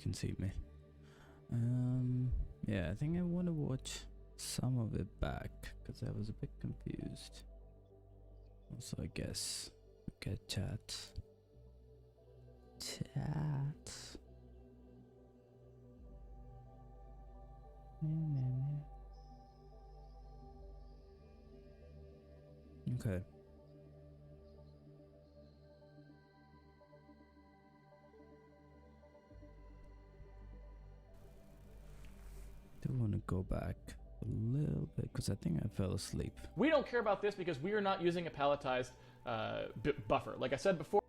can see me. Yeah, I think I want to watch some of it back because I was a bit confused. Also, I guess okay, chat. Okay. Do want to go back a little bit because I think I fell asleep. We don't care about this because we are not using a palletized buffer. Like I said before,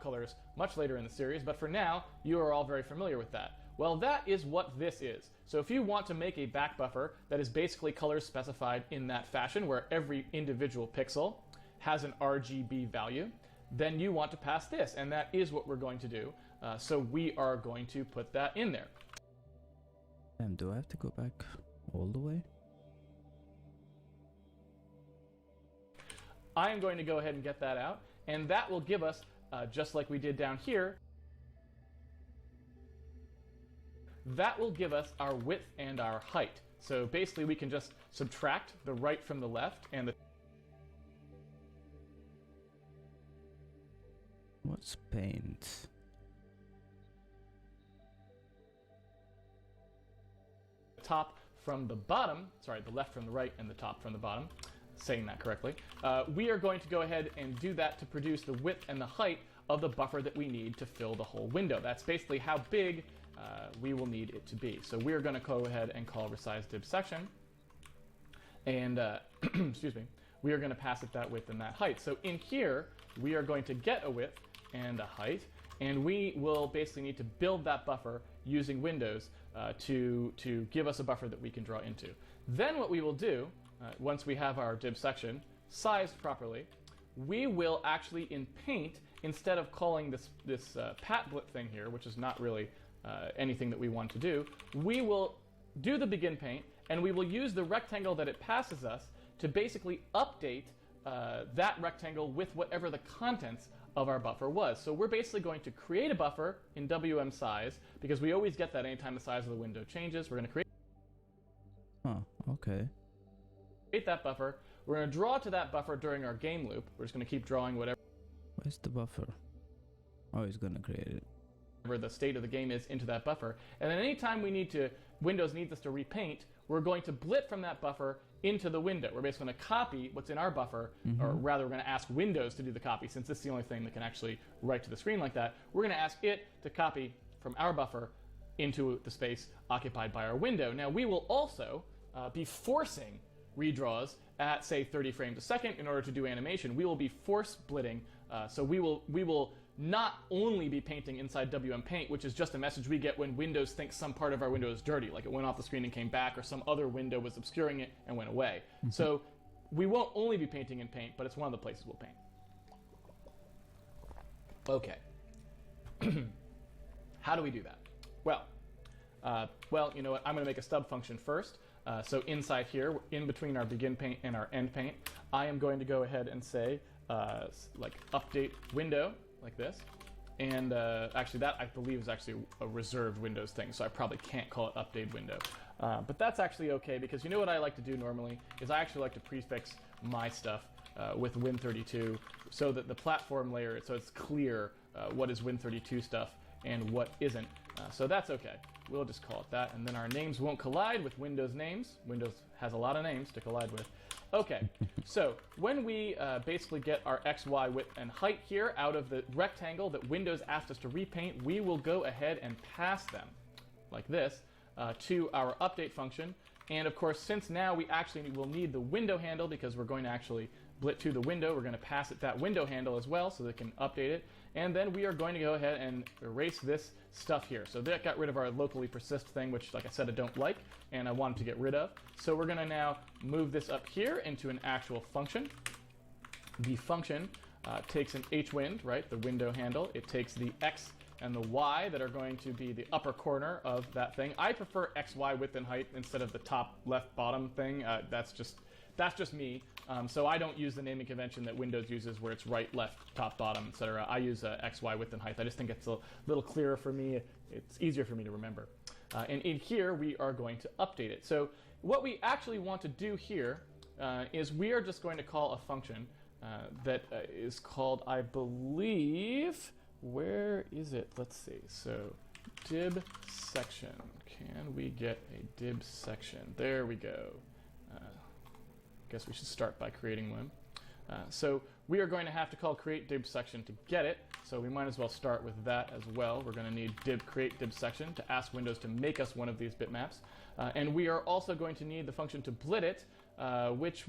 colors much later in the series, but for now, you are all very familiar with that. Well, that is what this is. So if you want to make a back buffer that is basically colors specified in that fashion, where every individual pixel has an RGB value, then you want to pass this, and that is what we're going to do. So we are going to put that in there. Do I have to go back all the way? I am going to go ahead and get that out, and that will give us, just like we did down here, that will give us our width and our height. So basically we can just subtract the right from the left and the... What's paint? top from the bottom, sorry, the left from the right and the top from the bottom, saying that correctly. We are going to go ahead and do that to produce the width and the height of the buffer that we need to fill the whole window. That's basically how big we will need it to be. So we are going to go ahead and call resize div section, and excuse me, we are going to pass it that width and that height. So in here, we are going to get a width and a height, and we will basically need to build that buffer using Windows to give us a buffer that we can draw into. Then what we will do, once we have our div section sized properly, we will actually in Paint, instead of calling this patblit thing here, which is not really anything that we want to do, we will do the begin paint, and we will use the rectangle that it passes us to basically update that rectangle with whatever the contents of our buffer was. So we're basically going to create a buffer in WM size, because we always get that anytime the size of the window changes. We're going to create that buffer. We're going to draw to that buffer during our game loop. We're just going to keep drawing whatever. Where's the buffer? Oh, he's going to create it. Whatever the state of the game is into that buffer. And then anytime Windows needs us to repaint, we're going to blit from that buffer into the window. We're basically going to copy what's in our buffer, or rather we're going to ask Windows to do the copy, since this is the only thing that can actually write to the screen like that. We're going to ask it to copy from our buffer into the space occupied by our window. Now we will also be forcing redraws at, say, 30 frames a second in order to do animation. We will be force splitting, so we will not only be painting inside WM Paint, which is just a message we get when Windows thinks some part of our window is dirty, like it went off the screen and came back, or some other window was obscuring it and went away. So we won't only be painting in Paint, but it's one of the places we'll paint. Okay. How do we do that? Well, you know what? I'm going to make a stub function first. So inside here, in between our begin paint and our end paint, I am going to go ahead and say, like, update window, like this. And actually, that I believe is actually a reserved Windows thing, so I probably can't call it update window. But that's actually okay, because you know what I like to do normally is I actually like to prefix my stuff with Win32 so that the platform layer, so it's clear what is Win32 stuff and what isn't. So that's okay. We'll just call it that, and then our names won't collide with Windows names. Windows has a lot of names to collide with. Okay, so when we basically get our X, Y, width, and height here out of the rectangle that Windows asked us to repaint, we will go ahead and pass them, like this, to our update function. And of course, since now we actually will need the window handle, because we're going to actually blit to the window, we're going to pass it that window handle as well so that it can update it. And then we are going to go ahead and erase this stuff here. So that got rid of our locally persist thing, which, like I said, I don't like and I wanted to get rid of. So we're going to now move this up here into an actual function. The function takes an hwind, right, the window handle. It takes the X and the Y that are going to be the upper corner of that thing. I prefer X, Y, width, and height instead of the top, left, bottom thing. That's that's just me. So I don't use the naming convention that Windows uses where it's right, left, top, bottom, etc. I use X, Y, width, and height. I just think it's a little clearer for me. It's easier for me to remember. And in here, we are going to update it. So what we actually want to do here is we are just going to call a function that is called, I believe, where is it? Let's see. So dib section. Can we get a dib section? There we go. Guess we should start by creating one. So we are going to have to call create dib section to get it. So we might as well start with that as well. We're going to need create dib section to ask Windows to make us one of these bitmaps. And we are also going to need the function to blit it,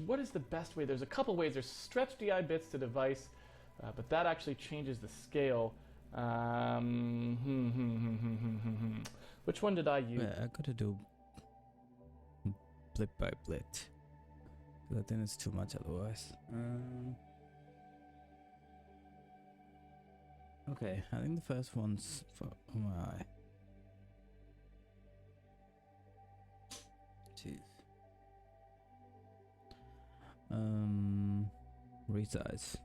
what is the best way? There's a couple ways. There's stretch di bits to device, but that actually changes the scale. Which one did I use? Yeah, I gotta do blit by blit. I think it's too much otherwise. Okay, I think the first one's for my. Jeez. Resize.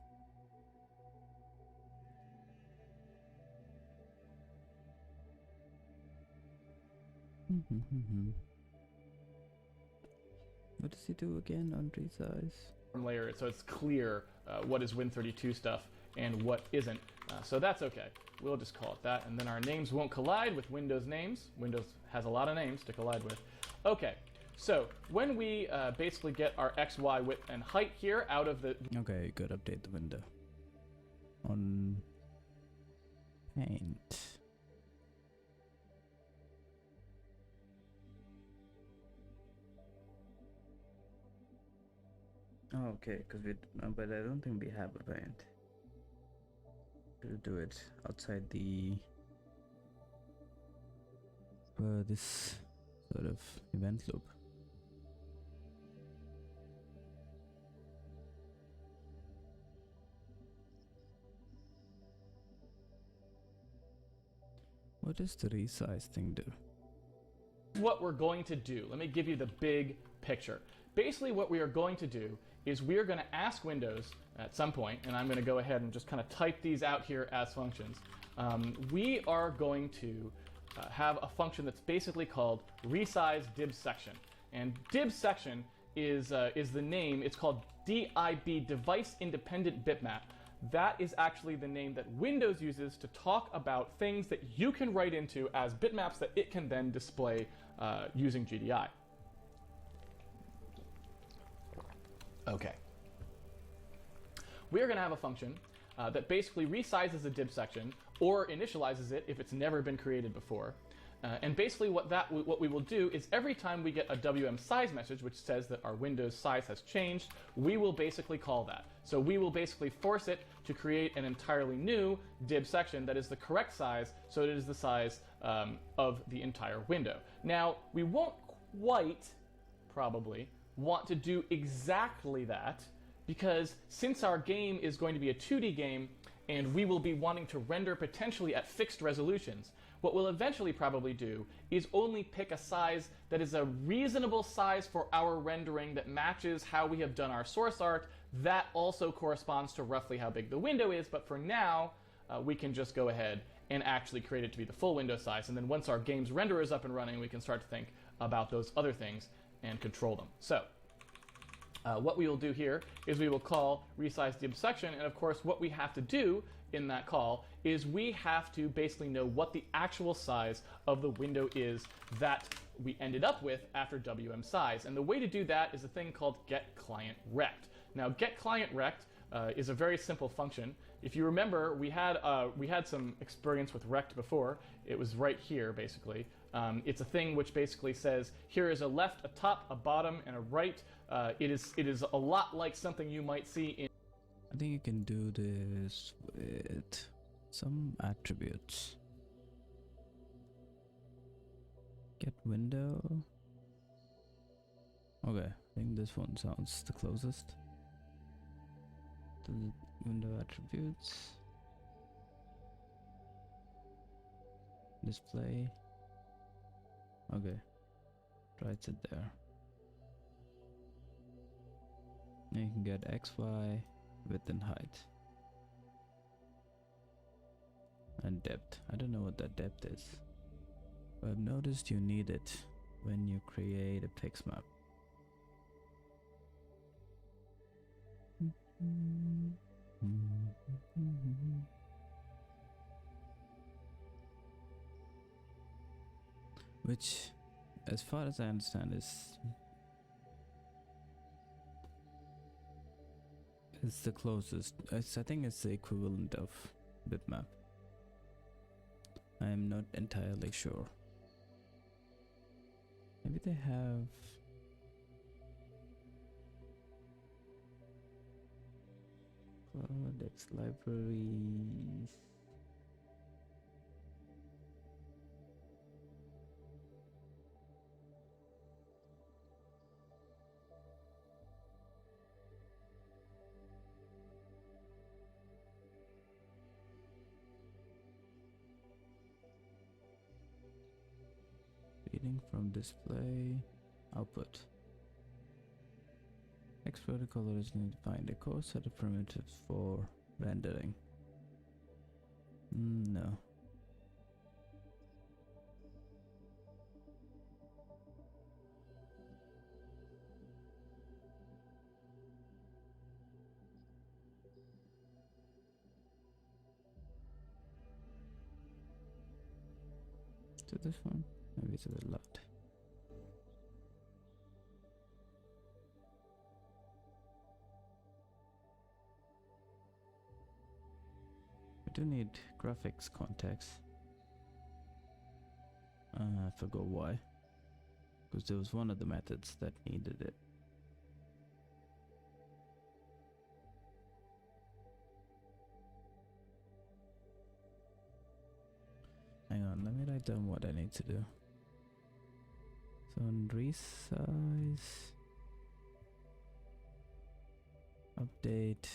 What does he do again on resize? Layer, so it's clear what is Win32 stuff and what isn't. So that's okay. We'll just call it that, and then our names won't collide with Windows names. Windows has a lot of names to collide with. Okay, so when we basically get our X, Y, width, and height here out of the... Okay, good. Update the window. On Paint. Oh, okay, because but I don't think we have a Paint. We'll do it outside the this sort of event loop. What does the resize thing do? What we're going to do, let me give you the big picture. Basically what we are going to do is we are going to ask Windows at some point, and I'm going to go ahead and just kind of type these out here as functions. We are going to have a function that's basically called resize dib section. And dib section is the name. It's called DIB, device independent bitmap. That is actually the name that Windows uses to talk about things that you can write into as bitmaps that it can then display using GDI. Okay. We are going to have a function that basically resizes a dib section or initializes it if it's never been created before. And basically what we will do is every time we get a WM size message which says that our Windows size has changed, we will basically call that. So we will basically force it to create an entirely new dib section that is the correct size, so it is the size of the entire window. Now, we won't quite, probably, want to do exactly that, because since our game is going to be a 2D game and we will be wanting to render potentially at fixed resolutions, what we'll eventually probably do is only pick a size that is a reasonable size for our rendering that matches how we have done our source art. That also corresponds to roughly how big the window is, but for now we can just go ahead and actually create it to be the full window size, and then once our game's renderer is up and running, we can start to think about those other things and control them. So what we will do here is we will call resize dib section, and of course what we have to do in that call is we have to basically know what the actual size of the window is that we ended up with after WM size. And the way to do that is a thing called getClientRect. Now getClientRect is a very simple function. If you remember, we had some experience with rect before. It was right here, basically. It's a thing which basically says, here is a left, a top, a bottom, and a right. It is a lot like something you might see in... I think you can do this with some attributes. Get window. Okay, I think this one sounds the closest. The window attributes. Display. Okay, writes it there. Now you can get X, Y, width and height. And depth. I don't know what that depth is. But I've noticed you need it when you create a pix map. Which, as far as I understand, is the closest. I think it's the equivalent of bitmap. I am not entirely sure. Maybe they have Cloudx libraries. Reading from display output. Export the colors need to find a core set of primitives for rendering. No. To this one? Maybe it's a bit loud. I do need graphics context. I forgot why. Because there was one of the methods that needed it. Hang on, let me write down what I need to do. So on resize, update,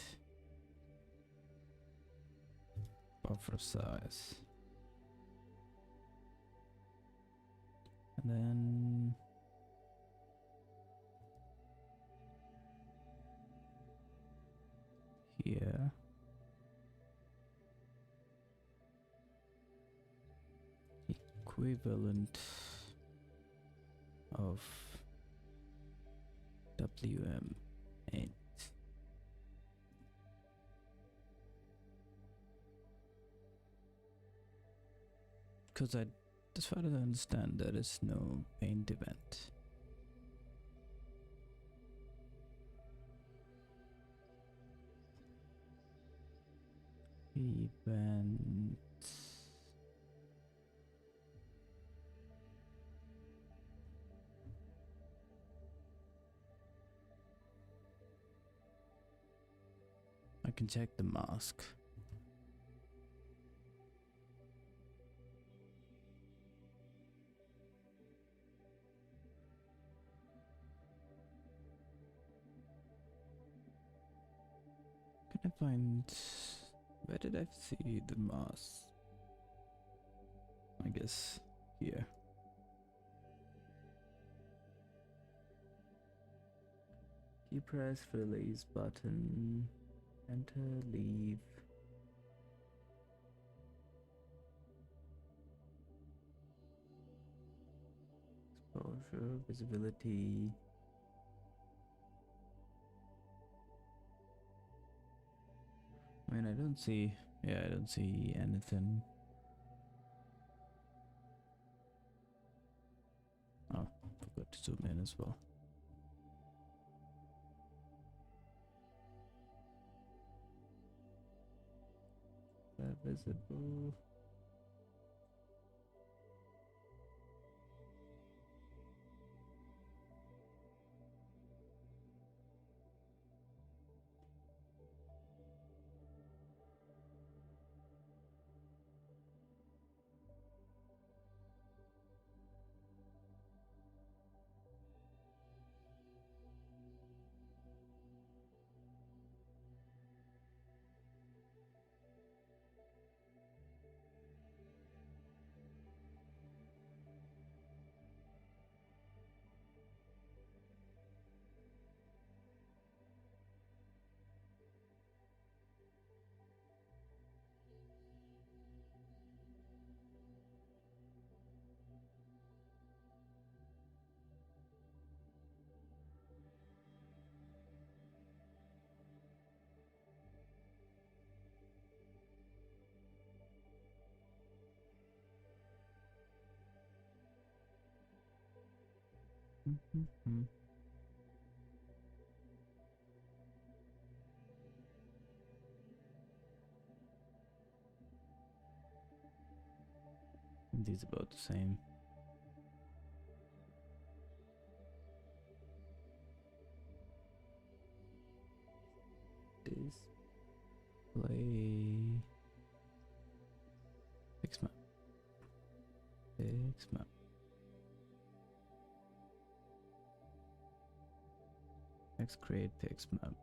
buffer size, and then here equivalent of WM8. Because as far as I understand, there is no paint event. Event. I can check the mask. Can I find... Where did I see the mask? I guess here. Key press, release button, enter, leave. Exposure, visibility. I mean, I don't see anything. Oh, forgot to zoom in as well. Visible. These about the same. Display fix map. Fix map. Let's create fix map.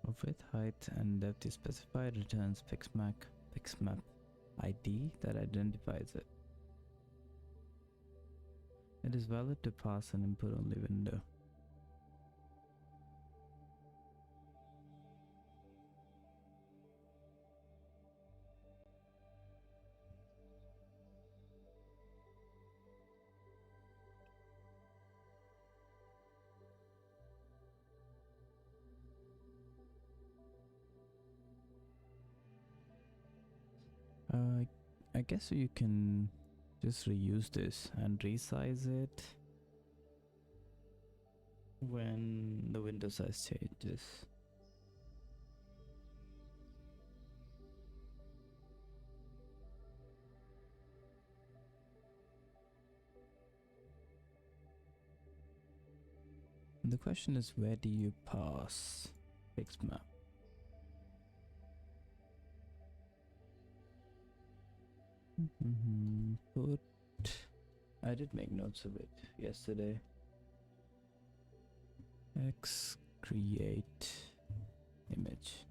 Of width, height, and depth is specified, returns fix map ID that identifies it. It is valid to pass an input only window. I guess you can just reuse this and resize it when the window size changes. And the question is, where do you pass fixed map? Put. I did make notes of it yesterday. X create image.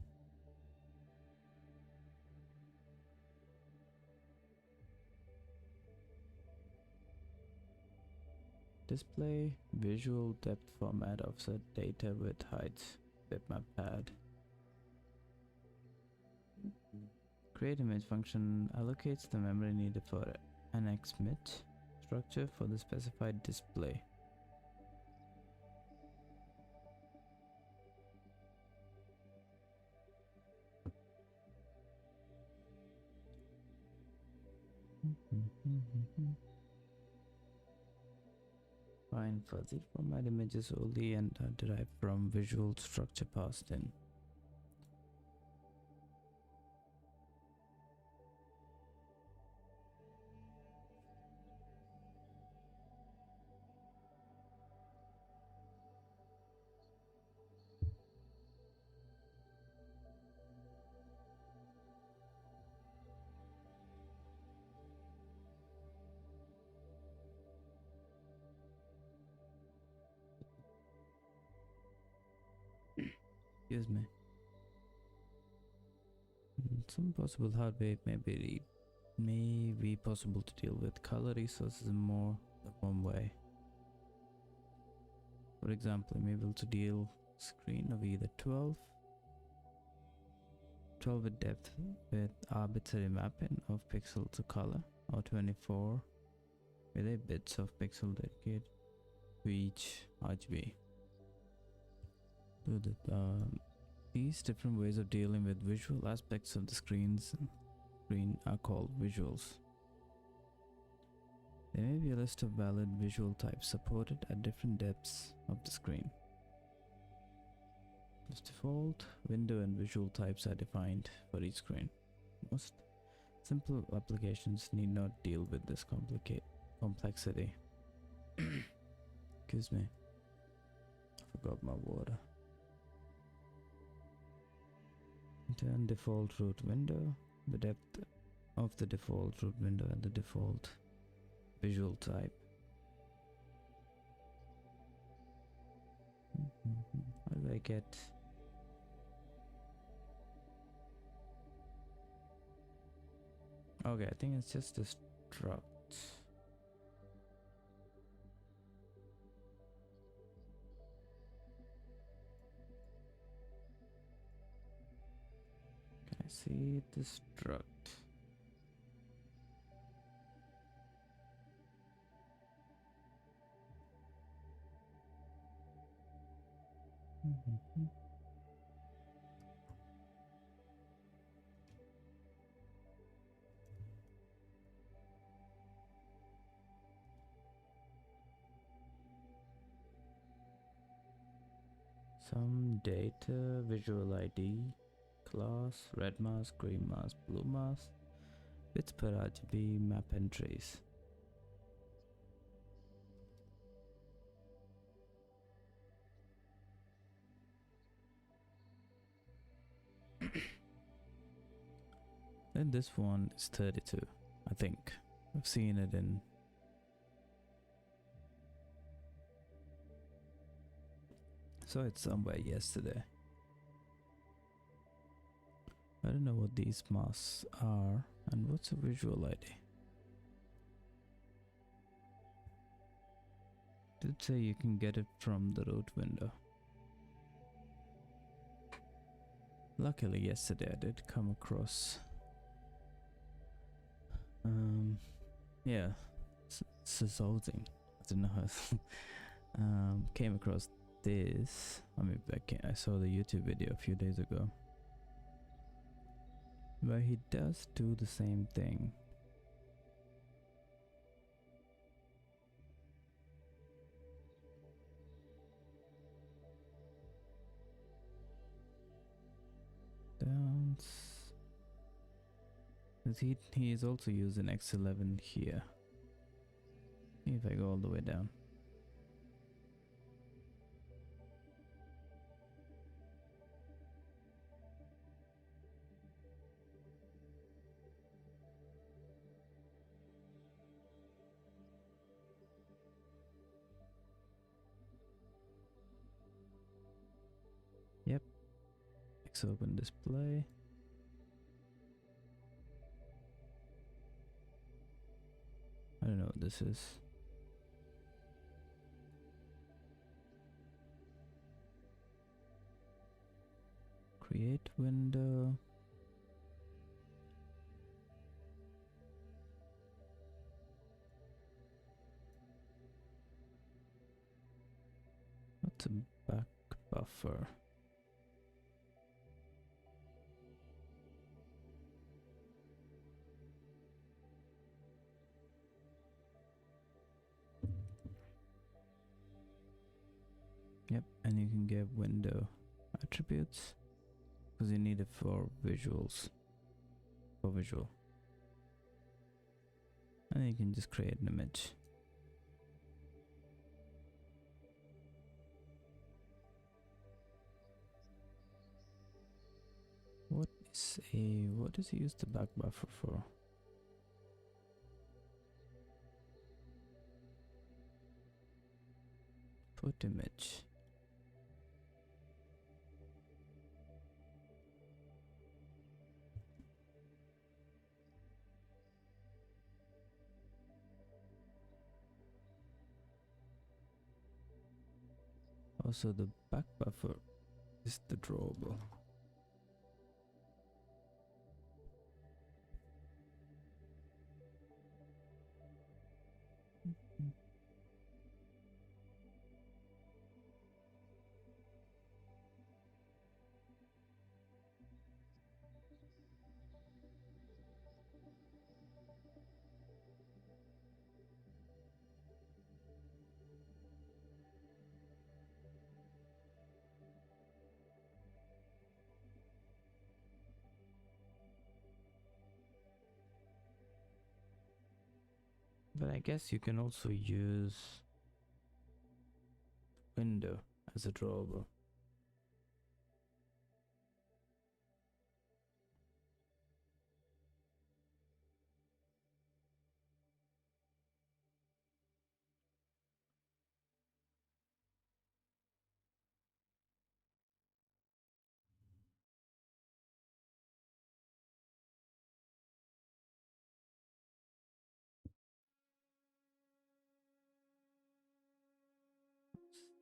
Display visual depth format offset data with height bitmap pad. Create image function allocates the memory needed for an XMIT structure for the specified display. Find fuzzy format images only and are derived from visual structure passed in. Excuse me. Some possible hardware may be possible to deal with color resources in more than one way. For example, you may be able to deal screen of either 12 with depth with arbitrary mapping of pixel to color, or 24 with 8 bits of pixel dedicated to each RGB. These different ways of dealing with visual aspects of the screen are called visuals. There may be a list of valid visual types supported at different depths of the screen. As default, window and visual types are defined for each screen. Most simple applications need not deal with this complexity. Excuse me. I forgot my water. Turn default root window, the depth of the default root window and the default visual type. How do I get... Okay, I think it's just a struct. Can I see the struct? some data, visual ID, class, red mask, green mask, blue mask, bits per RGB, map entries. Then this one is 32, I think. I've seen it in. So it's somewhere yesterday. I don't know what these masks are and what's a visual ID. Did say you can get it from the root window. Luckily yesterday I did come across yeah, Sizolzing. I don't know how came across this. I mean, I saw the YouTube video a few days ago where he does do the same thing. Downs. He is also using X11 here. If I go all the way down. Yep. X open display. I don't know what this is. Create window. What's a back buffer? Yep, and you can get window attributes because you need it for visuals. For visual. And you can just create an image. What does he use the back buffer for? Put image. Also the back buffer is the drawable. But I guess you can also use window as a drawable.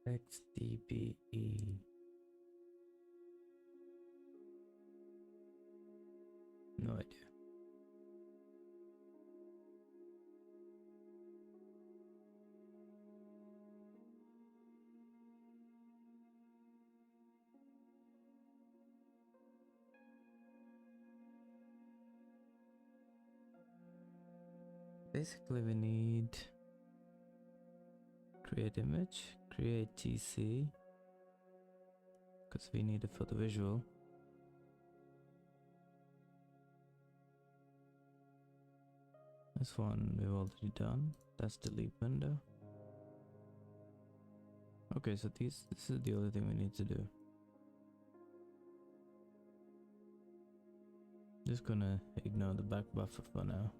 XDBE. No idea. Basically we need create image, create TC, because we need it for the visual. This one we've already done. That's the leap window. Okay, so this is the only thing we need to do. Just gonna ignore the back buffer for now.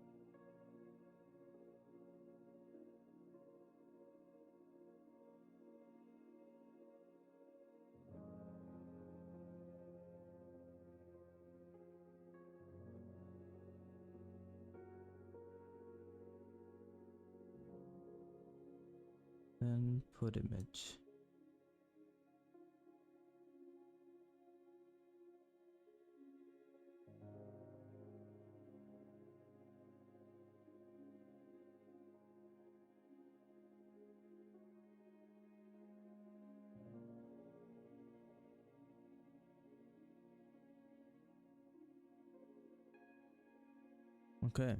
Then put image. Okay.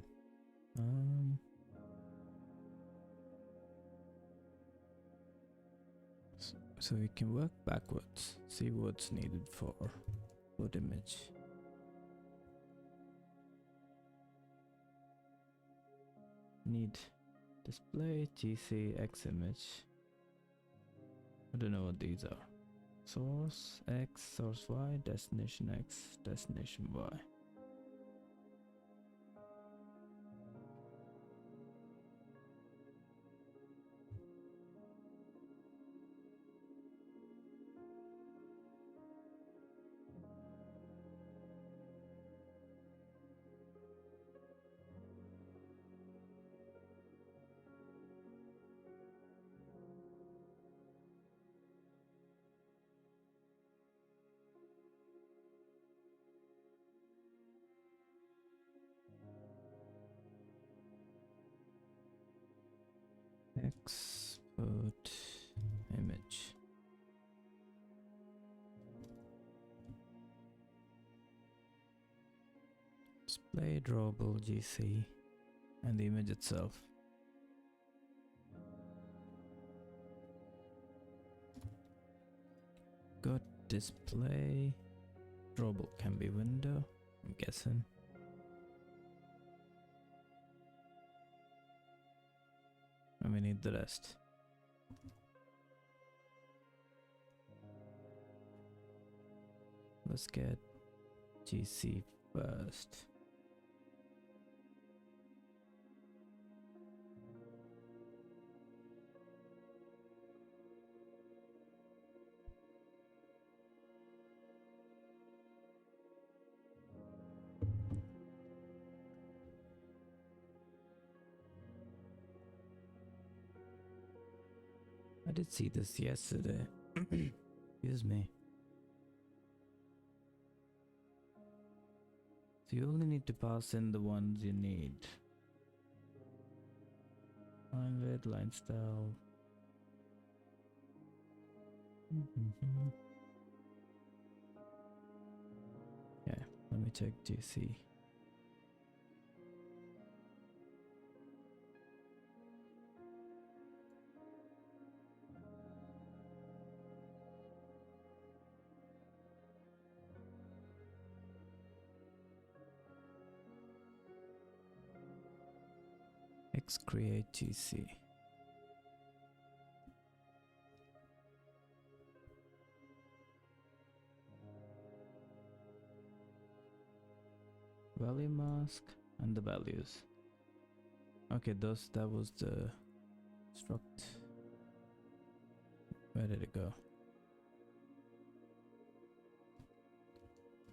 So we can work backwards, see what's needed for what image. Need display GC X image. I don't know what these are. Source X, source Y, destination X, destination Y. Export image. Display drawable GC and the image itself. Got display drawable can be window, I'm guessing. And we need the rest. Let's get GC first. I did see this yesterday. Excuse me. So you only need to pass in the ones you need. Line width, line style. Yeah, let me check GC. X create GC. Value mask and the values. Okay, that was the struct. Where did it go?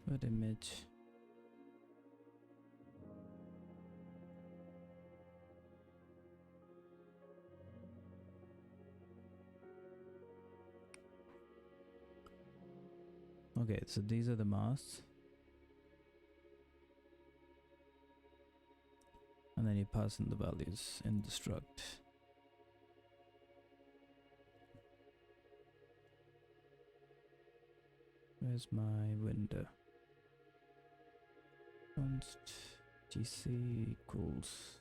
What image? Okay, so these are the masks. And then you pass in the values in the struct. Where's my window? Const GC equals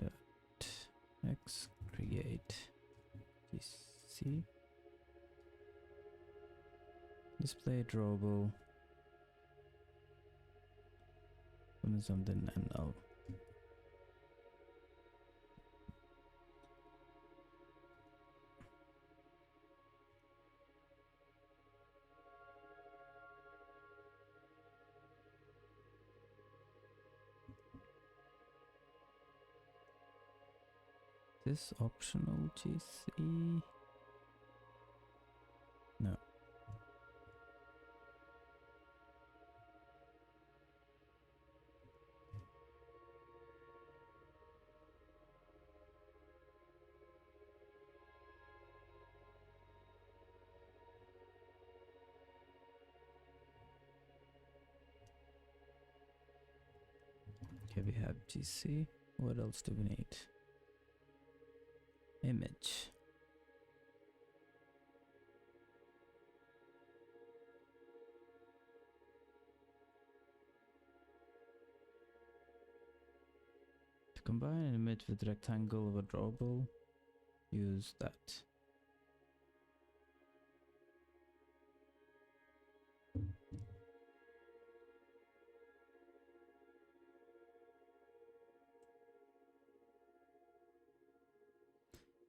dot X create GC. Display drawable. Something and null. This optional GC? No. Okay, we have GC. What else do we need? Image. To combine an image with rectangle or drawable, use that.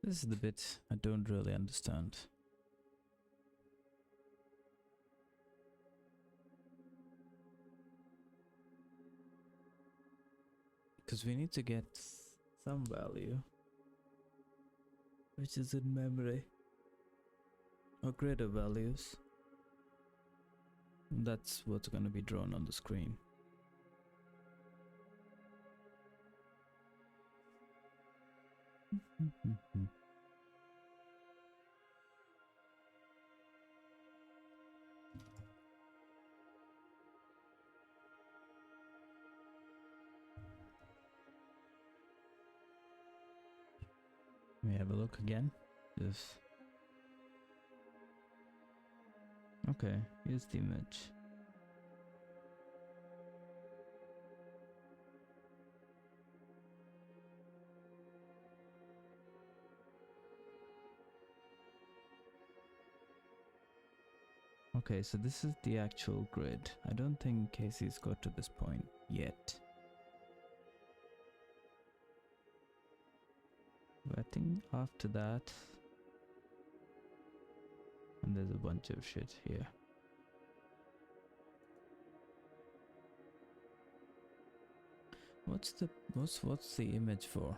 This is the bit I don't really understand. Because we need to get some value, which is in memory, or grid of values. And that's what's going to be drawn on the screen. Let me have a look again. Yes. Okay, here's the image. Okay, so this is the actual grid. I don't think Casey's got to this point yet. But I think after that, and there's a bunch of shit here. What's the image for?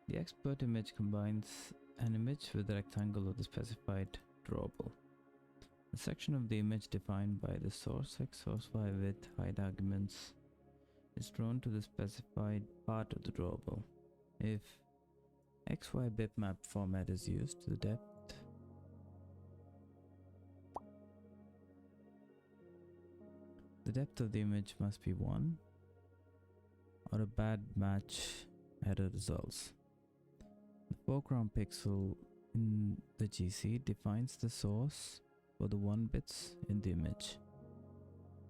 The expert image combines an image with a rectangle of the specified drawable. A section of the image defined by the source x, source y with height arguments is drawn to the specified part of the drawable. If XY bitmap format is used, the depth of the image must be 1, or a bad match error results. The foreground pixel in the GC defines the source for the 1 bits in the image,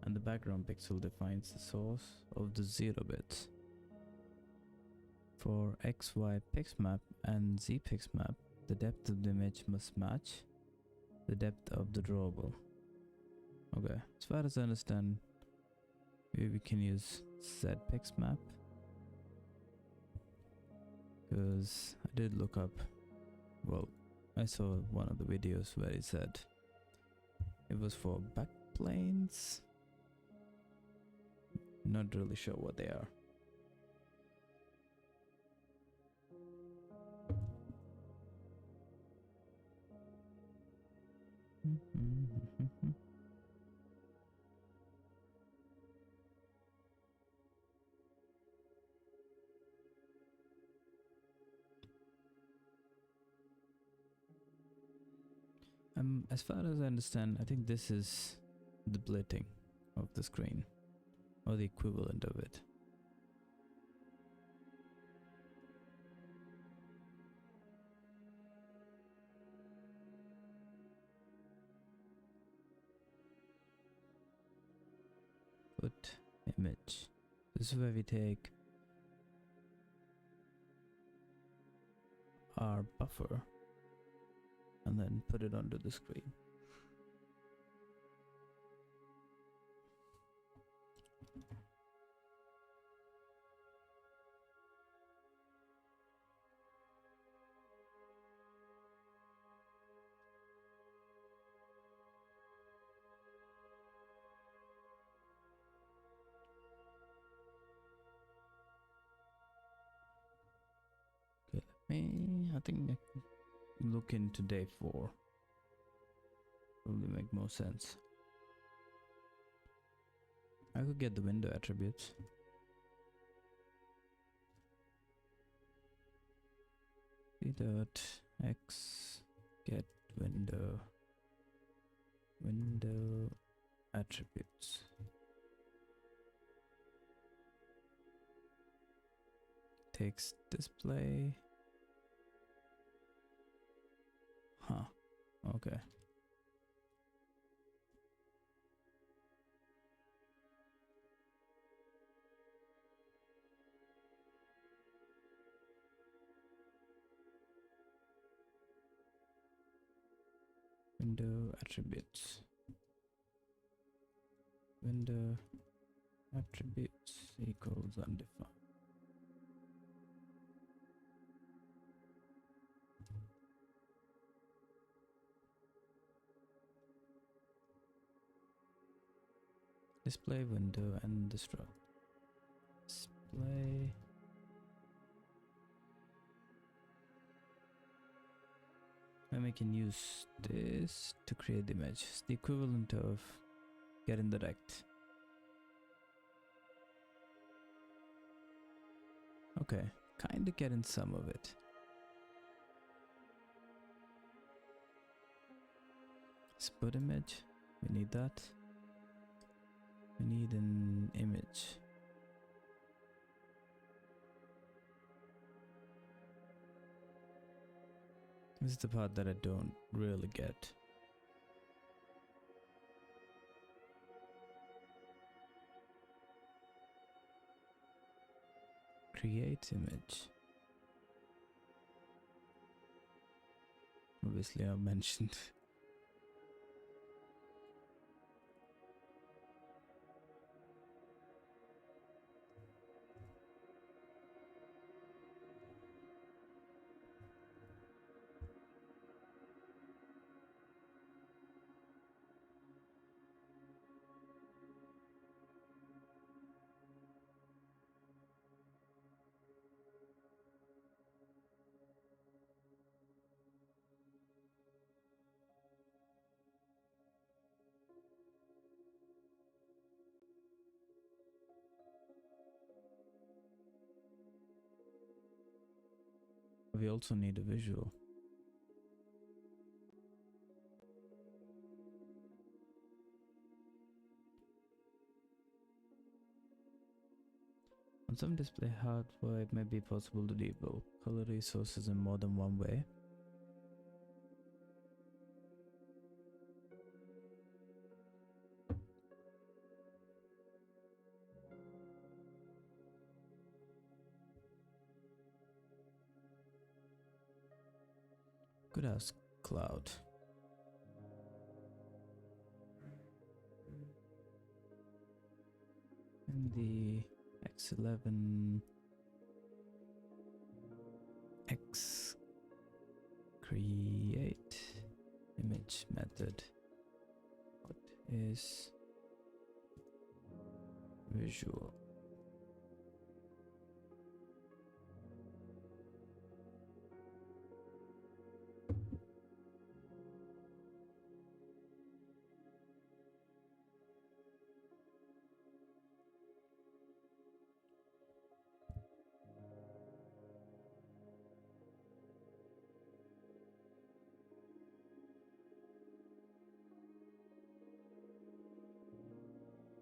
and the background pixel defines the source of the 0 bits. For XY pixmap and Z pixmap, the depth of the image must match the depth of the drawable. Okay, as far as I understand, maybe we can use Z pixmap, because I did look up, well, I saw one of the videos where it said it was for backplanes. Not really sure what they are. As far as I understand, I think this is the blitting of the screen, or the equivalent of it. Put image. This is where we take our buffer and then put it onto the screen. I think I can look into day 4. Probably make more sense. I could get the window attributes. C.x get window attributes. Text display. Huh. Okay. Window attributes. Window attributes equals undefined. Display window and destruct. Display. And we can use this to create the image. It's the equivalent of getting the rect. Okay, kinda getting some of it. Split image, we need that. We need an image. This is the part that I don't really get. Create image. Obviously I mentioned. We also need a visual. On some display hardware, it may be possible to debug color resources in more than one way. Could ask Cloud. And the X11 X create image method. What is visual?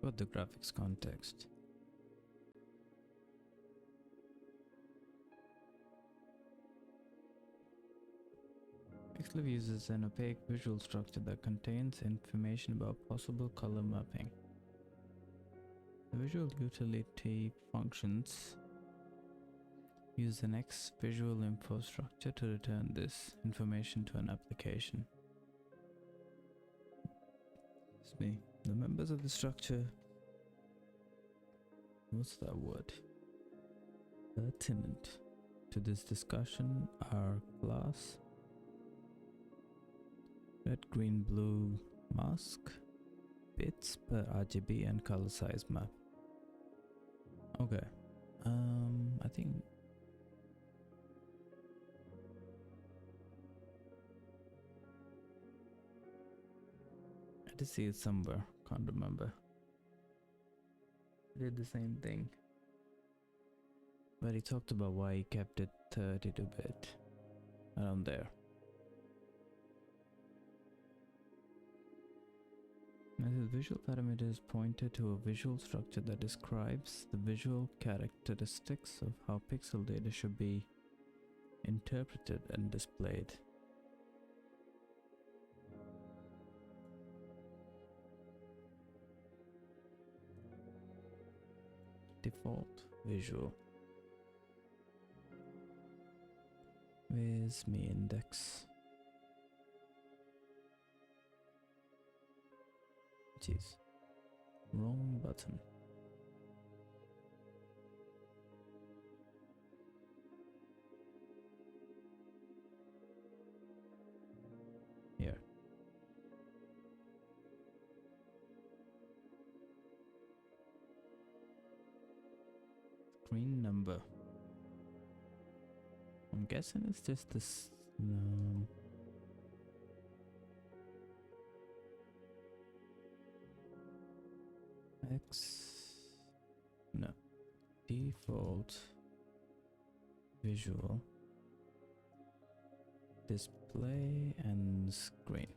What the graphics context? Xliv uses an opaque visual structure that contains information about possible color mapping. The visual utility functions Use the next visual info structure to return this information to an application. It's me. The members of the structure. What's that word? Pertinent to this discussion are class, red, green, blue mask, bits per RGB and color size map. Okay. I think I did see it somewhere, can't remember. I did the same thing. But he talked about why he kept it 32-bit. Around there. As the visual parameters pointed to a visual structure that describes the visual characteristics of how pixel data should be interpreted and displayed. Default visual. Where's me index? Jeez. Wrong button. Here. Screen number. I'm guessing it's just this. No, default visual display and screen.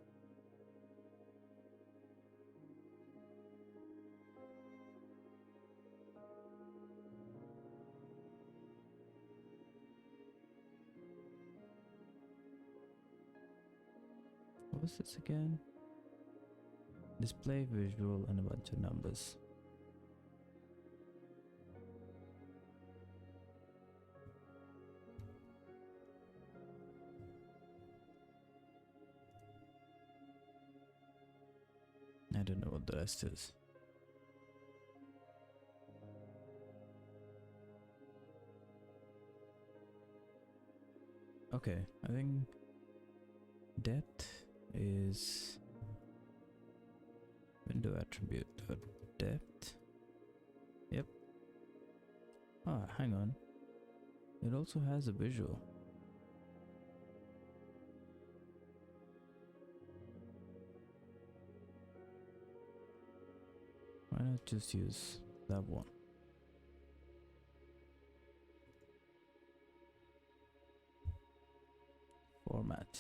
What was this again? Display visual and a bunch of numbers. I don't know what the rest is. Okay, I think depth is window attribute depth. Yep. Ah, hang on. It also has a visual. Why not just use that one? Format.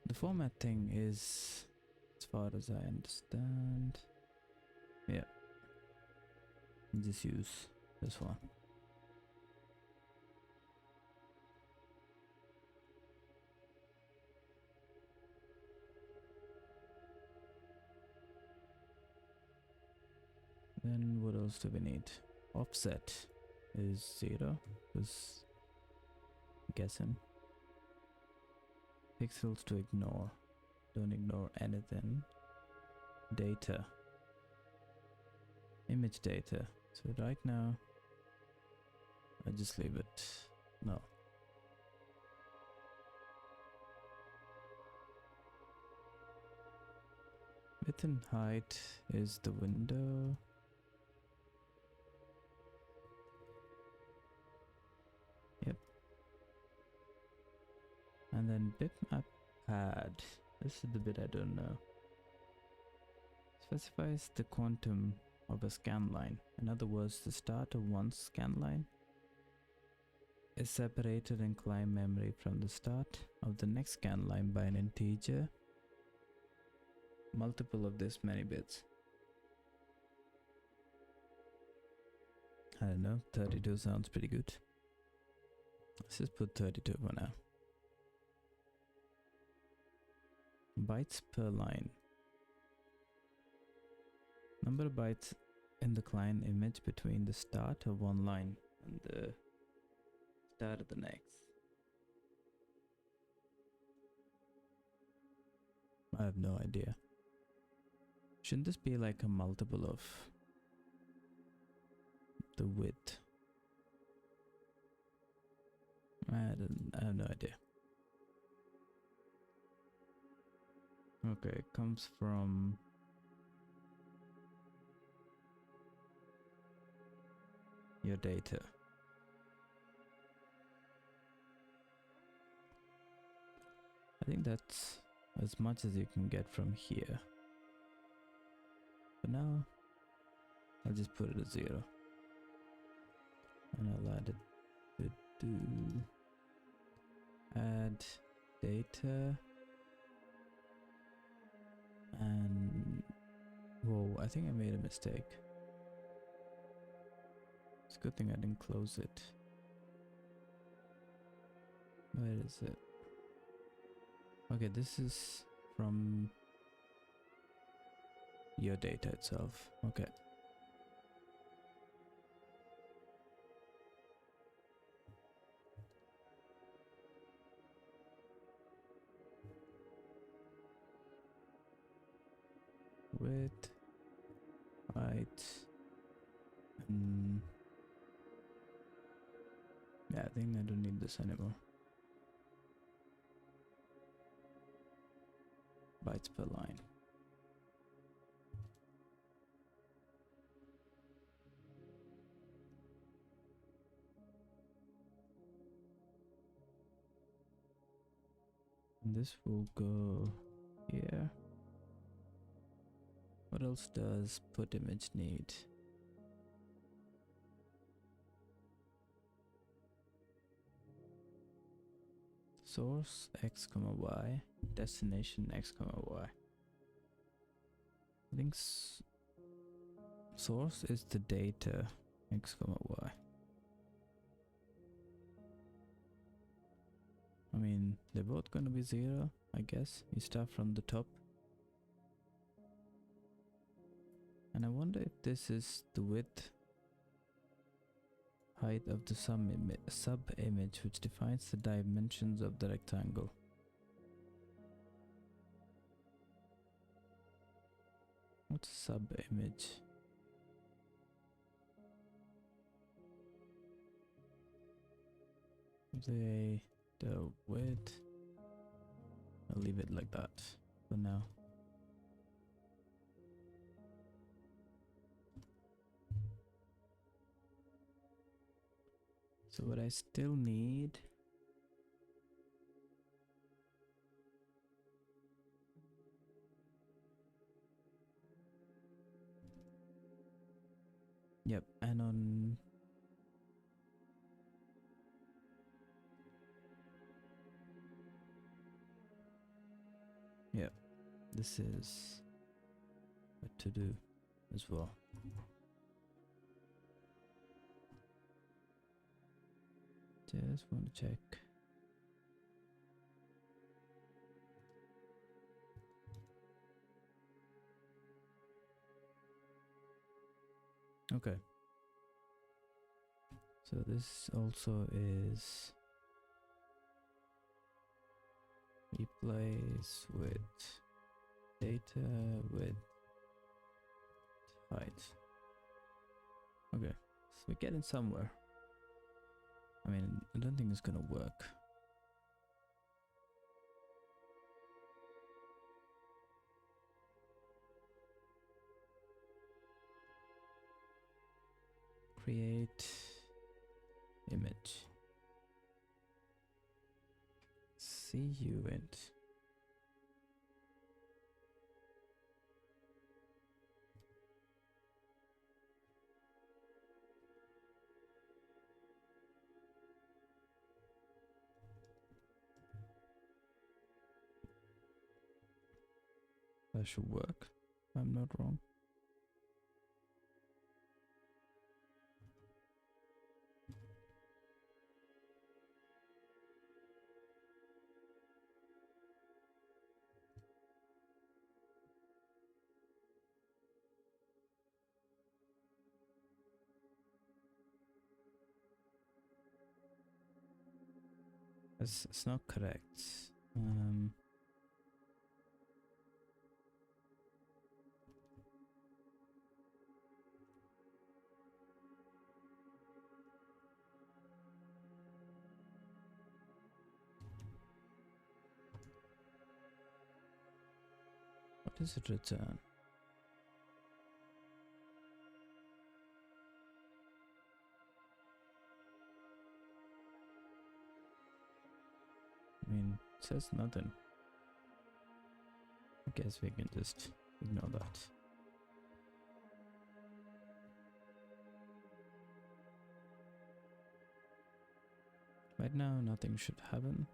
The format thing is, as far as I understand, yeah, just use this one. Then what else do we need? Offset is 0, because guessing. Pixels to ignore. Don't ignore anything. Data. Image data. So right now, I just leave it. No. Width and height is the window. And then bitmap pad. This is the bit I don't know. Specifies the quantum of a scan line. In other words, the start of one scan line is separated in client memory from the start of the next scan line by an integer multiple of this many bits. I don't know, 32 sounds pretty good. Let's just put 32 for now. Bytes per line. number of bytes in the client image between the start of one line and the start of the next. I have no idea. Shouldn't this be like a multiple of the width? I have no idea. Okay, it comes from your data. I think that's as much as you can get from here. For now, I'll just put it at 0. And I'll add it to add data. And whoa, I think I made a mistake. It's a good thing I didn't close it. Where is it? Okay, this is from your data itself. Okay. Width, height, and yeah, I think I don't need this anymore. Bytes per line. And this will go here. What else does put image need? Source x comma y, destination x comma y. I think source is the data x comma y. I mean, they're both gonna be 0, I guess. You start from the top. And I wonder if this is the width, height of the sub-image which defines the dimensions of the rectangle. What's sub-image? The width. I'll leave it like that for now. So what I still need yep, and on yep, this is what to do as well. Just want to check. Okay. So this also is replace with data with height. Okay, so we're getting somewhere. I mean, I don't think it's gonna work. Create image. CUint. That should work, if I'm not wrong. It's not correct. What does it return? I mean, it says nothing. I guess we can just ignore that. Right now, nothing should happen,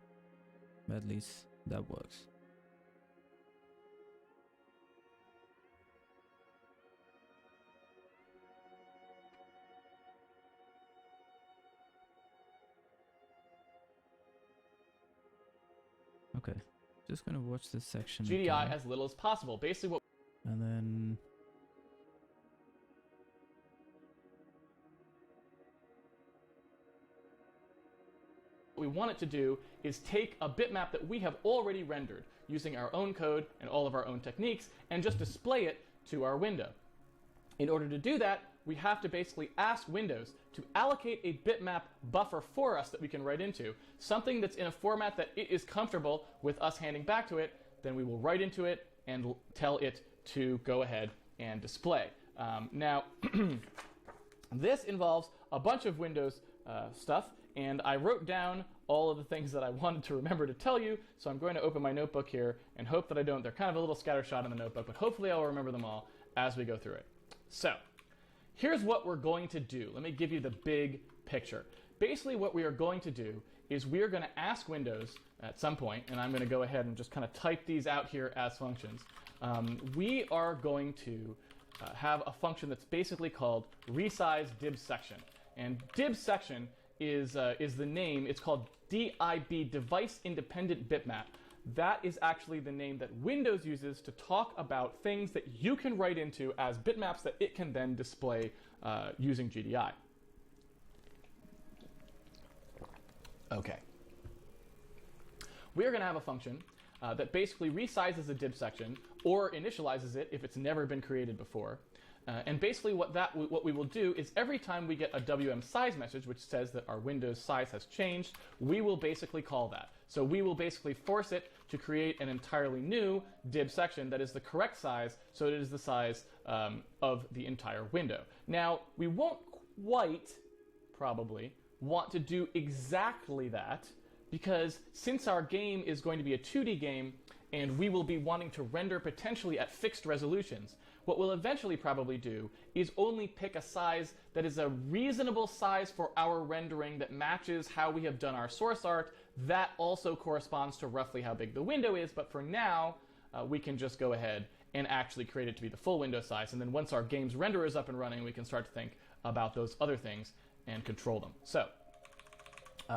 but at least that works. Okay, just gonna watch this section GDI again, as little as possible. Basically what and then we want it to do is take a bitmap that we have already rendered using our own code and all of our own techniques and just display it to our window. In order to do that, we have to basically ask Windows to allocate a bitmap buffer for us that we can write into, something that's in a format that it is comfortable with us handing back to it. Then we will write into it and tell it to go ahead and display. Now, this involves a bunch of Windows stuff, and I wrote down all of the things that I wanted to remember to tell you, so I'm going to open my notebook here and hope that I don't. They're kind of a little scattershot in the notebook, but hopefully I'll remember them all as we go through it. So, here's what we're going to do. Let me give you the big picture. Basically what we are going to do is we are going to ask Windows at some point, and I'm going to go ahead and just kind of type these out here as functions. We are going to have a function that's basically called resize div section. And div section is the name. It's called DIB, device independent bitmap. That is actually the name that Windows uses to talk about things that you can write into as bitmaps that it can then display using GDI. Okay. We are going to have a function that basically resizes a div section or initializes it if it's never been created before. And basically what we will do is every time we get a WM size message which says that our Windows size has changed, we will basically call that. So we will basically force it to create an entirely new div section that is the correct size, so it is the size of the entire window. Now, we won't quite, probably, want to do exactly that, because since our game is going to be a 2D game, and we will be wanting to render potentially at fixed resolutions, what we'll eventually probably do is only pick a size that is a reasonable size for our rendering that matches how we have done our source art. That also corresponds to roughly how big the window is, but for now, we can just go ahead and actually create it to be the full window size, and then once our game's renderer is up and running, we can start to think about those other things and control them. So,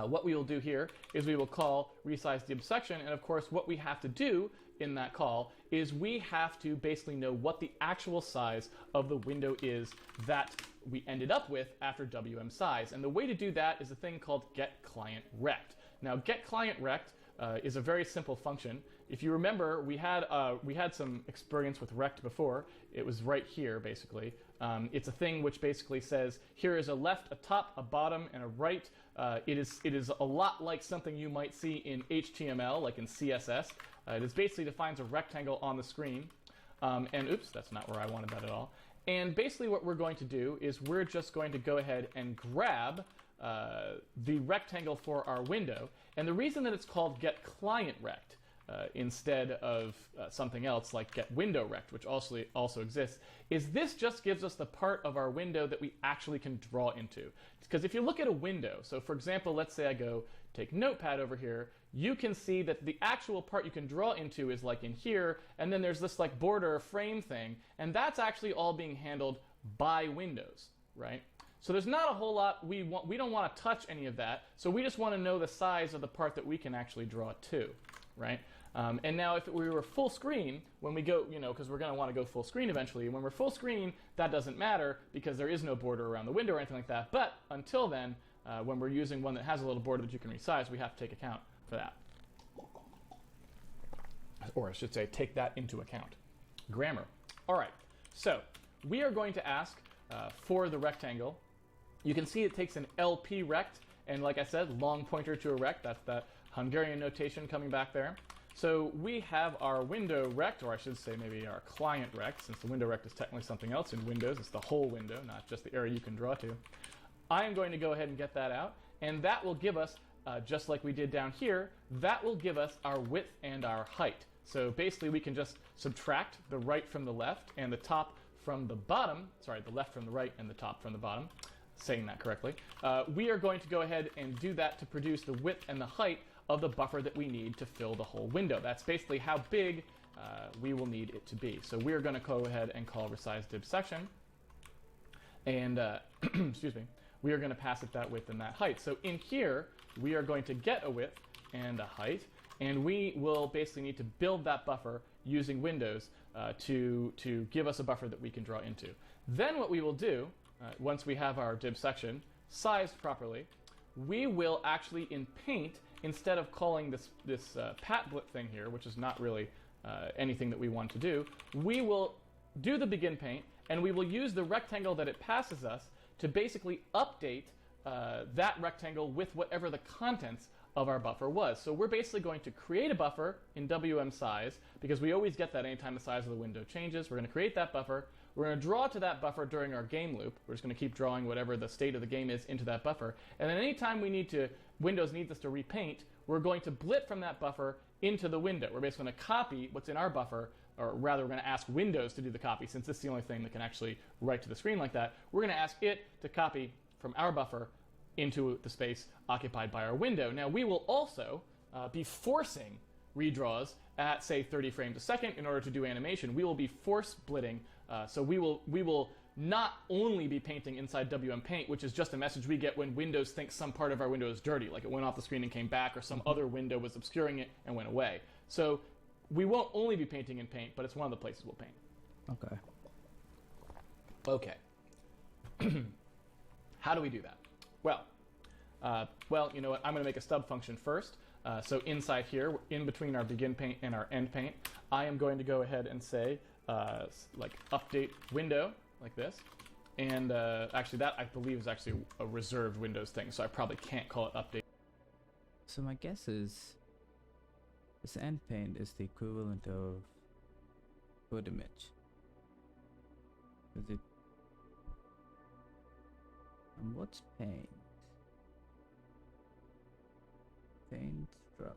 what we will do here is we will call resize div section, and of course what we have to do in that call is we have to basically know what the actual size of the window is that we ended up with after WM size. And the way to do that is a thing called getClientRect. Now, getClientRect is a very simple function. If you remember, we had some experience with rect before. It was right here, basically. It's a thing which basically says, here is a left, a top, a bottom, and a right. It is a lot like something you might see in HTML, like in CSS. It is basically defines a rectangle on the screen. And oops, that's not where I wanted that at all. And basically what we're going to do is we're just going to go ahead and grab the rectangle for our window. And the reason that it's called getClientRect instead of something else like getWindowRect, which also exists, is this just gives us the part of our window that we actually can draw into. Because if you look at a window, so for example, let's say I go take Notepad over here, you can see that the actual part you can draw into is like in here, and then there's this like border frame thing, and that's actually all being handled by Windows, right? So there's not a whole lot we don't want to touch any of that, so we just want to know the size of the part that we can actually draw to, right? And now if we were full screen, when we go, because we're going to want to go full screen eventually, when we're full screen, that doesn't matter because there is no border around the window or anything like that. But until then, when we're using one that has a little border that you can resize, we have to take account for that. Or I should say, take that into account. Grammar. All right, so we are going to ask for the rectangle. You can see it takes an LP rect, and like I said, long pointer to a rect. That's that Hungarian notation coming back there. So we have our window rect, or I should say maybe our client rect, since the window rect is technically something else in Windows. It's the whole window, not just the area you can draw to. I am going to go ahead and get that out, and that will give us, just like we did down here, that will give us our width and our height. So basically we can just subtract the right from the left and the top from the bottom, sorry, the left from the right and the top from the bottom, saying that correctly. We are going to go ahead and do that to produce the width and the height of the buffer that we need to fill the whole window. That's basically how big we will need it to be. So we're going to go ahead and call resize div section, and excuse me, we are going to pass it that width and that height. So in here, we are going to get a width and a height, and we will basically need to build that buffer using Windows to give us a buffer that we can draw into. Then what we will do, once we have our div section sized properly, we will actually in Paint, instead of calling this patblit thing here, which is not really anything that we want to do, we will do the begin paint, and we will use the rectangle that it passes us to basically update that rectangle with whatever the contents of our buffer was. So we're basically going to create a buffer in WM size, because we always get that anytime the size of the window changes. We're going to create that buffer. We're going to draw to that buffer during our game loop. We're just going to keep drawing whatever the state of the game is into that buffer. And then anytime Windows needs us to repaint, we're going to blit from that buffer into the window. We're basically going to copy what's in our buffer, or rather we're going to ask Windows to do the copy, since this is the only thing that can actually write to the screen like that. We're going to ask it to copy from our buffer into the space occupied by our window. Now we will also be forcing redraws at, say, 30 frames a second in order to do animation. We will be force splitting, so we will not only be painting inside WM Paint, which is just a message we get when Windows thinks some part of our window is dirty, like it went off the screen and came back, or some other window was obscuring it and went away. So we won't only be painting in Paint, but it's one of the places we'll paint. Okay. How do we do that? Well, you know what? I'm going to make a stub function first. So inside here, in between our begin paint and our end paint, I am going to go ahead and say, like, update window, like this. And actually, that I believe is actually a reserved Windows thing, so I probably can't call it update. So my guess is this end paint is the equivalent of code image. Is it? And what's paint? Paint struct.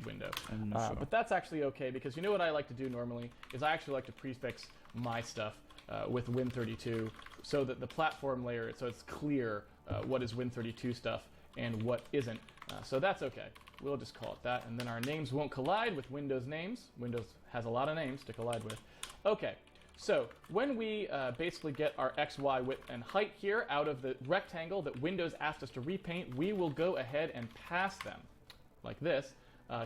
Window. I'm not sure. But that's actually okay, because you know what I like to do normally is I actually like to prefix my stuff with Win32 so that the platform layer, so it's clear what is Win32 stuff and what isn't. So that's okay. We'll just call it that, and then our names won't collide with Windows names. Windows has a lot of names to collide with. Okay, so when we basically get our X, Y, width, and height here out of the rectangle that Windows asked us to repaint, we will go ahead and pass them like this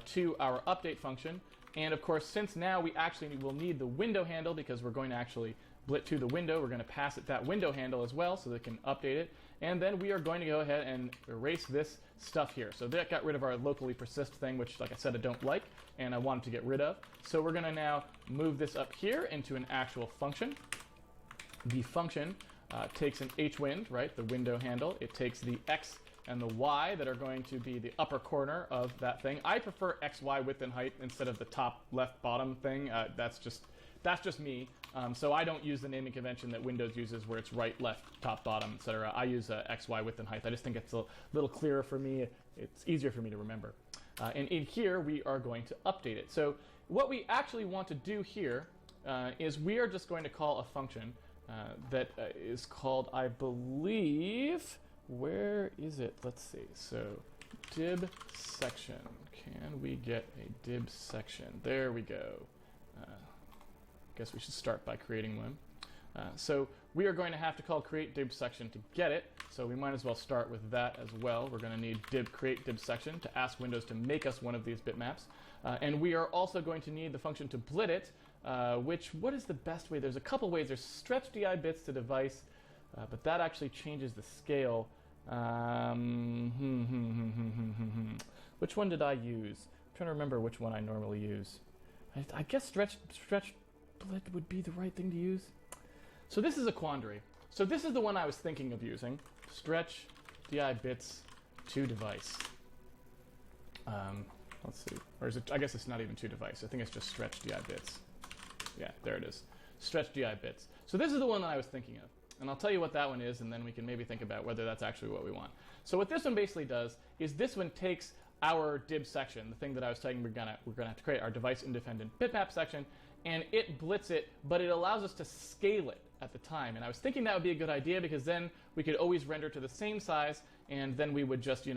to our update function. And of course, since now we actually will need the window handle, because we're going to actually blit to the window, we're going to pass it that window handle as well so that it can update it. And then we are going to go ahead and erase this stuff here. So that got rid of our locally persist thing, which, like I said, I don't like and I wanted to get rid of. So we're going to now move this up here into an actual function. The function takes an hwind, right, the window handle. It takes the X and the Y that are going to be the upper corner of that thing. I prefer X, Y, width, and height instead of the top, left, bottom thing. That's just me. So I don't use the naming convention that Windows uses, where it's right, left, top, bottom, etc. I use X, Y, width, and height. I just think it's a little clearer for me. It's easier for me to remember. And in here, we are going to update it. So what we actually want to do here is we are just going to call a function that is called, I believe, where is it? Let's see. So Dib section. Can we get a dib section? There we go. Guess we should start by creating one. So we are going to have to call create dib section to get it. So we might as well start with that as well. We're going to need create dib section to ask Windows to make us one of these bitmaps. And we are also going to need the function to blit it, what is the best way? There's a couple ways. There's stretch DI bits to device, but that actually changes the scale. Which one did I use? I'm trying to remember which one I normally use. I guess stretch blit would be the right thing to use. So this is a quandary. So this is the one I was thinking of using. Stretch DI bits to device. Let's see. Or is it? I guess it's not even to device. I think it's just stretch DI bits. Yeah, there it is. Stretch DI bits. So this is the one that I was thinking of. And I'll tell you what that one is, and then we can maybe think about whether that's actually what we want. So what this one basically does is this one takes our dib section, the thing that I was saying we're gonna have to create, our device-independent bitmap section, and it blits it, but it allows us to scale it at the time. And I was thinking that would be a good idea because then we could always render to the same size, and then we would just,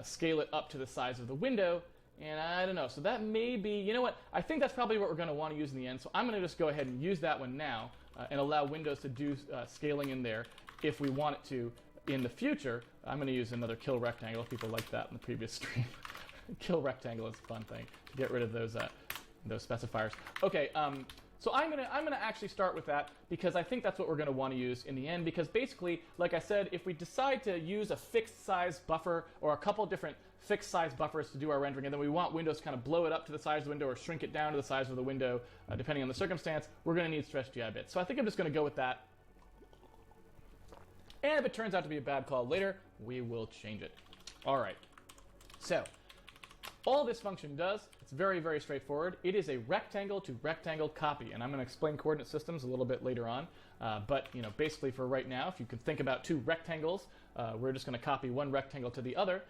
scale it up to the size of the window. And I don't know, so that may be, you know what, I think that's probably what we're going to want to use in the end, so I'm going to just go ahead and use that one now and allow Windows to do scaling in there if we want it to in the future. I'm going to use another kill rectangle if people like that in the previous stream. Kill rectangle is a fun thing to get rid of those specifiers. Okay, so I'm gonna actually start with that because I think that's what we're gonna want to use in the end, because basically, like I said, if we decide to use a fixed size buffer or a couple different fixed size buffers to do our rendering, and then we want Windows to kind of blow it up to the size of the window or shrink it down to the size of the window, depending on the circumstance, we're gonna need stretch GI bits. So I think I'm just gonna go with that. And if it turns out to be a bad call later, we will change it. All right, so all this function does, it's very, very straightforward. It is a rectangle to rectangle copy, and I'm going to explain coordinate systems a little bit later on. But basically for right now, if you could think about two rectangles, we're just going to copy one rectangle to the other.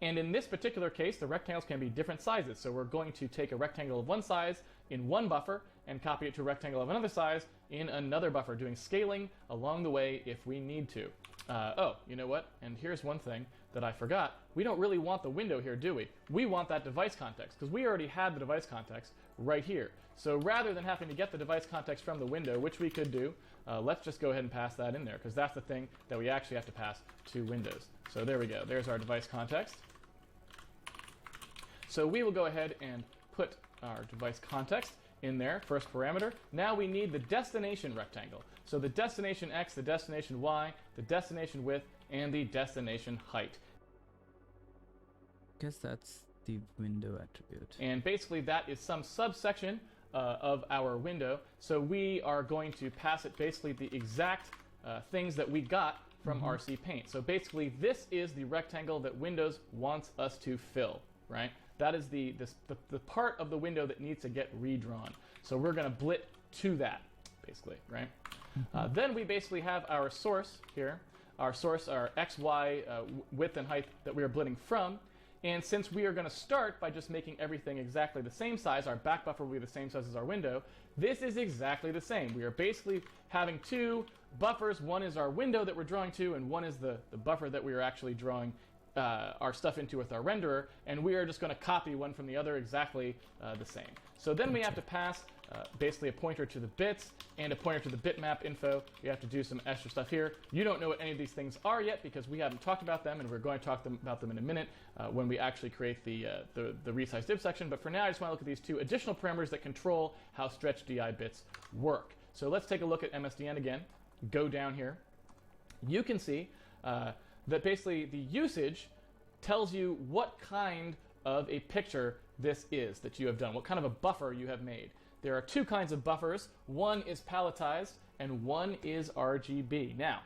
And in this particular case, the rectangles can be different sizes. So we're going to take a rectangle of one size in one buffer and copy it to a rectangle of another size in another buffer, doing scaling along the way if we need to. Oh, you know what? And here's one thing that I forgot. We don't really want the window here, do we? We want that device context, because we already had the device context right here. So rather than having to get the device context from the window, which we could do, let's just go ahead and pass that in there, because that's the thing that we actually have to pass to Windows. So there we go. There's our device context. So we will go ahead and put our device context in there, first parameter. Now we need the destination rectangle. So the destination X, the destination Y, the destination width, and the destination height. Guess that's the window attribute. And basically that is some subsection of our window. So we are going to pass it basically the exact things that we got from RC Paint. So basically this is the rectangle that Windows wants us to fill, right? That is the part of the window that needs to get redrawn. So we're going to blit to that, basically, right? Then we basically have our source here. Our source, our X, Y width and height that we are blitting from. And since we are going to start by just making everything exactly the same size, our back buffer will be the same size as our window, this is exactly the same. We are basically having two buffers. One is our window that we're drawing to, and one is the buffer that we are actually drawing our stuff into with our renderer, and we are just going to copy one from the other exactly the same. So then we have to pass basically a pointer to the bits and a pointer to the bitmap info. We have to do some extra stuff here. You don't know what any of these things are yet because we haven't talked about them, and we're going to talk about them in a minute when we actually create the resize div section. But for now, I just want to look at these two additional parameters that control how stretch DI bits work. So let's take a look at MSDN again. Go down here. You can see that basically the usage tells you what kind of a picture this is that you have done, what kind of a buffer you have made. There are two kinds of buffers. One is palletized and one is RGB. Now,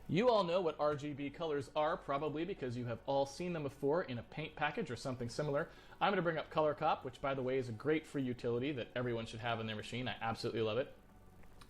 you all know what RGB colors are probably because you have all seen them before in a paint package or something similar. I'm going to bring up Color Cop, which by the way is a great free utility that everyone should have in their machine. I absolutely love it.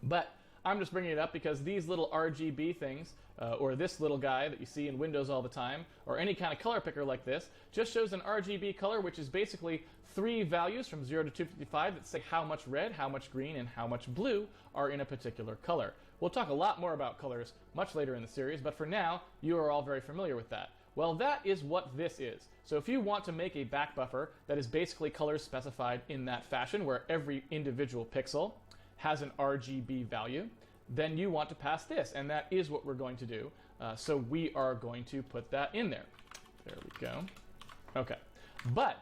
But I'm just bringing it up because these little RGB things, or this little guy that you see in Windows all the time, or any kind of color picker like this, just shows an RGB color, which is basically 3 values from 0 to 255 that say how much red, how much green, and how much blue are in a particular color. We'll talk a lot more about colors much later in the series, but for now, you are all very familiar with that. Well, that is what this is. So if you want to make a back buffer that is basically colors specified in that fashion, where every individual pixel has an RGB value, then you want to pass this, and that is what we're going to do. So we are going to put that in there. There we go. Okay. But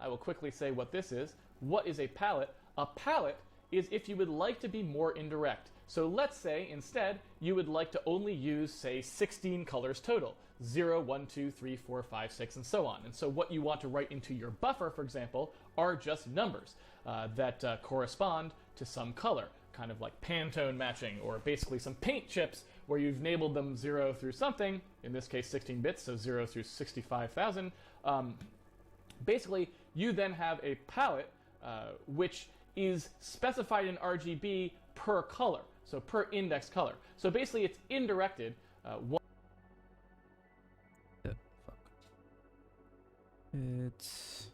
I will quickly say what this is. What is a palette? A palette is if you would like to be more indirect. So let's say instead you would like to only use, say, 16 colors total. 0, 1, 2, 3, 4, 5, 6, and so on. And so what you want to write into your buffer, for example, are just numbers that correspond to some color, kind of like Pantone matching, or basically some paint chips where you've enabled them 0 through something, in this case 16 bits, so 0 through 65,000. Basically, you then have a palette which is specified in RGB per color, so per index color. So basically it's indirected. It's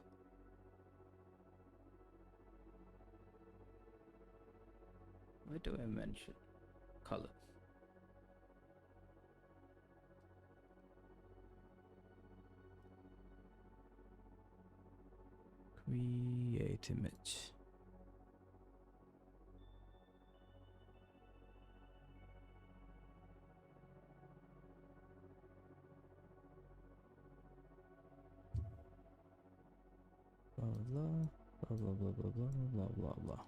where do I mention colors? Create image. Blah blah blah blah blah blah blah blah blah.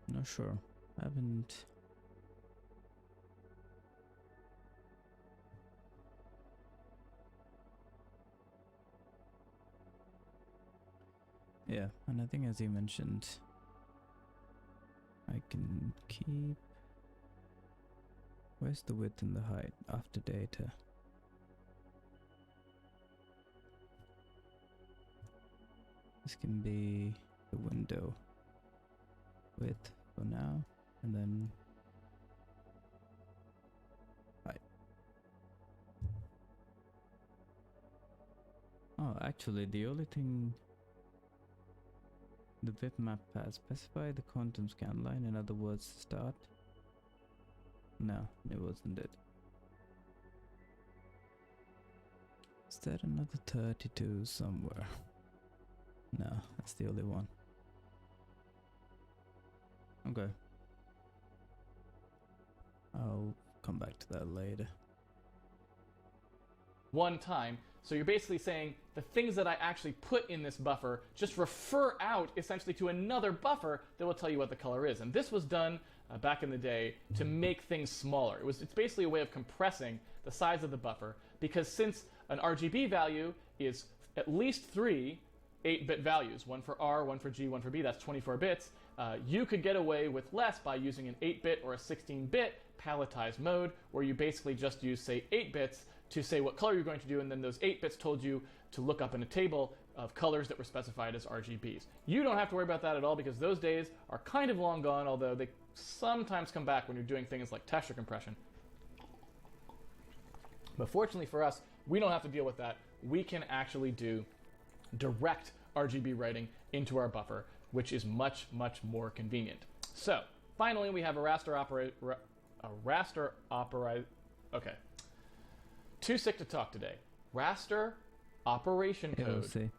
Not sure. Haven't. Yeah, and I think as you mentioned, I can keep. Where's the width and the height after data? This can be the window width for now, and then height. Oh, actually, the only thing the bitmap has specify the quantum scan line, in other words, start. No, it wasn't it. Is there another 32 somewhere? No, that's the only one. Okay. I'll come back to that later. One time. So you're basically saying the things that I actually put in this buffer just refer out essentially to another buffer that will tell you what the color is. And this was done back in the day to make things smaller. It's basically a way of compressing the size of the buffer, because since an RGB value is at least 3 8-bit values, one for R, one for G, one for B, that's 24 bits, you could get away with less by using an 8-bit or a 16-bit palletized mode, where you basically just use, say, 8 bits to say what color you're going to do, and then those 8 bits told you to look up in a table of colors that were specified as RGBs. You don't have to worry about that at all, because those days are kind of long gone, although they sometimes come back when you're doing things like texture compression. But fortunately for us, we don't have to deal with that. We can actually do direct RGB writing into our buffer, which is much, much more convenient. So, finally, we have a raster okay. Too sick to talk today. Raster operation code.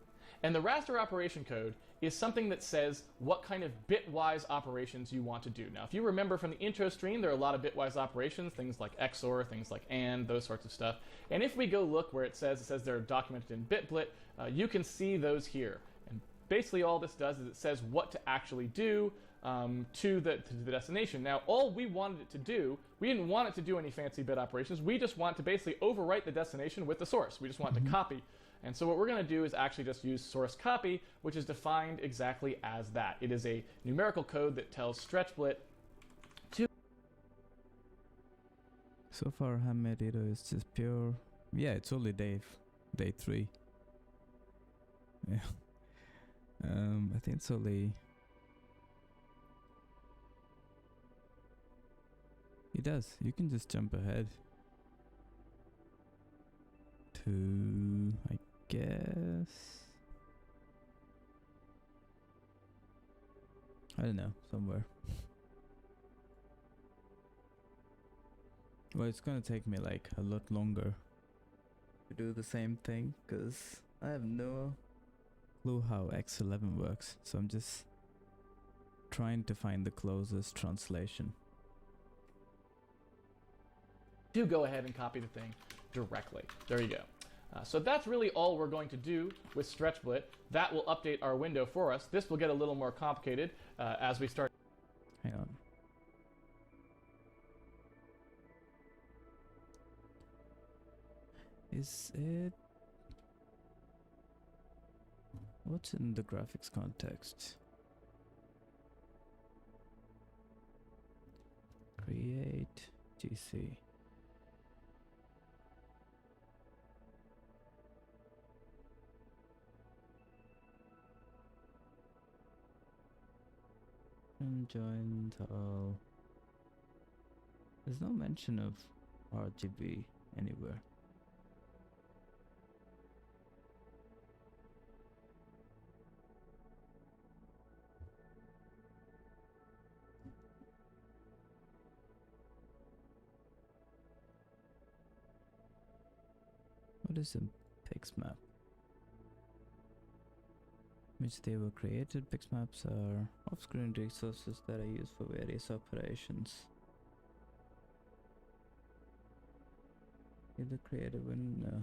And the raster operation code is something that says what kind of bitwise operations you want to do. Now, if you remember from the intro stream, there are a lot of bitwise operations, things like XOR, things like AND, those sorts of stuff. And if we go look where it says they're documented in BitBlit, you can see those here. And basically all this does is it says what to actually do to the destination. Now, all we wanted it to do, we didn't want it to do any fancy bit operations. We just want to basically overwrite the destination with the source. We just want to copy. And so what we're going to do is actually just use source copy, which is defined exactly as that. It is a numerical code that tells StretchBlit to... So far, Handmade is just pure... Yeah, it's only day 3. Yeah. I think it's only... He does. You can just jump ahead to, I guess, I don't know, somewhere. Well, it's gonna take me like a lot longer to do the same thing because I have no clue how X11 works, so I'm just trying to find the closest translation. Do go ahead and copy the thing directly. There you go. So that's really all we're going to do with StretchBlit. That will update our window for us. This will get a little more complicated as we start. Hang on. Is it... What's in the graphics context? Create GC. And join all. There's no mention of RGB anywhere. What is a pix map? Which they were created. Pix maps are off-screen resources that are used for various operations. Either create a window.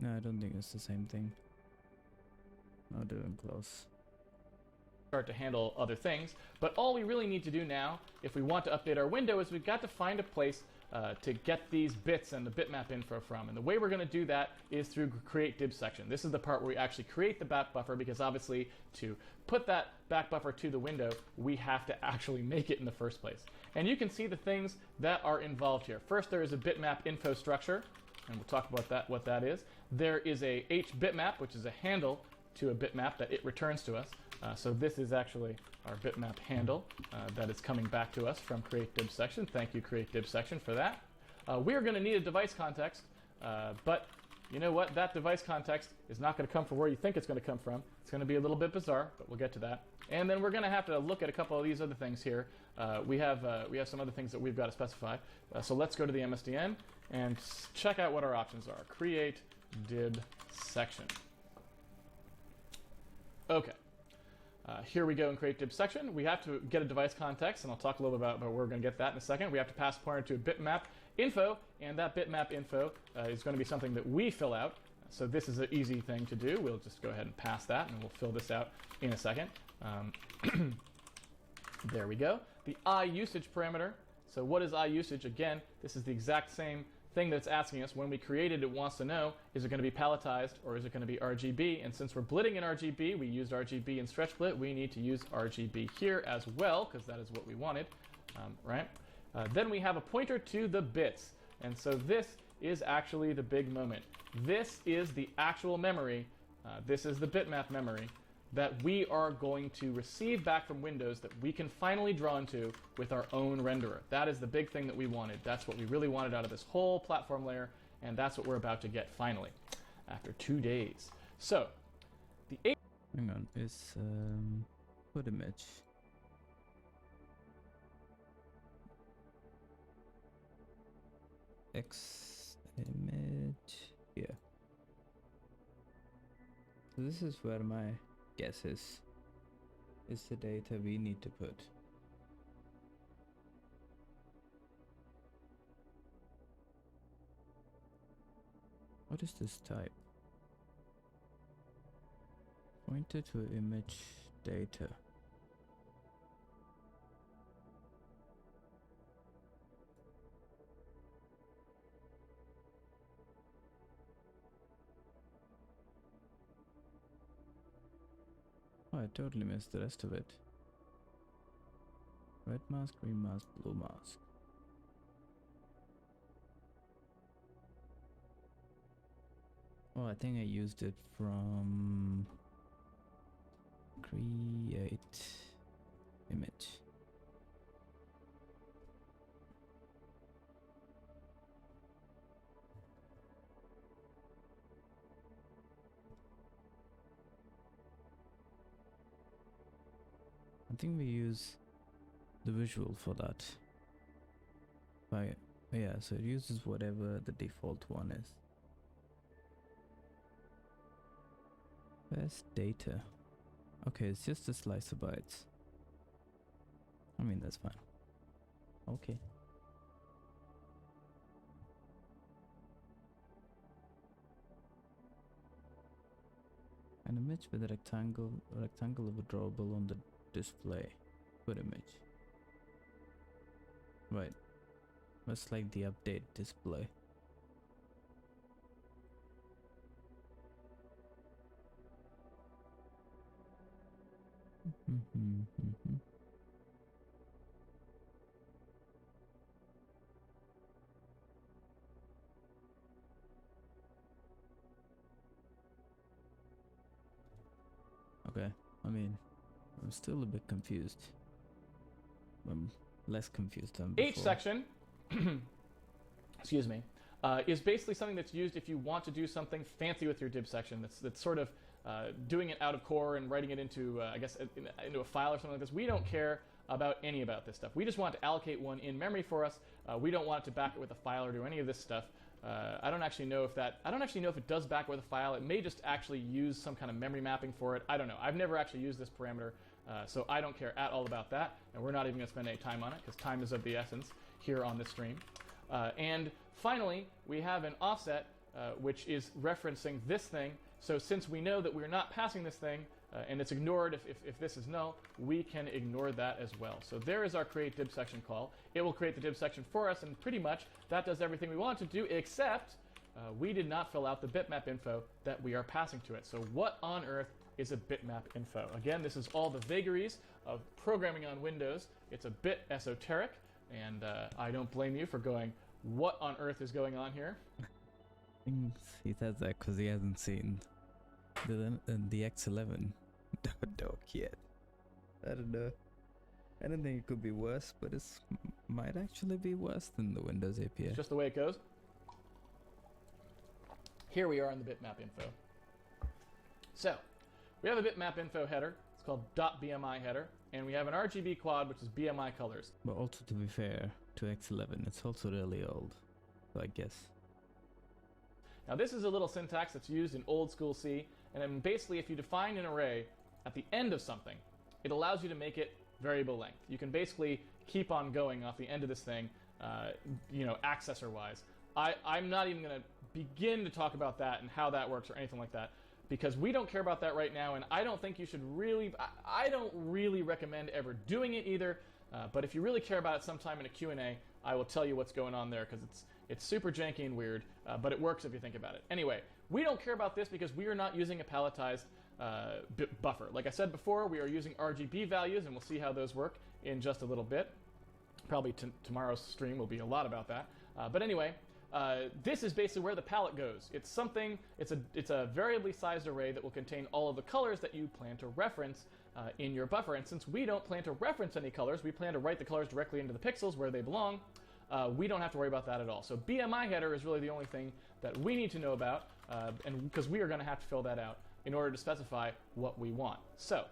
No, I don't think it's the same thing. Not even close. Start to handle other things, but all we really need to do now, if we want to update our window, is we've got to find a place to get these bits and the bitmap info from. And the way we're going to do that is through create div section. This is the part where we actually create the back buffer, because obviously to put that back buffer to the window, we have to actually make it in the first place. And you can see the things that are involved here. First, there is a bitmap info structure, and we'll talk about that, what that is. There is a h-bitmap, which is a handle to a bitmap that it returns to us. So this is actually our bitmap handle that is coming back to us from create div section. Thank you, create div section, for that. We're going to need a device context, but you know what? That device context is not going to come from where you think it's going to come from. It's going to be a little bit bizarre, but we'll get to that. And then we're going to have to look at a couple of these other things here. We have some other things that we've got to specify. So let's go to the MSDN and check out what our options are. Create div section. Okay. Here we go in create div section. We have to get a device context, and I'll talk a little bit about where we're going to get that in a second. We have to pass a pointer to a bitmap info, and that bitmap info is going to be something that we fill out. So this is an easy thing to do. We'll just go ahead and pass that, and we'll fill this out in a second. There we go. The iUsage parameter. So what is iUsage? Again, this is the exact same thing that it's asking us. When we created it, wants to know, is it going to be palletized or is it going to be RGB? And since we're blitting in RGB, we used RGB in StretchBlit, we need to use RGB here as well, because that is what we wanted, right? Then we have a pointer to the bits. And so this is actually the big moment. This is the actual memory, this is the bitmap memory, that we are going to receive back from Windows that we can finally draw into with our own renderer. That is the big thing that we wanted. That's what we really wanted out of this whole platform layer, and that's what we're about to get finally, after 2 days. So, the... Hang on, is put image. X image, yeah. So this is where my guess is the data we need to put. What is this type? Pointer to image data. Oh, I totally missed the rest of it. Red mask, green mask, blue mask. Oh, I think I used it from create image. I think we use the visual for that. Right. Yeah, so it uses whatever the default one is. Where's data? Okay, it's just a slice of bytes. I mean, that's fine. Okay. An image with a rectangle drawable on the display. Good image. Right. That's like the update display. Okay, I mean, I'm still a bit confused. I'm less confused than before. H section, excuse me, is basically something that's used if you want to do something fancy with your div section. That's sort of doing it out of core and writing it into, I guess, into a file or something like this. We don't care about any about this stuff. We just want to allocate one in memory for us. We don't want it to back it with a file or do any of this stuff. I don't actually know if it does back with a file. It may just actually use some kind of memory mapping for it. I don't know. I've never actually used this parameter, so I don't care at all about that, and we're not even going to spend any time on it because time is of the essence here on this stream. And finally, we have an offset, which is referencing this thing. So since we know that we're not passing this thing, and it's ignored if this is null, we can ignore that as well. So there is our create div section call. It will create the div section for us, and pretty much that does everything we want it to do, except we did not fill out the bitmap info that we are passing to it. So what on earth is a bitmap info? Again, this is all the vagaries of programming on Windows. It's a bit esoteric, and I don't blame you for going, what on earth is going on here? I think he says that because he hasn't seen the X11 doc yet. I don't know. I don't think it could be worse, but it might actually be worse than the Windows API. It's just the way it goes. Here we are in the bitmap info. So, we have a bitmap info header. It's called .bmi header, and we have an RGB quad, which is BMI colors. But also, to be fair to X11, it's also really old, so I guess. Now this is a little syntax that's used in old school C, and then basically if you define an array at the end of something, it allows you to make it variable length. You can basically keep on going off the end of this thing, accessor-wise. I'm not even going to begin to talk about that and how that works or anything like that, because we don't care about that right now, and I don't think you should really, I don't really recommend ever doing it either, but if you really care about it sometime in a Q&A, I will tell you what's going on there, because it's super janky and weird, but it works if you think about it. Anyway, we don't care about this because we are not using a palletized buffer. Like I said before, we are using RGB values, and we'll see how those work in just a little bit. Probably tomorrow's stream will be a lot about that. But anyway, this is basically where the palette goes. It's a variably sized array that will contain all of the colors that you plan to reference in your buffer. And since we don't plan to reference any colors, we plan to write the colors directly into the pixels where they belong. We don't have to worry about that at all. So BMI header is really the only thing that we need to know about, and because we are going to have to fill that out in order to specify what we want. So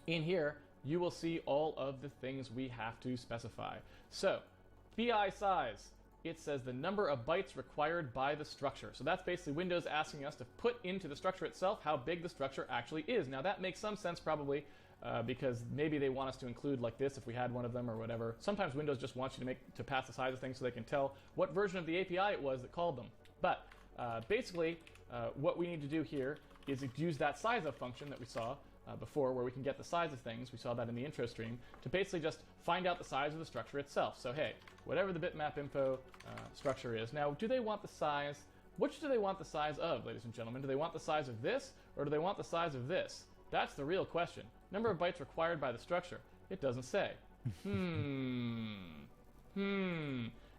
in here, you will see all of the things we have to specify. So BI size, it says the number of bytes required by the structure. So that's basically Windows asking us to put into the structure itself how big the structure actually is. Now that makes some sense probably, because maybe they want us to include like this if we had one of them or whatever. Sometimes Windows just wants you to pass the size of things so they can tell what version of the API it was that called them. But basically, what we need to do here is use that size of function that we saw before, where we can get the size of things. We saw that in the intro stream, to basically just find out the size of the structure itself. So hey, whatever the bitmap info structure is. Now, do they want the size? Which do they want the size of, ladies and gentlemen? Do they want the size of this, or do they want the size of this? That's the real question. Number of bytes required by the structure. It doesn't say. And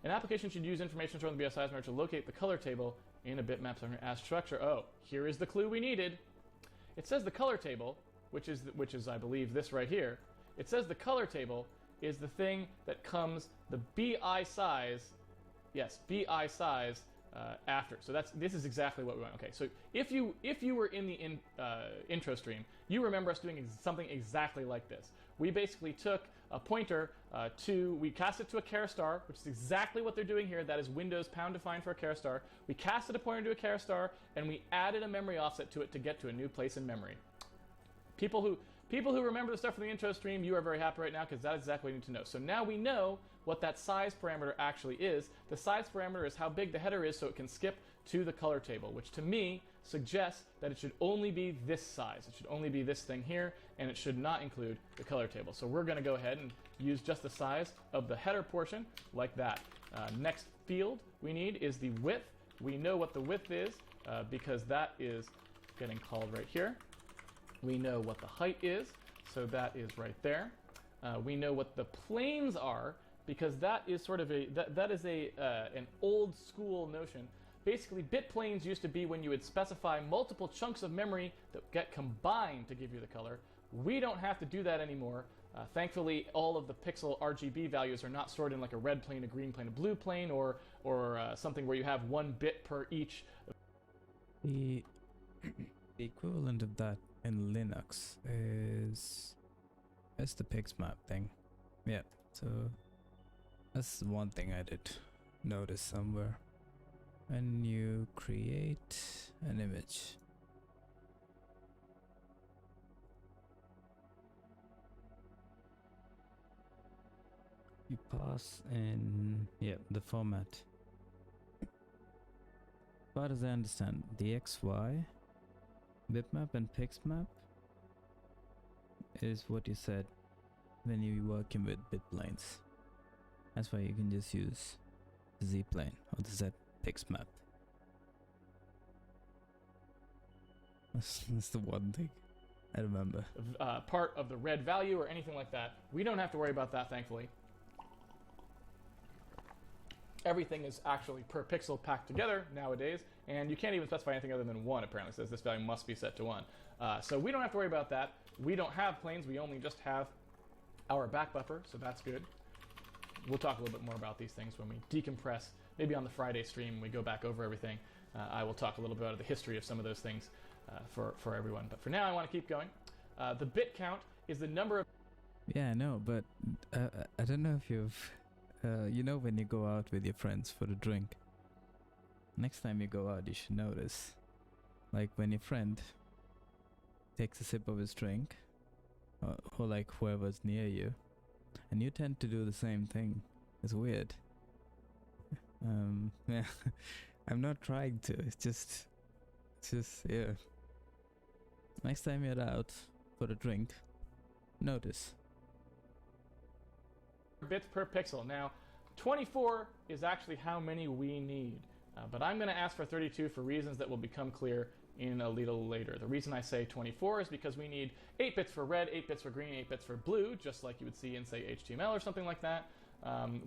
An application should use information stored in the BSI measure to locate the color table in a bitmap as structure. Oh, here is the clue we needed. It says the color table, which is I believe this right here. It says the color table is the thing that comes the BI size, yes, BI size after. So this is exactly what we want. Okay, so if you were in the intro stream, you remember us doing something exactly like this. We basically took a pointer we cast it to a char star, which is exactly what they're doing here. That is Windows pound define for a char star. We casted a pointer to a char star, and we added a memory offset to it to get to a new place in memory. People who remember the stuff from the intro stream, you are very happy right now because that is exactly what you need to know. So now we know what that size parameter actually is. The size parameter is how big the header is so it can skip to the color table, which to me suggests that it should only be this size. It should only be this thing here, and it should not include the color table. So we're going to go ahead and use just the size of the header portion like that. Next field we need is the width. We know what the width is because that is getting called right here. We know what the height is, so that is right there. We know what the planes are because that is sort of an old school notion. Basically, bit planes used to be when you would specify multiple chunks of memory that get combined to give you the color. We don't have to do that anymore. Thankfully, all of the pixel RGB values are not stored in like a red plane, a green plane, a blue plane, or something where you have 1 bit per each. The equivalent of that in Linux is the pixmap thing. Yeah, so that's one thing I did notice somewhere. When you create an image, you pass in the format. As far as I understand, the XY bitmap and pixmap is what you said when you're working with bit planes. That's why you can just use the Z plane or the Z pixmap. That's the one thing I remember. Part of the red value or anything like that. We don't have to worry about that, thankfully. Everything is actually per pixel packed together nowadays, and you can't even specify anything other than 1, apparently. It says this value must be set to 1. So we don't have to worry about that. We don't have planes, we only just have our back buffer, so that's good. We'll talk a little bit more about these things when we decompress. Maybe on the Friday stream when we go back over everything. I will talk a little bit about the history of some of those things for everyone. But for now, I want to keep going. The bit count is the number of... Yeah, I know, but I don't know if you've... you know when you go out with your friends for a drink, next time you go out you should notice, like when your friend takes a sip of his drink, or like whoever's near you, and you tend to do the same thing. It's weird. Yeah, I'm not trying to, it's just, yeah. Next time you're out for a drink, notice. Bits per pixel. Now, 24 is actually how many we need, but I'm going to ask for 32 for reasons that will become clear in a little later. The reason I say 24 is because we need 8 bits for red, 8 bits for green, 8 bits for blue, just like you would see in, say, HTML or something like that.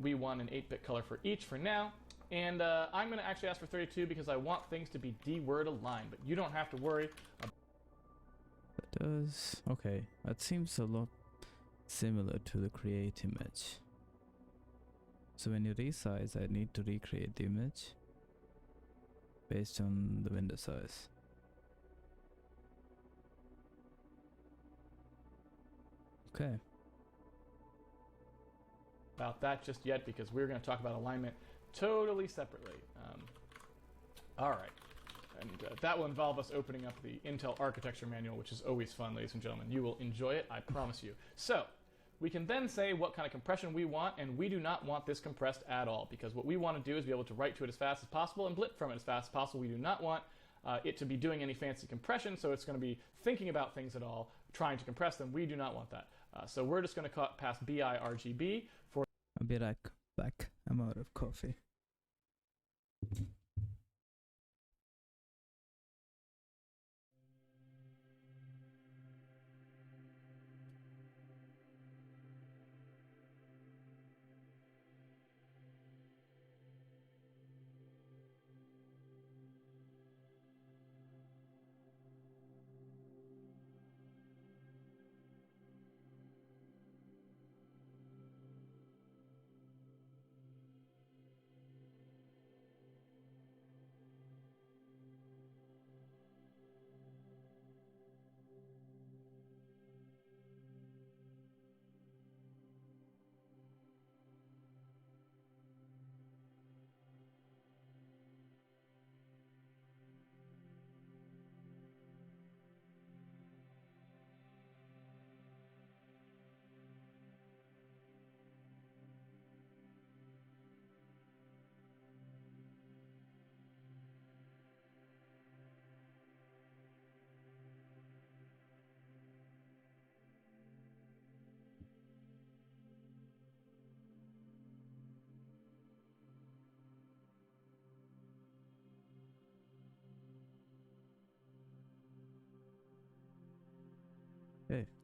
We want an 8-bit color for each for now, and I'm going to actually ask for 32 because I want things to be D-word aligned, but you don't have to worry. Okay, that seems a lot similar to the create image. So when you resize, I need to recreate the image based on the window size. Okay. About that just yet because we're going to talk about alignment totally separately. All right. And that will involve us opening up the Intel architecture manual, which is always fun, ladies and gentlemen. You will enjoy it, I promise you. So, we can then say what kind of compression we want, and we do not want this compressed at all, because what we want to do is be able to write to it as fast as possible and blip from it as fast as possible. We do not want it to be doing any fancy compression, so it's going to be thinking about things at all, trying to compress them. We do not want that. So we're just going to pass BIRGB for... I'll be right back. I'm out of coffee.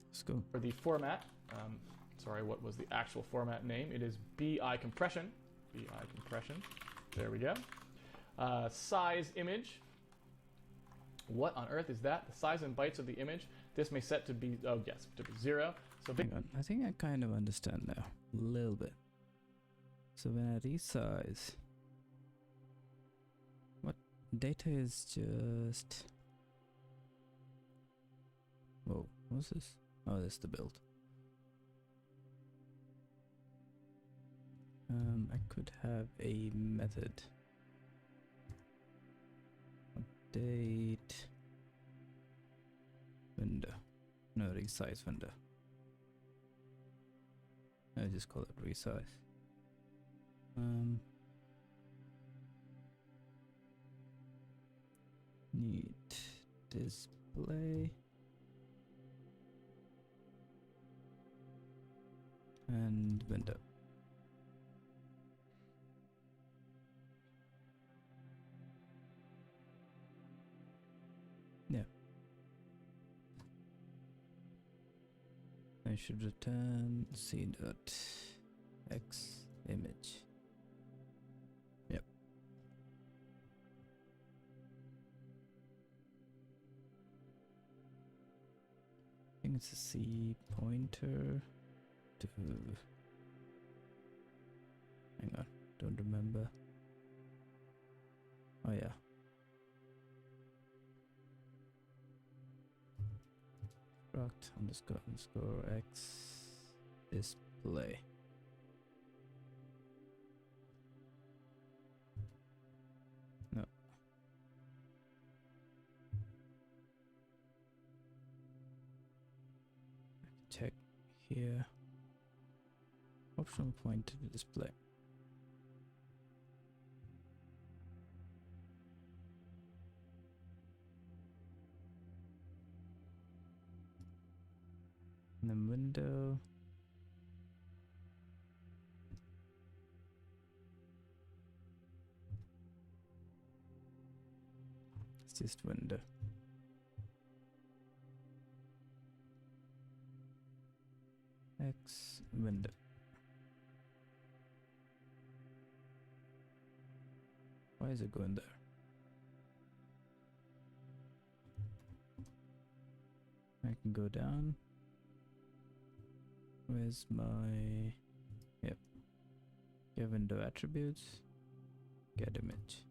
Let's go. For the format, sorry, what was the actual format name? It is BI compression. BI compression. There we go. Size image. What on earth is that? The size in bytes of the image. This may set to be, oh yes, to be 0. So Hang on, I think I kind of understand now. A little bit. So when I resize, what data is just... Whoa, what's this? Oh, that's the build. I could have a method. Update window. No, resize window. I just call it resize. Need display and window. Yeah. I should return c.x image. Yep. I think it's a C pointer to... Hang on, don't remember. Oh yeah. Struct underscore x display. No. Check here. Optional pointer to display. And then window. It's just window. X window. Why is it going there? I can go down. Where's my... Yep. Get window attributes. Get image.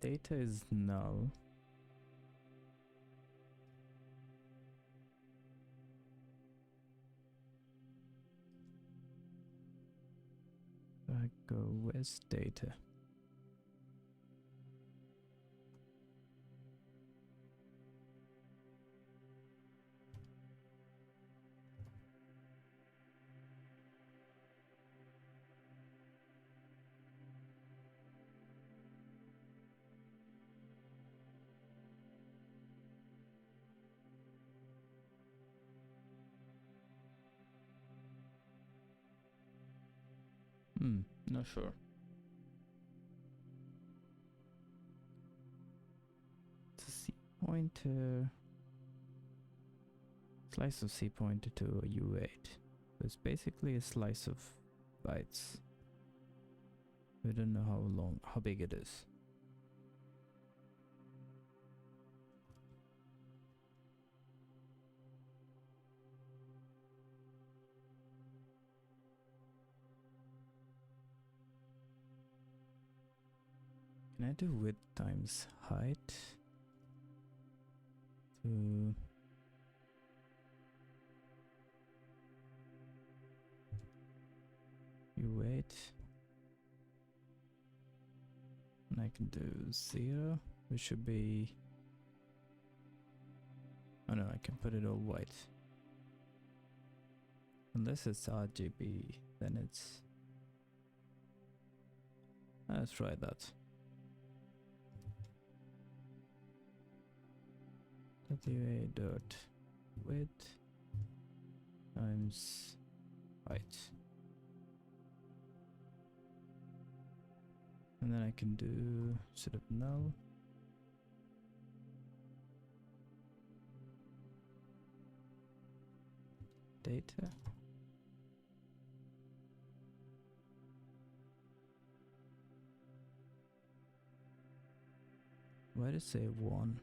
Data is null. I go where's data? Not sure. It's a C pointer. Slice of C pointer to a U8. So it's basically a slice of bytes. We don't know how big it is. Can I do width times height? To U8. And I can do 0, which should be... Oh no, I can put it all white. Unless it's RGB, then it's... Let's try that. WA dot width times height. And then I can do sort of null. Data. Why did it say 1?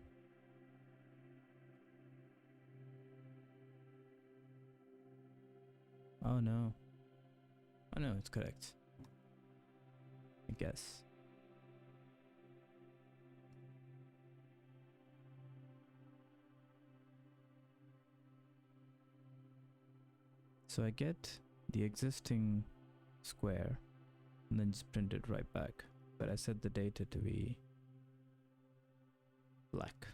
Oh no. Oh no, it's correct. I guess. So I get the existing square and then just print it right back. But I set the data to be black.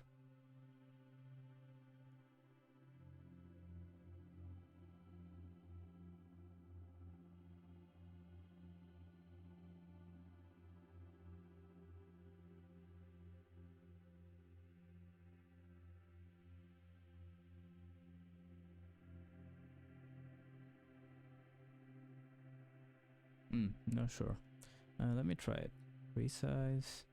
Not sure. Let me try it. Resize.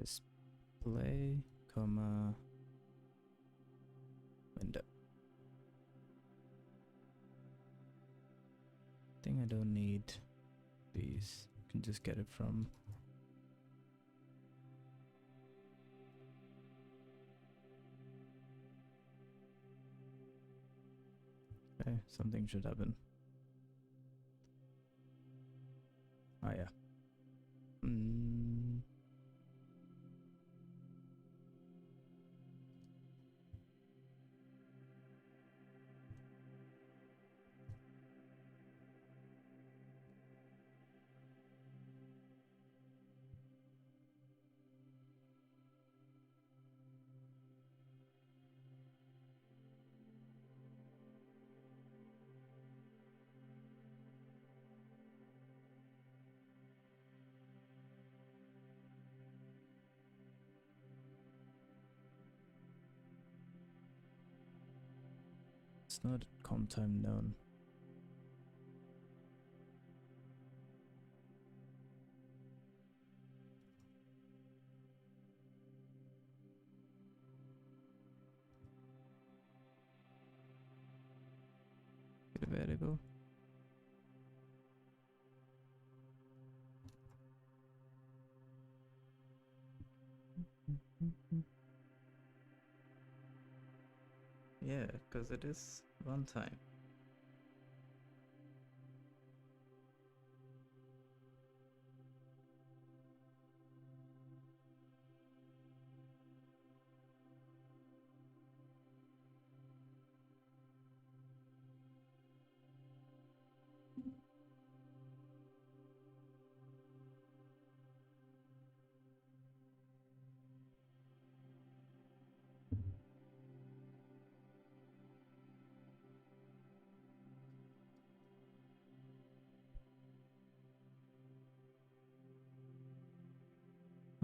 Display, comma, window. I think I don't need these. I can just get it from okay, something should happen. Ah yeah. It's not comp time known. Get a variable. Yeah, because it is runtime.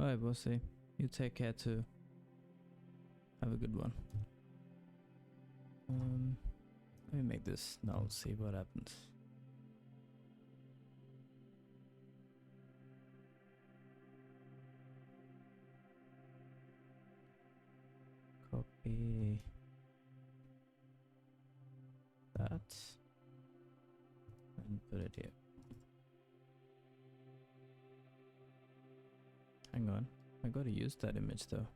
Alright, bossy. You take care too. Have a good one. Let me make this null, see what happens. Copy that and put it here. Hang on, I gotta use that image though.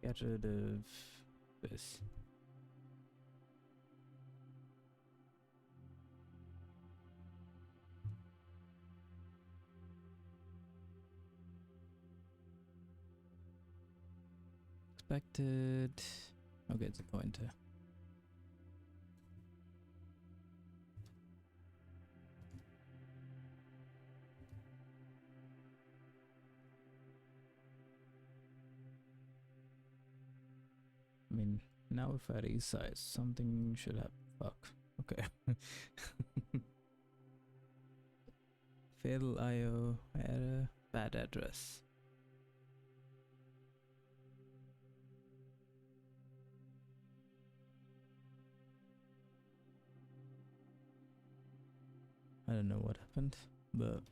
Get rid of this. Expected. Okay, it's a pointer. I mean, now if I resize, something should have. Fuck. Okay. Fatal IO error, bad address. I don't know what happened, but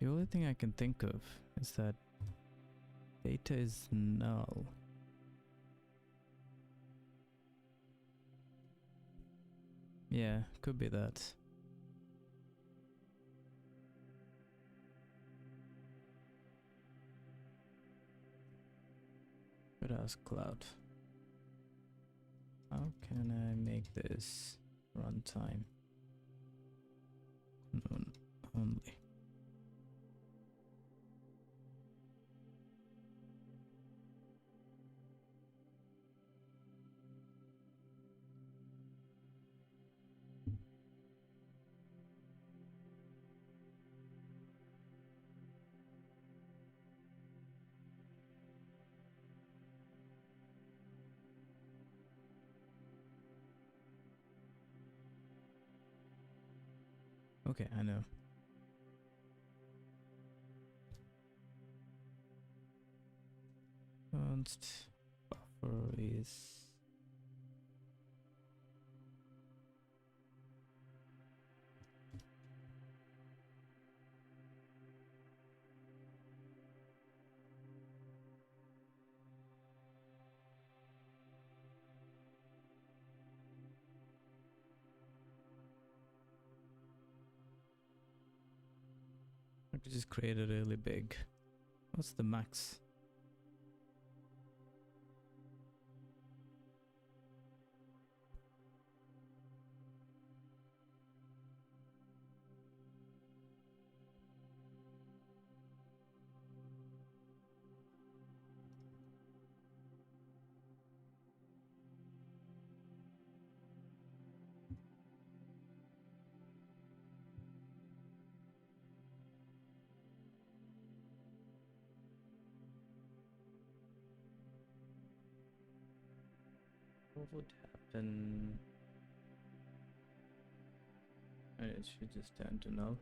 the only thing I can think of is that data is null. Yeah, could be that. Could ask Cloud. How can I make this runtime known only? Okay, I know. Const buffer is I could just create it really big. What's the max? What would happen? And it should just turn to null.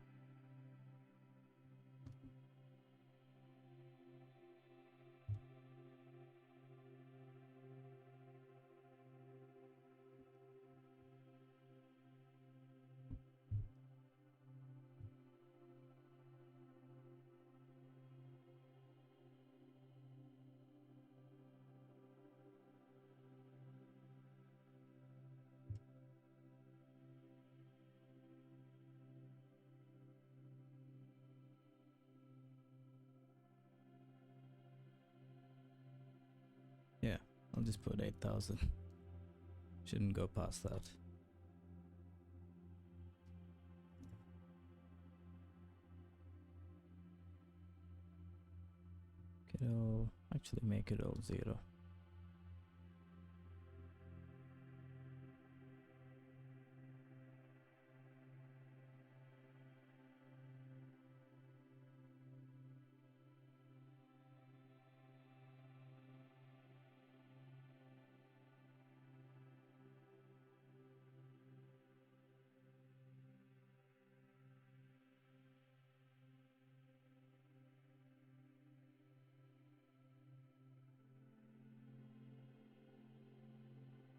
Yeah, I'll just put 8,000. Shouldn't go past that. It'll actually make it all 0.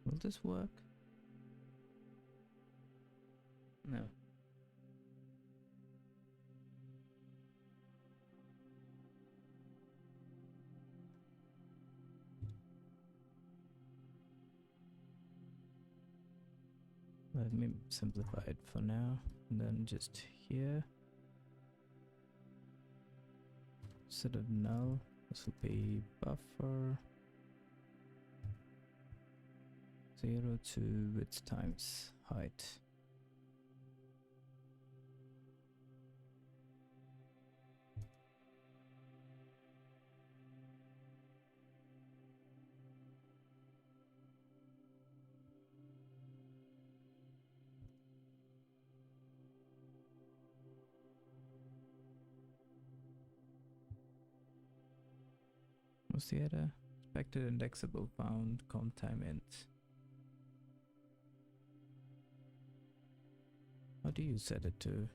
Will this work? No. Let me simplify it for now, and then just here, instead of null, this will be buffer 0 to width times height. What's the other? Expected indexable found count time int. How do you set it to?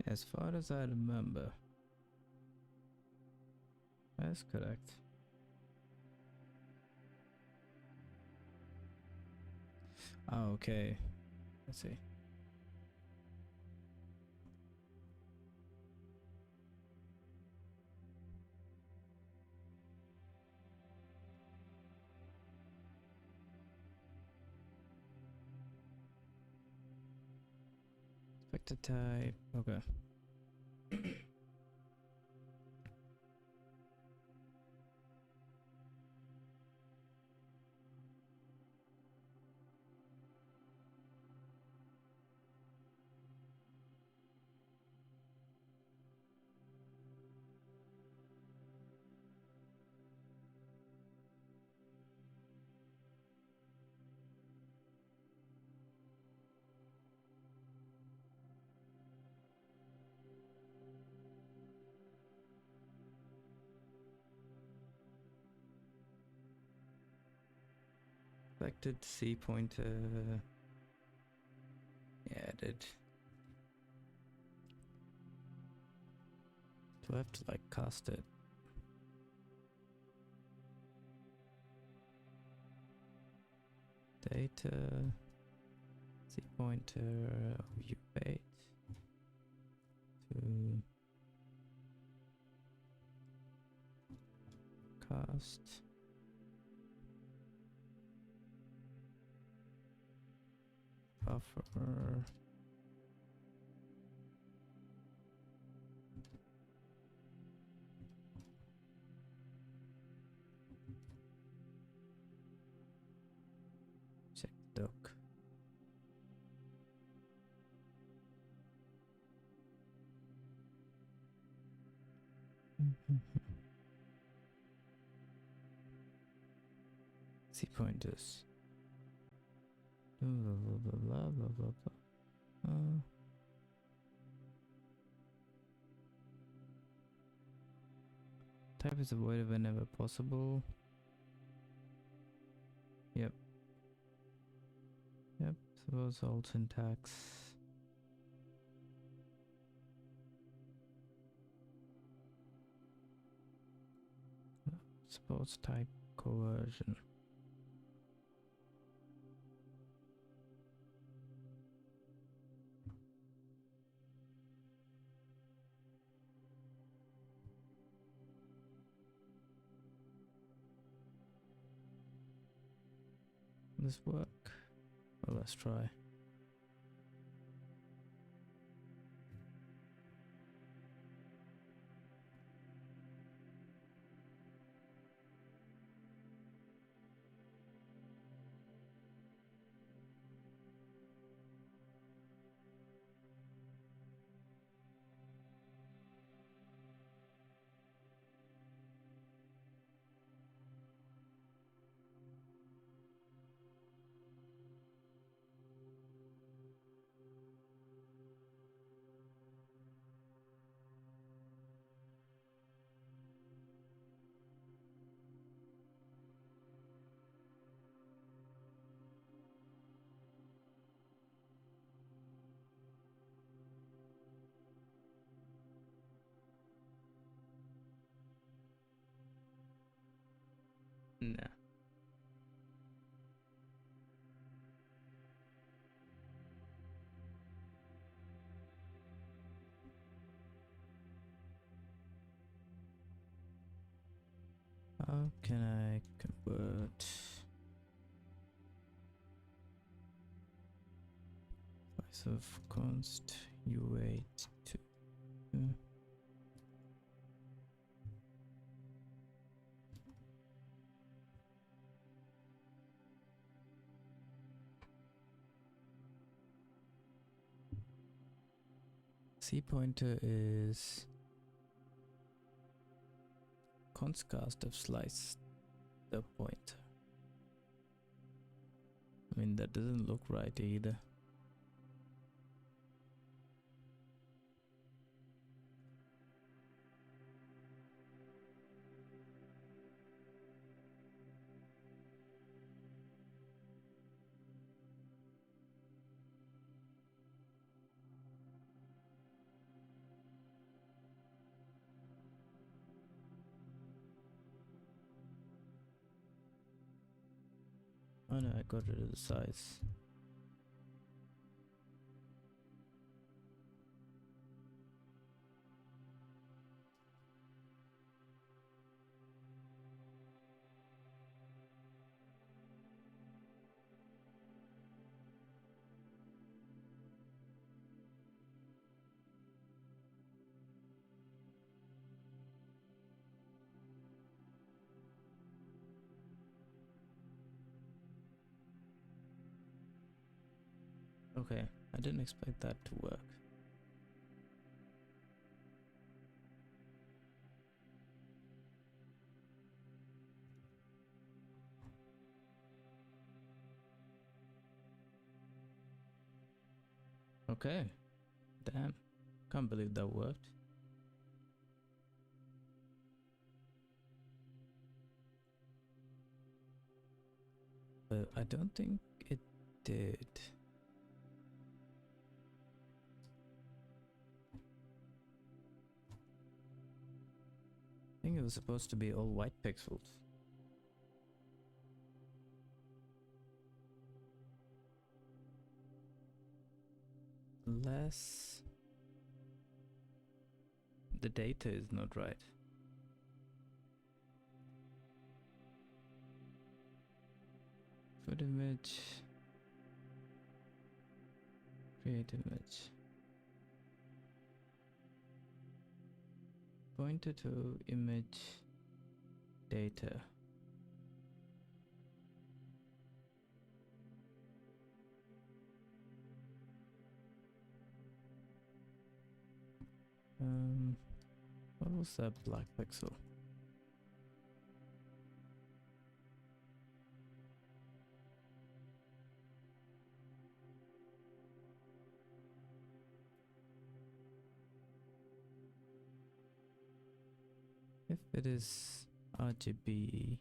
As far as I remember, that's correct. Oh, okay. Let's see. Expected type. Okay. Expected C pointer. Yeah, I did. Do I have to like cast it? Data. C pointer. U8. To cast. Buffer. Check doc. C pointers. Blah blah blah blah blah blah blah. Type is avoided whenever possible. Yep. Yep. Suppose all syntax. Suppose type coercion. This work? Well, let's try. Nah. How can I convert price of const u8 to C pointer is const cast of slice the pointer. I mean, that doesn't look right either. Oh no, I got rid of the size. Okay, I didn't expect that to work. Okay, damn, can't believe that worked. But I don't think it did. I think it was supposed to be all white pixels. Unless the data is not right. Foot image, create image, pointer to image data. What was that black pixel? If it is RGB,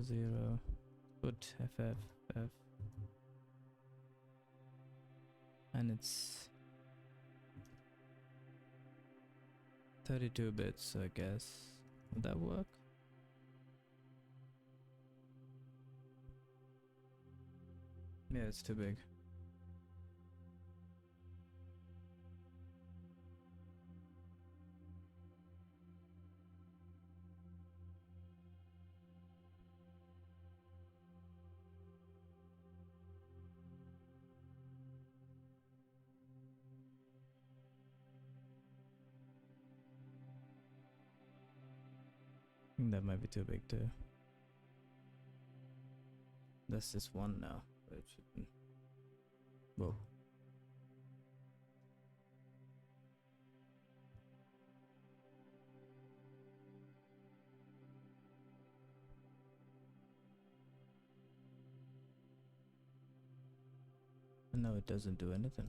zero, put FFF, and it's 32 bits, I guess. Would that work? Yeah, it's too big. I think that might be too big too. That's just one now, but it shouldn't. Whoa. And now it doesn't do anything.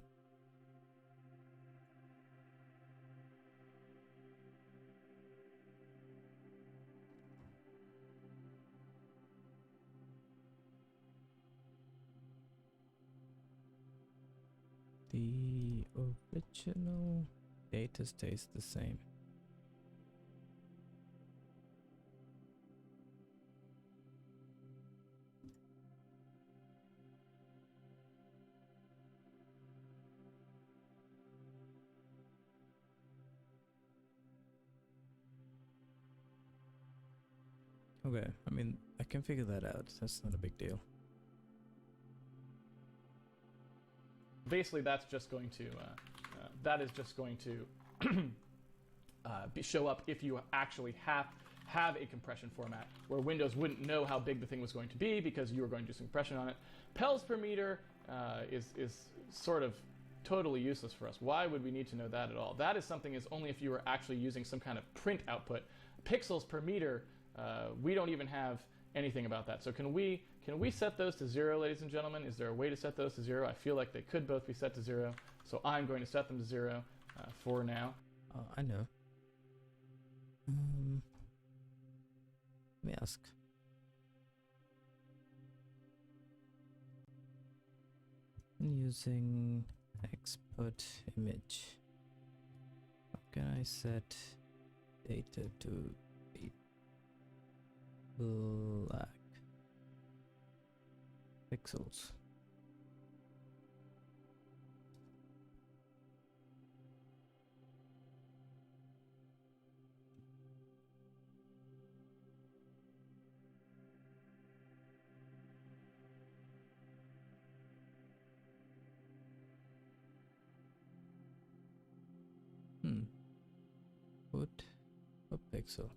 The original data stays the same. Okay, I mean, I can figure that out. That's not a big deal. Basically, that's just going to show up if you actually have a compression format where Windows wouldn't know how big the thing was going to be because you were going to do some compression on it. Pels per meter is sort of totally useless for us. Why would we need to know that at all? That is something is only if you were actually using some kind of print output. Pixels per meter, we don't even have anything about that. So can we set those to 0, ladies and gentlemen? Is there a way to set those to 0? I feel like they could both be set to 0. So I'm going to set them to 0 for now. I know. Let me ask. Using export image, how can I set data to be black pixels? Put a pixel.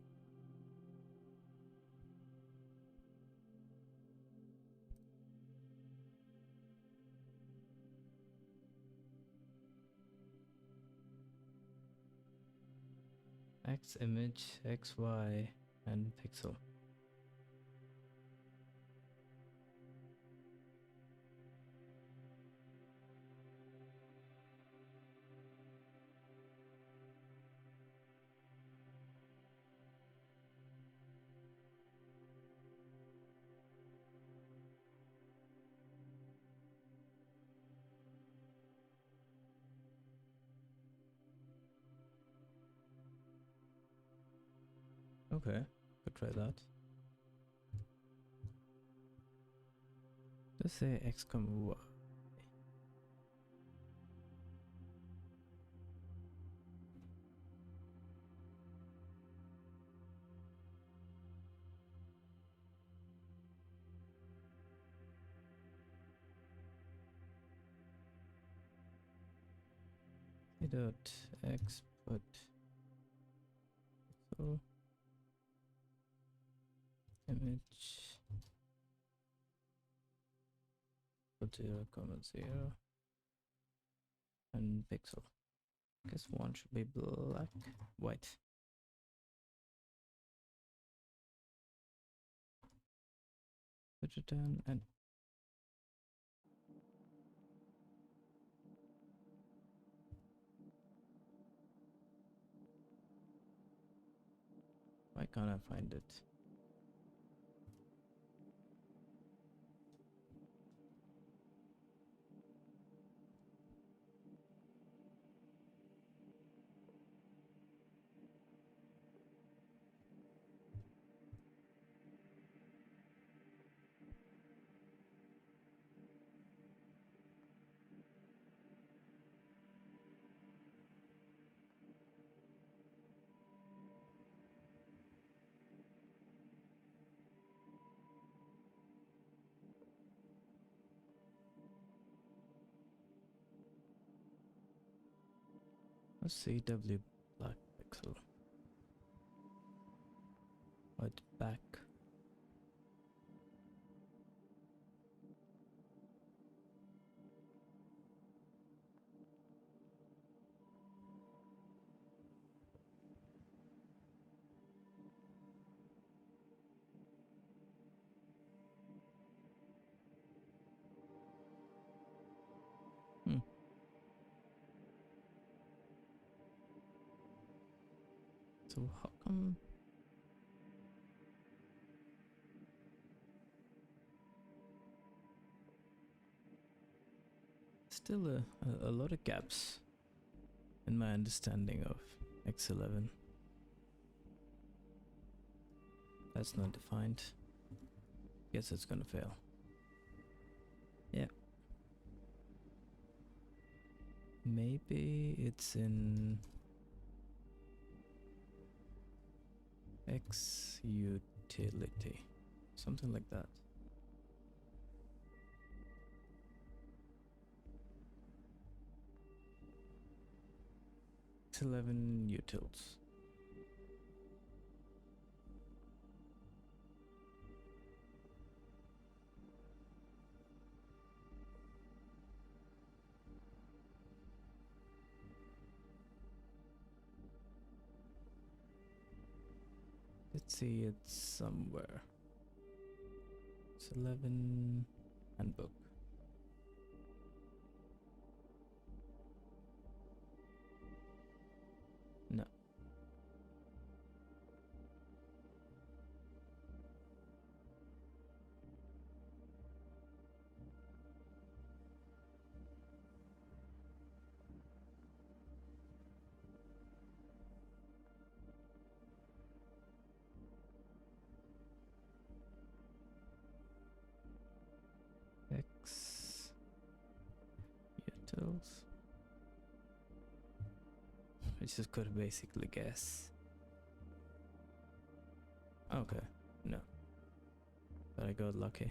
X image, XY, and pixel. Okay, could try that. Let's say X, Y. Dot X put pixel image put 0, 0 and pixel. Guess one should be black, white. Put it down and why can't I find it? Let's see, W black pixel. White back. So how come still a lot of gaps? in my understanding of X11. That's not defined. Guess it's gonna fail. Yeah. Maybe it's in X utility. Something like that. X11 utils. Let's see, it's somewhere. It's 11 handbook. No. X utils. I just gotta basically guess. Okay, no. But I got lucky.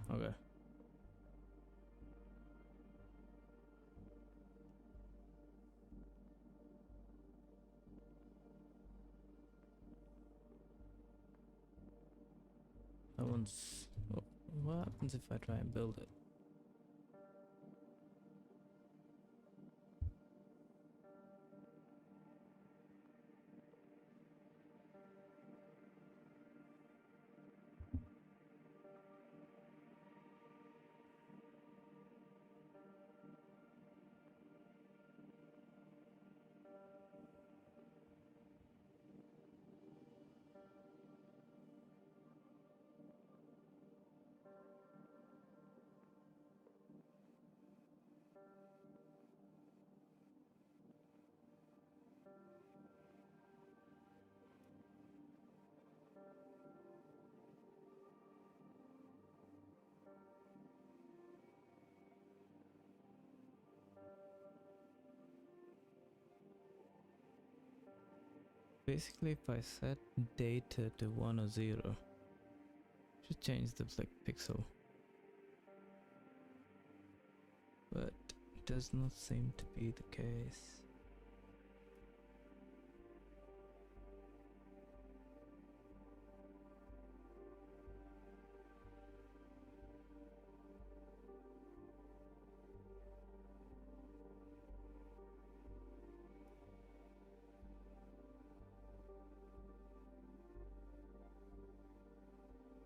Okay. That one's... what happens if I try and build it? Basically, if I set data to 1 or 0, should change the like pixel. But it does not seem to be the case.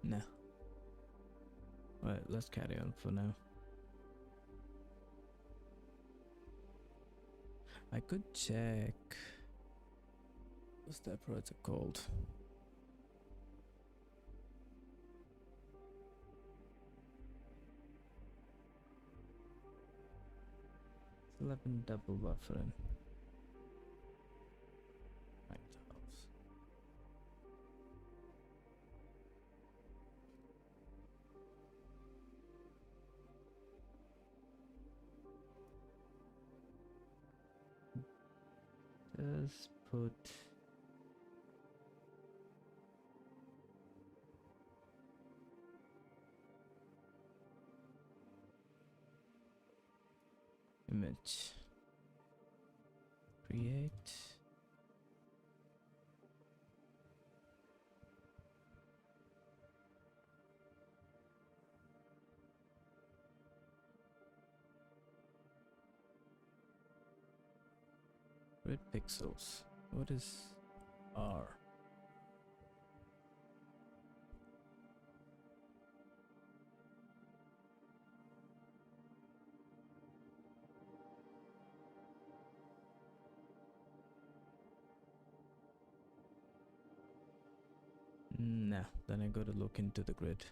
No. Alright, let's carry on for now. I could check. What's that project called? It's 11 double buffering. Let's put image, create, red pixels. What is R? Nah, then I gotta look into the grid.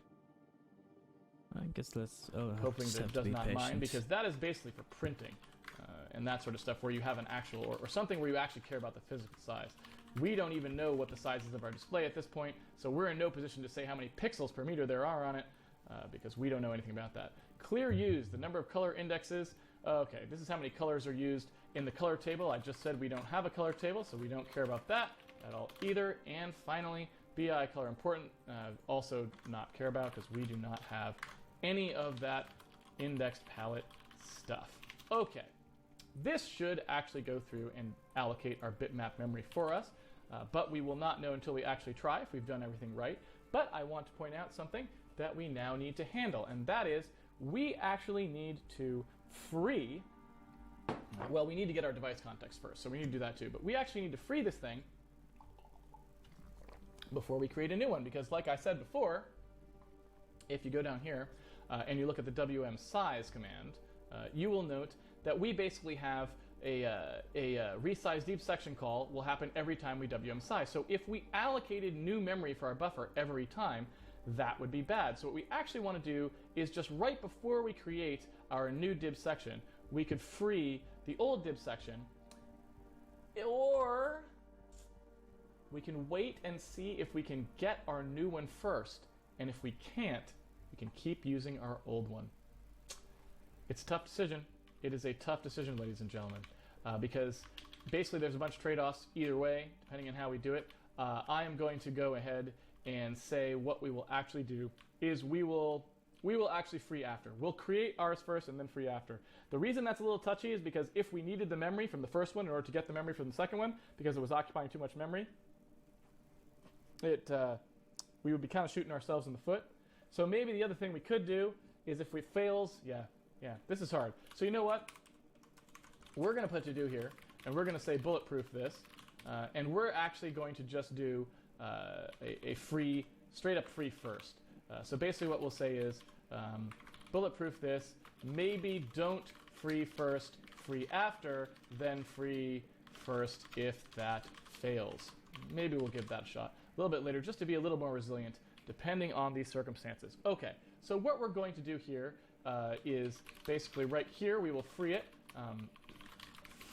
I guess let's. Oh, I Hoping just that have it to does be not patient. mind, because that is basically for printing and that sort of stuff where you have an actual, or something where you actually care about the physical size. We don't even know what the sizes of our display at this point, so we're in no position to say how many pixels per meter there are on it, because we don't know anything about that. Clear used, the number of color indexes. Okay, this is how many colors are used in the color table. I just said we don't have a color table, so we don't care about that at all either. And finally, BI color important, also not care about, because we do not have any of that indexed palette stuff. Okay, this should actually go through and allocate our bitmap memory for us, but we will not know until we actually try if we've done everything right. But I want to point out something that we now need to handle, and that is we actually need to free, well, we need to get our device context first, so we need to do that too, but we actually need to free this thing before we create a new one, because like I said before, if you go down here and you look at the WM size command, you will note that we basically have a resize deep section call will happen every time we WM size. So if we allocated new memory for our buffer every time, that would be bad. So what we actually want to do is just right before we create our new div section, we could free the old div section, or we can wait and see if we can get our new one first, and if we can't, we can keep using our old one. It's a tough decision. It is a tough decision, ladies and gentlemen, because basically there's a bunch of trade-offs either way, depending on how we do it. I am going to go ahead and say what we will actually do is we will actually free after. We'll create ours first and then free after. The reason that's a little touchy is because if we needed the memory from the first one in order to get the memory from the second one, because it was occupying too much memory, we would be kind of shooting ourselves in the foot. So maybe the other thing we could do is if it fails, yeah, this is hard. So you know what? We're going to put to do here, and we're going to say bulletproof this, and we're actually going to just do a free, straight up free first. So basically what we'll say is bulletproof this, maybe don't free first, free after, then free first if that fails. Maybe we'll give that a shot a little bit later just to be a little more resilient depending on these circumstances. Okay, so what we're going to do here is basically right here we will free it,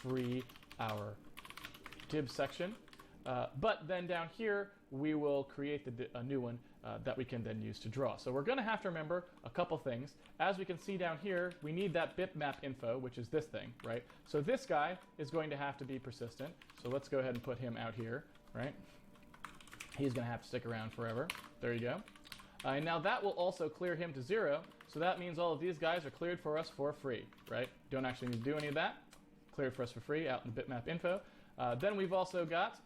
free our div section, but then down here we will create a new one that we can then use to draw. So we're going to have to remember a couple things. As we can see down here, we need that bitmap info, which is this thing, right? So this guy is going to have to be persistent. So let's go ahead and put him out here, right? He's going to have to stick around forever. There you go. And now that will also clear him to 0. So that means all of these guys are cleared for us for free, right? Don't actually need to do any of that. Cleared for us for free out in the bitmap info. Then we've also got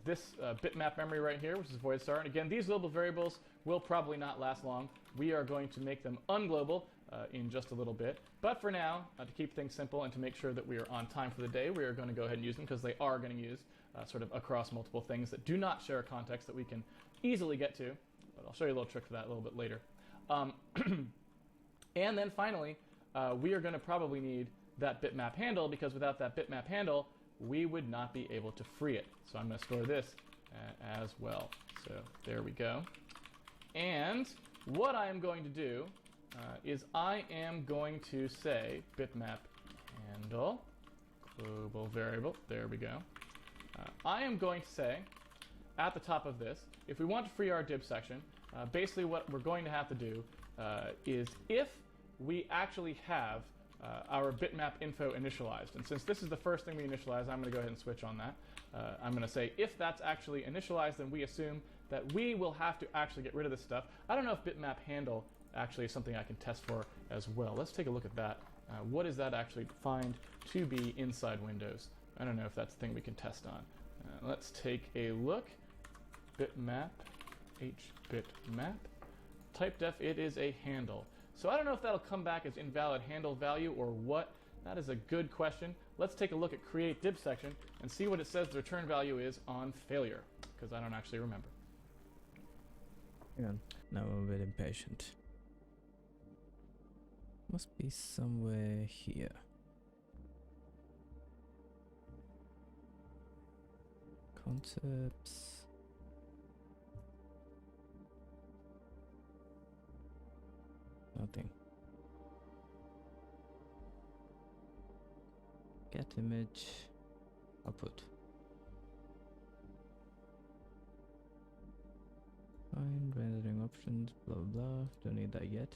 this bitmap memory right here, which is void star. And again, these global variables will probably not last long. We are going to make them unglobal in just a little bit. But for now, to keep things simple and to make sure that we are on time for the day, we are going to go ahead and use them because they are going to use sort of across multiple things that do not share a context that we can easily get to. But I'll show you a little trick for that a little bit later. And then finally, we are going to probably need that bitmap handle, because without that bitmap handle, we would not be able to free it. So I'm going to store this as well. So there we go. And what I am going to do is I am going to say bitmap handle, global variable, there we go. I am going to say at the top of this, if we want to free our div section, basically what we're going to have to do is if we actually have our bitmap info initialized. And since this is the first thing we initialize, I'm going to go ahead and switch on that. I'm going to say if that's actually initialized, then we assume that we will have to actually get rid of this stuff. I don't know if bitmap handle actually is something I can test for as well. Let's take a look at that. What is that actually defined to be inside Windows? I don't know if that's the thing we can test on. Let's take a look. Bitmap, hbitmap. Type def, it is a handle. So I don't know if that'll come back as invalid handle value or what. That is a good question. Let's take a look at create div section and see what it says the return value is on failure, because I don't actually remember. Hang on. Now I'm a bit impatient. Must be somewhere here. Concepts. Nothing. Get image output. Fine, rendering options, blah blah blah. Don't need that yet.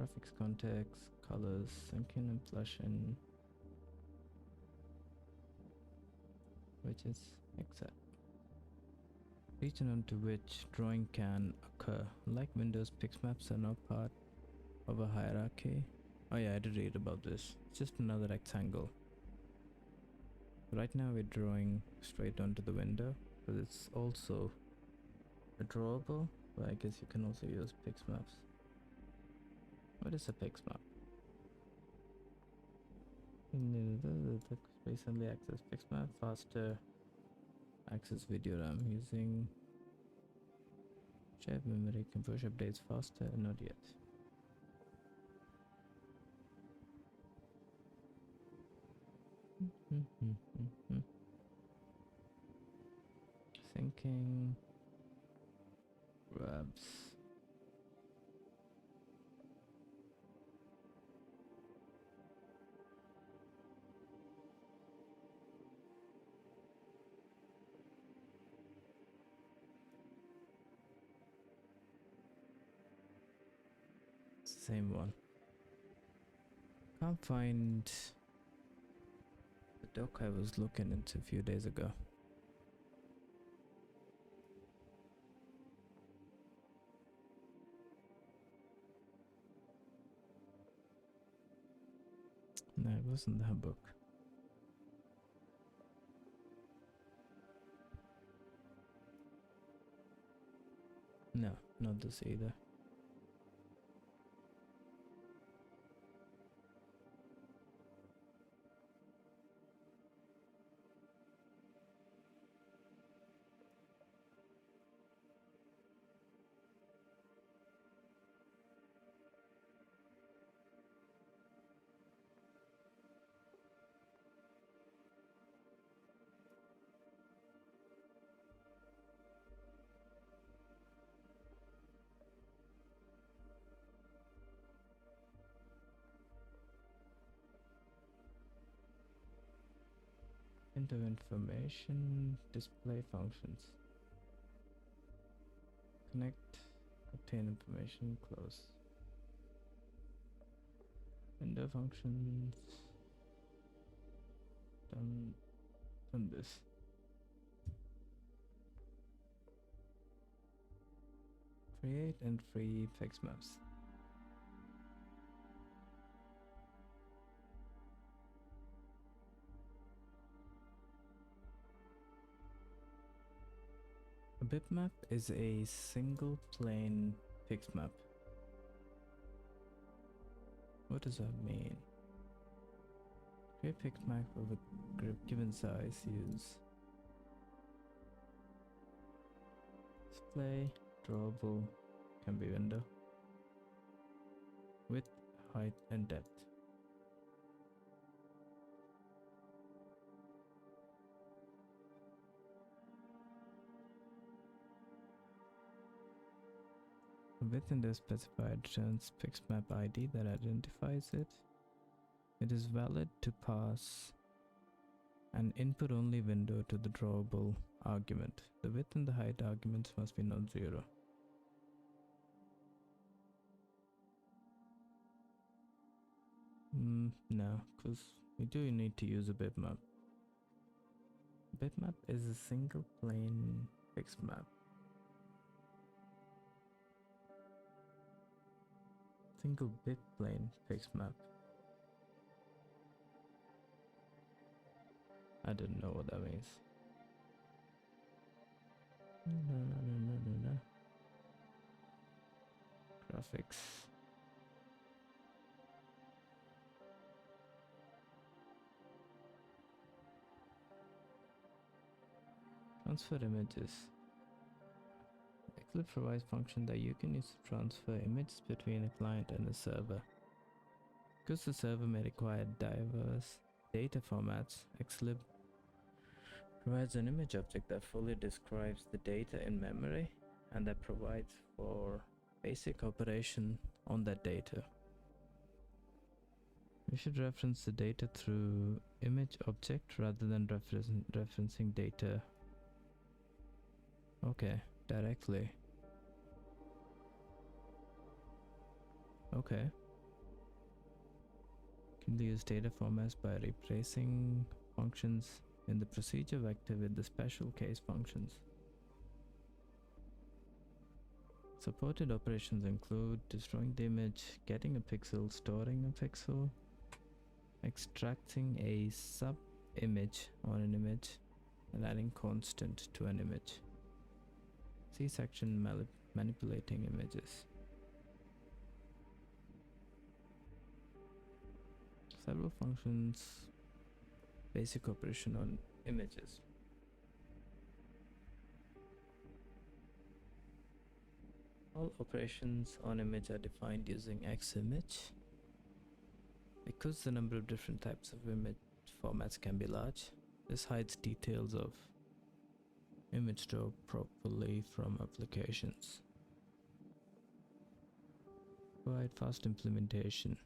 Graphics, context, colors, syncing and flushing, which is except region onto which drawing can occur. Like Windows, pixmaps are not part of a hierarchy. Oh yeah, I did read about this. It's just another rectangle. Right now we're drawing straight onto the window, but it's also a drawable, but I guess you can also use pixmaps. What is a pixmap? Recently access pixmap, faster access video RAM using shared memory, conversion updates faster, not yet. Syncing grabs. Same one. Can't find the doc I was looking into a few days ago. No, it wasn't that book. No, not this either. Into information, display functions. Connect, obtain information, close. Window functions. Done this. Create and free pixmaps. A bitmap is a single plane pixmap. What does that mean? Create pixmap of a given size. Use display, drawable, can be window, width, height, and depth. Within the specified returns pixmap ID that identifies it. It is valid to pass an input-only window to the drawable argument. The width and the height arguments must be non-zero. No, because we do need to use a bitmap. Bitmap is a single plane pixmap. Single bit plane pixmap. I don't know what that means. No. Graphics. Transfer images. Xlib provides function that you can use to transfer images between a client and a server. Because the server may require diverse data formats, Xlib provides an image object that fully describes the data in memory and that provides for basic operation on that data. We should reference the data through image object rather than referencing data. Okay, directly. Okay. Can use data formats by replacing functions in the procedure vector with the special case functions. Supported operations include destroying the image, getting a pixel, storing a pixel, extracting a sub-image on an image, and adding constant to an image. See section manipulating images. Several functions, basic operation on images. All operations on image are defined using ximage. Because the number of different types of image formats can be large, this hides details of image store properly from applications. Provide fast implementation.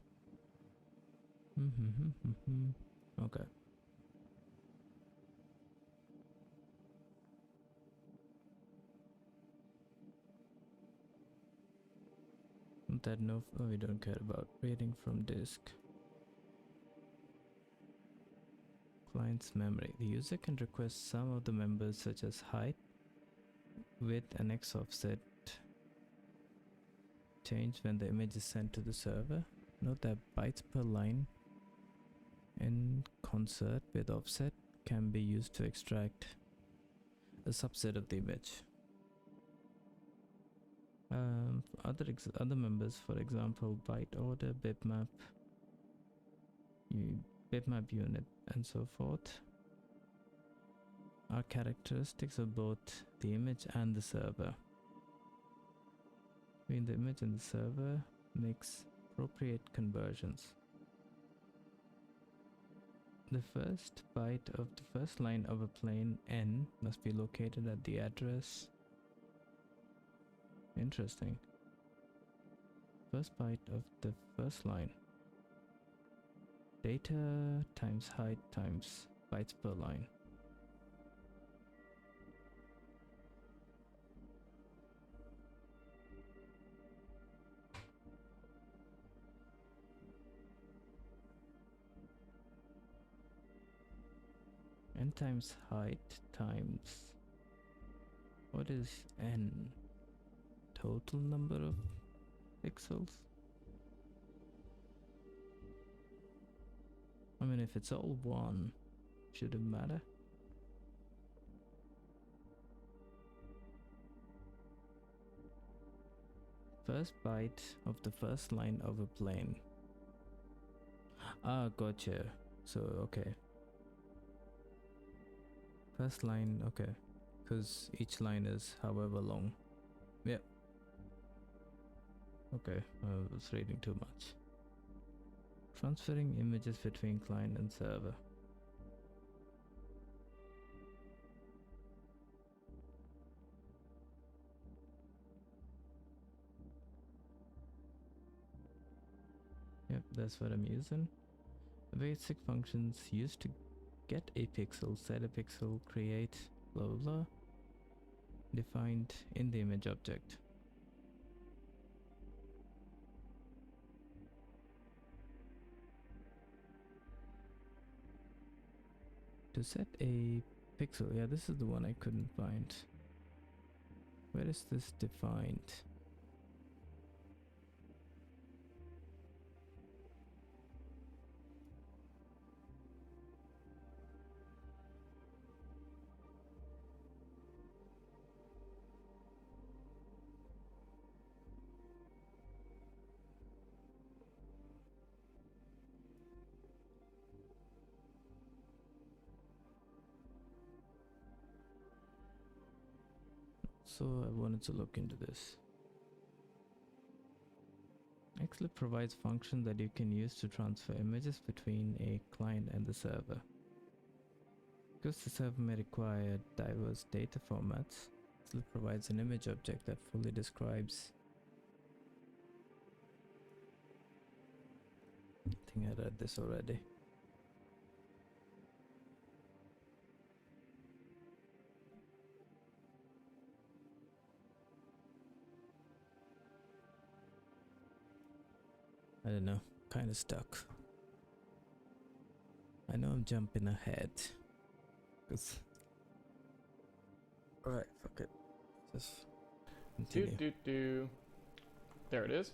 Okay. That no, we don't care about reading from disk. Client's memory. The user can request some of the members such as height, width, and x offset change when the image is sent to the server. Note that bytes per line in concert with offset can be used to extract a subset of the image. Other members, for example, byte order, bitmap, bitmap unit, and so forth, are characteristics of both the image and the server. Between the image and the server makes appropriate conversions. The first byte of the first line of a plane N must be located at the address. Interesting. First byte of the first line. Data times height times bytes per line. N times height times, what is N? Total number of pixels? I mean, if it's all one, should it matter? First byte of the first line of a plane. Ah, gotcha. So, okay. First line, okay. Because each line is however long. Yep. Okay, I was reading too much. Transferring images between client and server. Yep, that's what I'm using. The basic functions used to get a pixel, set a pixel, create, blah blah blah, defined in the image object. To set a pixel, yeah, this is the one I couldn't find. Where is this defined? So I wanted to look into this. Xlib provides functions that you can use to transfer images between a client and the server. Because the server may require diverse data formats, Xlib provides an image object that fully describes think I read this already. I don't know, kind of stuck. I know I'm jumping ahead. Cause... Alright, fuck it. Just continue. There it is.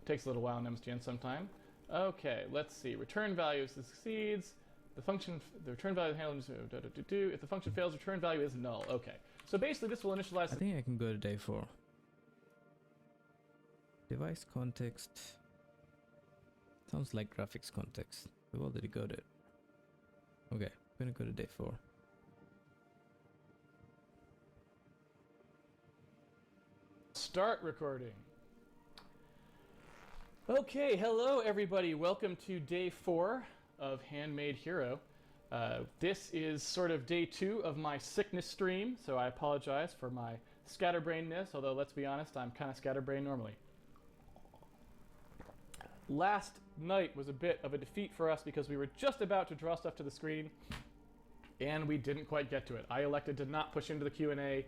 Takes a little while in MSGN sometime. Okay, let's see. Return value succeeds. The return value handles if the function fails, return value is null. Okay. So basically this will initialize. I think I can go to day 4. Device context. Sounds like graphics context. We've already got it. Okay, I'm gonna go to day 4. Start recording. Okay, hello everybody. Welcome to day 4 of Handmade Hero. This is sort of day 2 of my sickness stream, so I apologize for my scatterbrainness, although let's be honest, I'm kind of scatterbrained normally. Last night was a bit of a defeat for us because we were just about to draw stuff to the screen and we didn't quite get to it. I elected to not push into the Q&A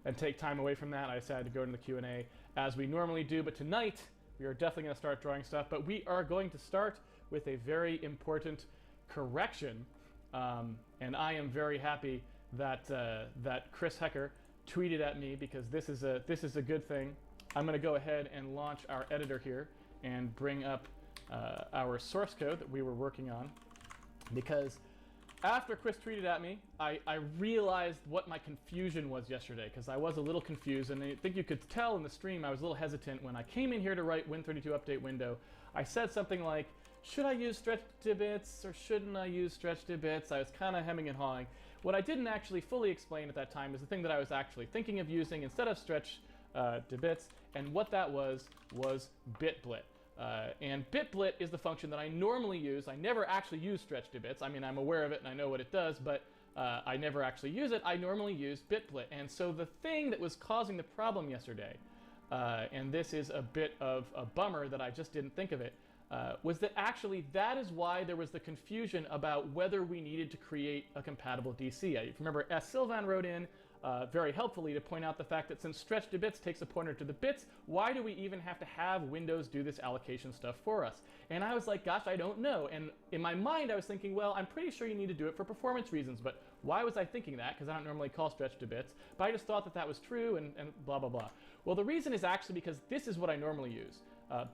and take time away from that. I decided to go into the Q&A as we normally do, but tonight we are definitely going to start drawing stuff, but we are going to start with a very important correction, and I am very happy that that Chris Hecker tweeted at me because this is a good thing. I'm going to go ahead and launch our editor here and bring up our source code that we were working on, because after Chris tweeted at me, I realized what my confusion was yesterday, because I was a little confused, and I think you could tell in the stream I was a little hesitant. When I came in here to write Win32 update window, I said something like, should I use stretch to bits or shouldn't I use stretch to bits? I was kind of hemming and hawing. What I didn't actually fully explain at that time is the thing that I was actually thinking of using instead of stretch to bits, and what that was bitblit. And bitblit is the function that I normally use. I never actually use stretch to bits. I mean, I'm aware of it and I know what it does, but I never actually use it. I normally use bitblit. And so the thing that was causing the problem yesterday, and this is a bit of a bummer that I just didn't think of it, was that actually that is why there was the confusion about whether we needed to create a compatible DC. I remember S. Sylvan wrote in very helpfully to point out the fact that since stretch to bits takes a pointer to the bits, why do we even have to have Windows do this allocation stuff for us? And I was like, gosh, I don't know. And in my mind, I was thinking, well, I'm pretty sure you need to do it for performance reasons, but why was I thinking that? Because I don't normally call stretch to bits, but I just thought that that was true and blah, blah, blah. Well, the reason is actually because this is what I normally use.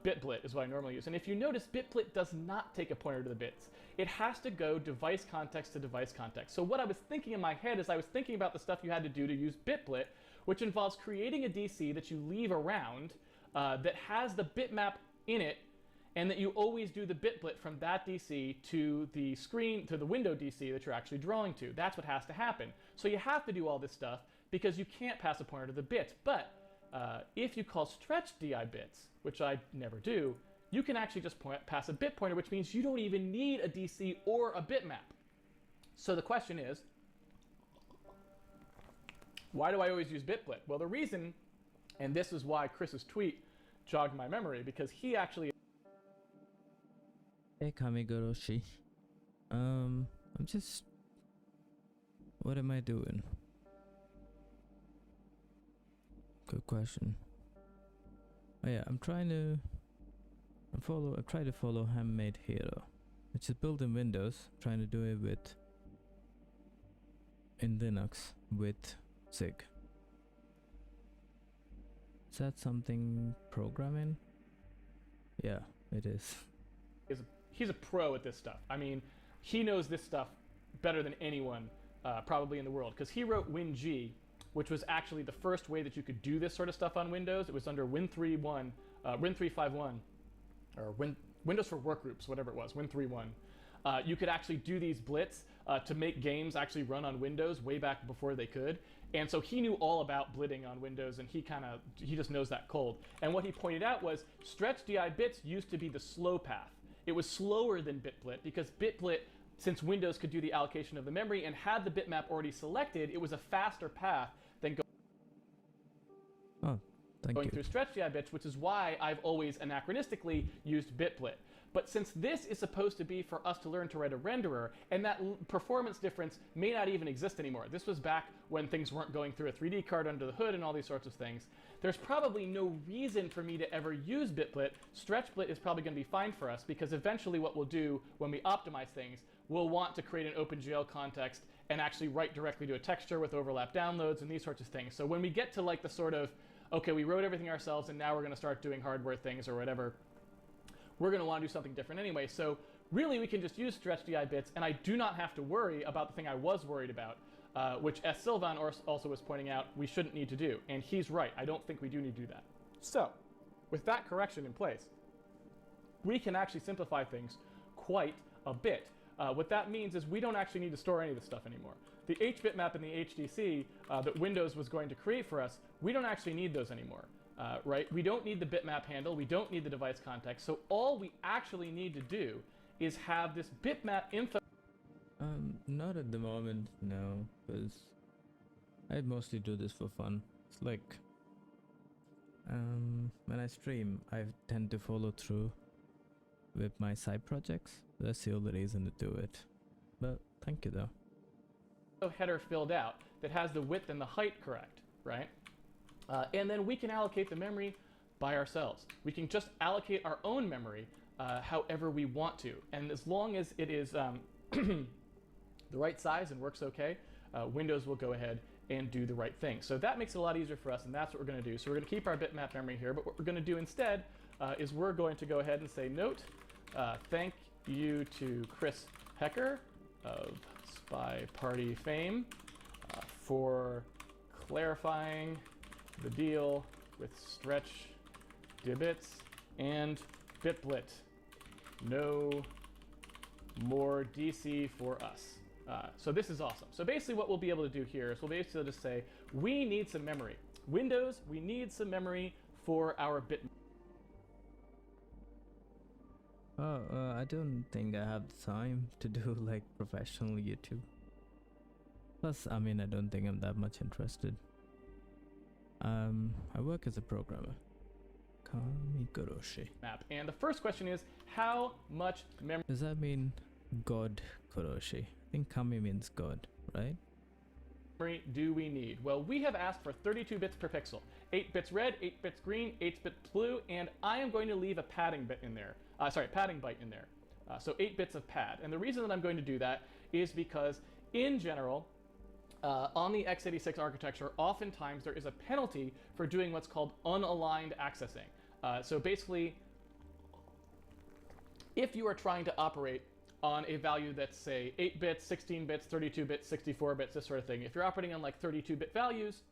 Bitblit is what I normally use. And if you notice, bitblit does not take a pointer to the bits. It has to go device context to device context. So what I was thinking in my head is I was thinking about the stuff you had to do to use bitblit, which involves creating a DC that you leave around that has the bitmap in it, and that you always do the bitblit from that DC to the screen, to the window DC that you're actually drawing to. That's what has to happen. So you have to do all this stuff because you can't pass a pointer to the bits. But if you call stretch DI bits, which I never do, you can actually just pass a bit pointer, which means you don't even need a DC or a bitmap. So the question is, why do I always use bitblit? Well, the reason, and this is why Chris's tweet jogged my memory, because he actually... Hey Kamigoroshi. I'm just... What am I doing? Good question. Oh yeah, I'm trying to follow Handmade Hero, which is built in Windows. I'm trying to do it in Linux with Zig. Is that something programming? Yeah, it is. He's a pro at this stuff. I mean, he knows this stuff better than anyone probably in the world, because he wrote WinG, which was actually the first way that you could do this sort of stuff on Windows. It was under Win3.1, Win351, or Windows for Workgroups, whatever it was, Win3.1. You could actually do these blitz to make games actually run on Windows way back before they could. And so he knew all about blitting on Windows, and he just knows that cold. And what he pointed out was stretch DI bits used to be the slow path. It was slower than bitblit because bitblit, since Windows could do the allocation of the memory and had the bitmap already selected, it was a faster path than go. Oh, Thank going you. through stretch DI bits, which is why I've always anachronistically used bitplit. But since this is supposed to be for us to learn to write a renderer, and that performance difference may not even exist anymore. This was back when things weren't going through a 3D card under the hood and all these sorts of things. There's probably no reason for me to ever use bitplit. StretchBlit is probably going to be fine for us, because eventually what we'll do when we optimize things, we'll want to create an OpenGL context and actually write directly to a texture with overlap downloads and these sorts of things. So when we get to like the sort of, okay, we wrote everything ourselves and now we're going to start doing hardware things or whatever, we're going to want to do something different anyway. So really we can just use stretch DI bits, and I do not have to worry about the thing I was worried about, which S. Sylvan also was pointing out we shouldn't need to do. And he's right. I don't think we do need to do that. So with that correction in place, we can actually simplify things quite a bit. What that means is we don't actually need to store any of this stuff anymore. The HBitmap and the HDC that Windows was going to create for us, we don't actually need those anymore. Right? We don't need the bitmap handle, we don't need the device context, so all we actually need to do is have this bitmap info. Not at the moment, no, because I mostly do this for fun. It's like, when I stream, I tend to follow through with my side projects. That's the only reason to do it. But thank you though. Header filled out that has the width and the height correct, right? And then we can allocate the memory by ourselves. We can just allocate our own memory however we want to. And as long as it is the right size and works okay, Windows will go ahead and do the right thing. So that makes it a lot easier for us, and that's what we're going to do. So we're going to keep our bitmap memory here, but what we're going to do instead is we're going to go ahead and say, note, thank you to Chris Hecker of Spy Party fame for clarifying the deal with stretch dibits and bitplit. No more DC for us. So this is awesome. So basically what we'll be able to do here is we'll basically just say, we need some memory. Windows, we need some memory for our bit. Oh, I don't think I have the time to do like professional YouTube. Plus, I mean, I don't think I'm that much interested. I work as a programmer. Kami Map. And the first question is, how much memory Does that mean God Koroshi? I think Kami means God, right? do we need? Well, we have asked for 32 bits per pixel. 8 bits red, 8 bits green, 8 bits blue, and I am going to leave a padding bit in there. Padding byte in there. So 8 bits of pad. And the reason that I'm going to do that is because, in general, on the x86 architecture, oftentimes there is a penalty for doing what's called unaligned accessing. So basically, if you are trying to operate on a value that's, say, 8 bits, 16 bits, 32 bits, 64 bits, this sort of thing, if you're operating on like 32-bit values,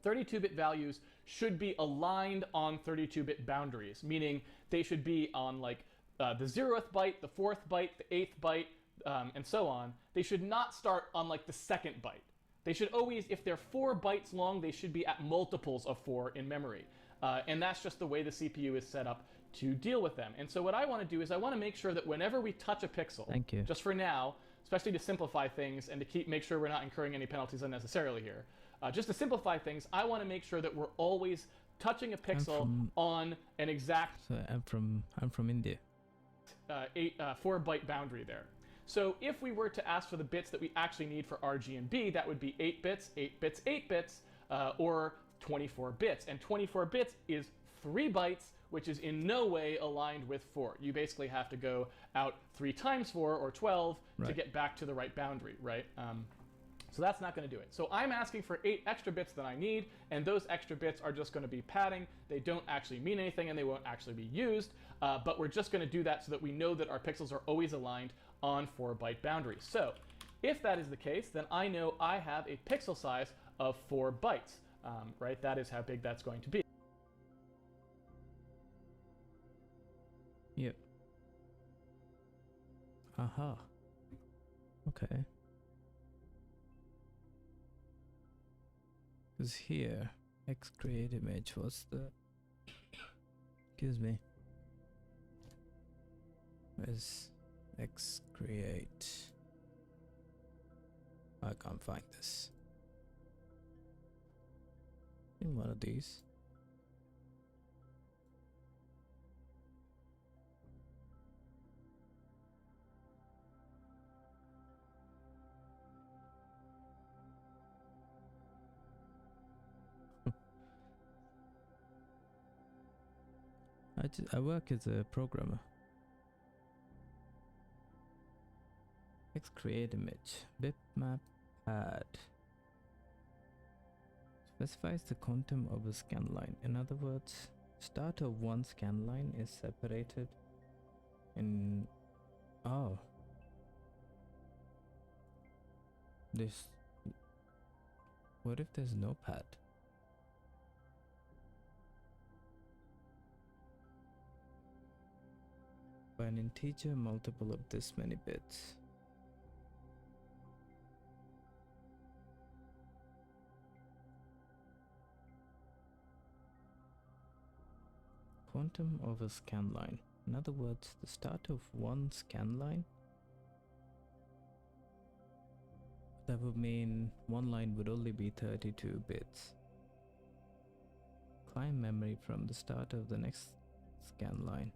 32-bit values should be aligned on 32-bit boundaries, meaning they should be on like the 0th byte, the 4th byte, the 8th byte, and so on. They should not start on like the 2nd byte. They should always, if they're 4 bytes long, they should be at multiples of 4 in memory. And that's just the way the CPU is set up to deal with them. And so what I want to do is I want to make sure that whenever we touch a pixel, Thank you. just for now, especially to simplify things and to make sure we're not incurring any penalties unnecessarily here, just to simplify things, I want to make sure that we're always touching a pixel on an exact So I'm from India. 4-byte boundary there. So if we were to ask for the bits that we actually need for RGB, that would be 8 bits, 8 bits, 8 bits, or 24 bits. And 24 bits is 3 bytes, which is in no way aligned with 4. You basically have to go out 3 times 4, or 12, to get back to the right boundary, right? So that's not going to do it. So I'm asking for 8 extra bits that I need, and those extra bits are just going to be padding. They don't actually mean anything, and they won't actually be used, but we're just going to do that so that we know that our pixels are always aligned on 4-byte boundaries. So if that is the case, then I know I have a pixel size of 4 bytes, right? That is how big that's going to be. Yep. Aha. Okay. Because here, X create image was the. Excuse me. Where's X create? I can't find this. In one of these. I work as a programmer. Let's create image. Bitmap pad. Specifies the quantum of a scan line. In other words, start of one scan line is separated in... Oh. This... What if there's no pad? By an integer multiple of this many bits. Quantum of a scan line. In other words, the start of one scan line. That would mean one line would only be 32 bits. Climb memory from the start of the next scan line.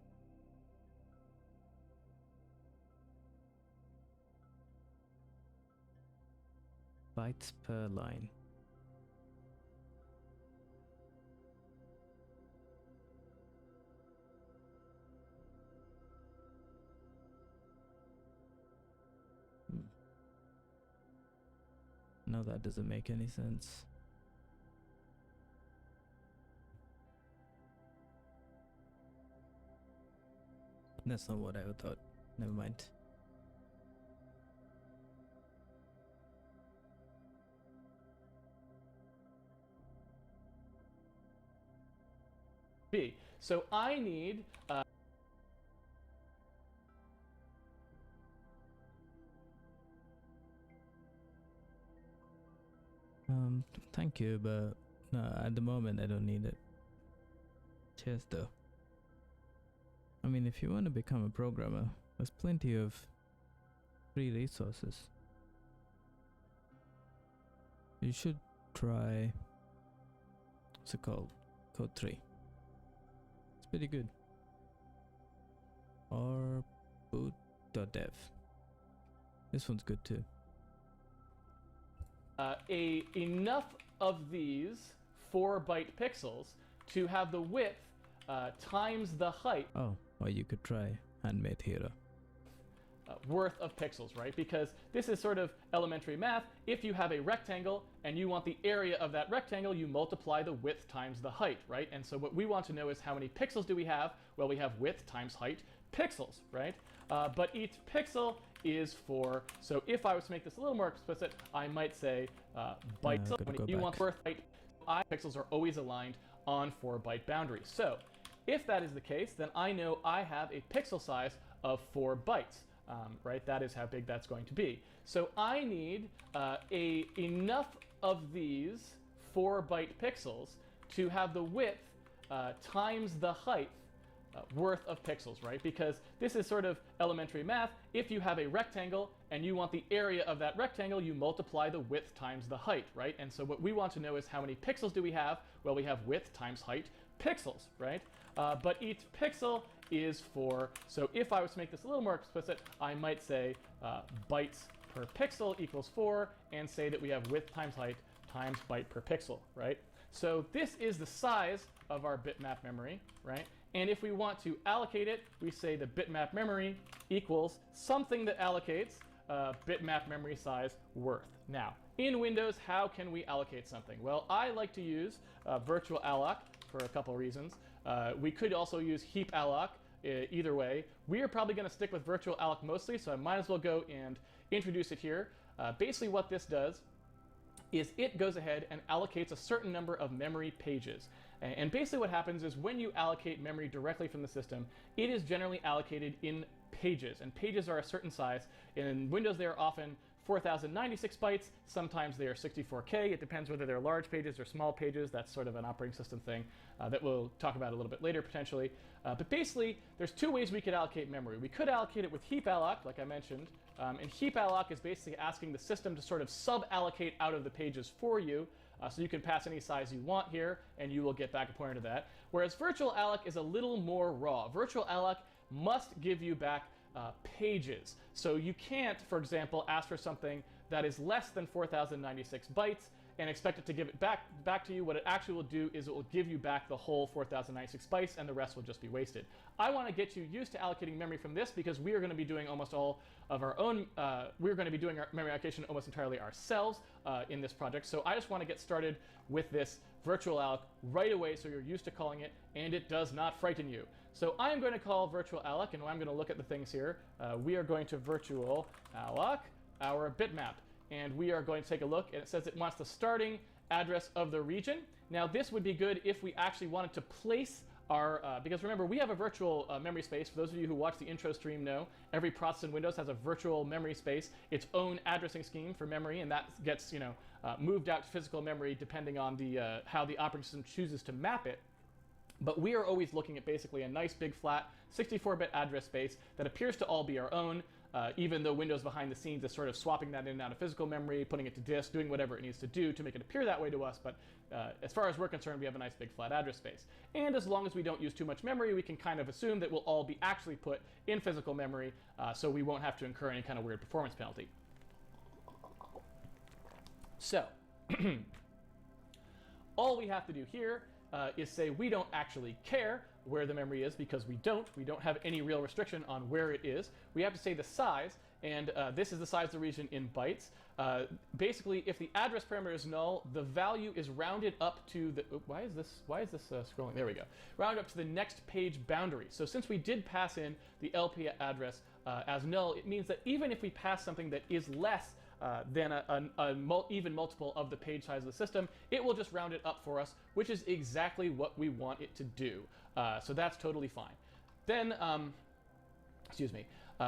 Bytes per line. No, that doesn't make any sense. That's not what I thought. Never mind. So I need thank you, but no, at the moment I don't need it. Cheers though. I mean, if you want to become a programmer, there's plenty of free resources. You should try, what's it called? Code 3. It's pretty good. Or boot.dev. This one's good too. enough of these 4-byte pixels to have the width times the height. Oh, or you could try Handmade here. Worth of pixels, right? Because this is sort of elementary math. If you have a rectangle and you want the area of that rectangle, you multiply the width times the height, right? And so what we want to know is how many pixels do we have? Well, we have width times height pixels, right? But each pixel is 4. So if I was to make this a little more explicit, I might say bytes. When you want worth height, pixels are always aligned on 4-byte boundaries. So if that is the case, then I know I have a pixel size of 4 bytes. Right, that is how big that's going to be. So I need enough of these 4-byte pixels to have the width times the height worth of pixels, right? Because this is sort of elementary math. If you have a rectangle and you want the area of that rectangle, you multiply the width times the height, right? And so what we want to know is how many pixels do we have? Well, we have width times height pixels, right? But each pixel is 4. So if I was to make this a little more explicit, I might say bytes per pixel equals 4, and say that we have width times height times byte per pixel, right? So this is the size of our bitmap memory, right? And if we want to allocate it, we say the bitmap memory equals something that allocates bitmap memory size worth. Now, in Windows, how can we allocate something? Well, I like to use virtual alloc for a couple reasons. We could also use heap alloc. Either way, we are probably going to stick with virtual alloc mostly, so I might as well go and introduce it here. Basically what this does is it goes ahead and allocates a certain number of memory pages. And basically what happens is when you allocate memory directly from the system, it is generally allocated in pages, and pages are a certain size. In Windows, they are often 4096 bytes, sometimes they are 64K. It depends whether they're large pages or small pages. That's sort of an operating system thing that we'll talk about a little bit later potentially. But basically, there's two ways we could allocate memory. We could allocate it with heap alloc, like I mentioned, and heap alloc is basically asking the system to sort of sub-allocate out of the pages for you. So you can pass any size you want here, and you will get back a pointer to that. Whereas virtual alloc is a little more raw. Virtual alloc must give you back pages. So you can't, for example, ask for something that is less than 4096 bytes and expect it to give it back to you. What it actually will do is it will give you back the whole 4096 bytes, and the rest will just be wasted. I want to get you used to allocating memory from this because we are going to be doing almost all of our own, we're going to be doing our memory allocation almost entirely ourselves in this project. So I just want to get started with this virtual alloc right away so you're used to calling it and it does not frighten you. So I'm going to call virtual alloc, and I'm going to look at the things here. We are going to virtual alloc our bitmap, and we are going to take a look, and it says it wants the starting address of the region. Now this would be good if we actually wanted to place our, because remember, we have a virtual memory space. For those of you who watch the intro stream know, every process in Windows has a virtual memory space, its own addressing scheme for memory, and that gets moved out to physical memory depending on the how the operating system chooses to map it. But we are always looking at basically a nice big flat 64-bit address space that appears to all be our own, even though Windows behind the scenes is sort of swapping that in and out of physical memory, putting it to disk, doing whatever it needs to do to make it appear that way to us. But as far as we're concerned, we have a nice big flat address space. And as long as we don't use too much memory, we can kind of assume that we'll all be actually put in physical memory, so we won't have to incur any kind of weird performance penalty. So, all we have to do here is say we don't actually care where the memory is, because we don't have any real restriction on where it is. We have to say the size, and this is the size of the region in bytes. Basically, if the address parameter is null, the value is rounded up to the, why is this scrolling? There we go. Rounded up to the next page boundary. So since we did pass in the LP address as null, it means that even if we pass something that is less than even multiple of the page size of the system, it will just round it up for us, which is exactly what we want it to do. So that's totally fine. Then,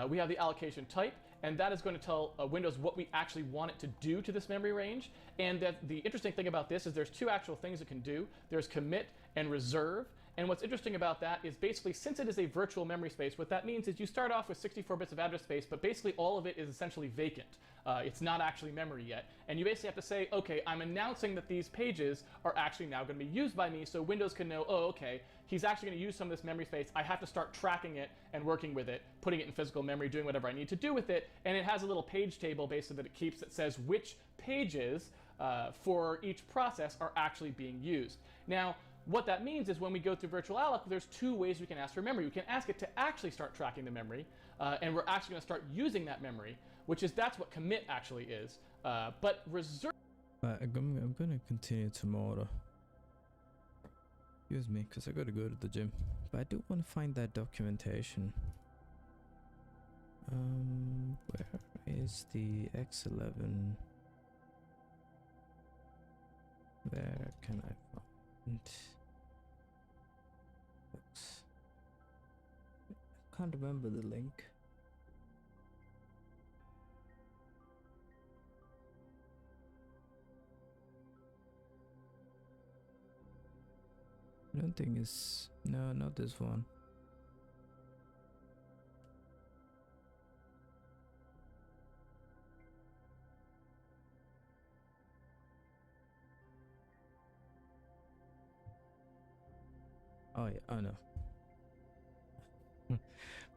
we have the allocation type, and that is going to tell Windows what we actually want it to do to this memory range. And the interesting thing about this is there's two actual things it can do. There's commit and reserve. And what's interesting about that is basically, since it is a virtual memory space, what that means is you start off with 64 bits of address space, but basically all of it is essentially vacant. It's not actually memory yet. And you basically have to say, okay, I'm announcing that these pages are actually now going to be used by me, so Windows can know, oh, okay, he's actually going to use some of this memory space. I have to start tracking it and working with it, putting it in physical memory, doing whatever I need to do with it. And it has a little page table basically that it keeps that says which pages for each process are actually being used. Now, what that means is when we go through virtual alloc, there's two ways we can ask for memory. We can ask it to actually start tracking the memory, and we're actually going to start using that memory, that's what commit actually is. But reserve. I'm going to continue tomorrow. Excuse me, because I got to go to the gym. But I do want to find that documentation. Where is the X11? Where can I find? Oops. I can't remember the link. I don't think it's, no, not this one. Oh yeah, oh no.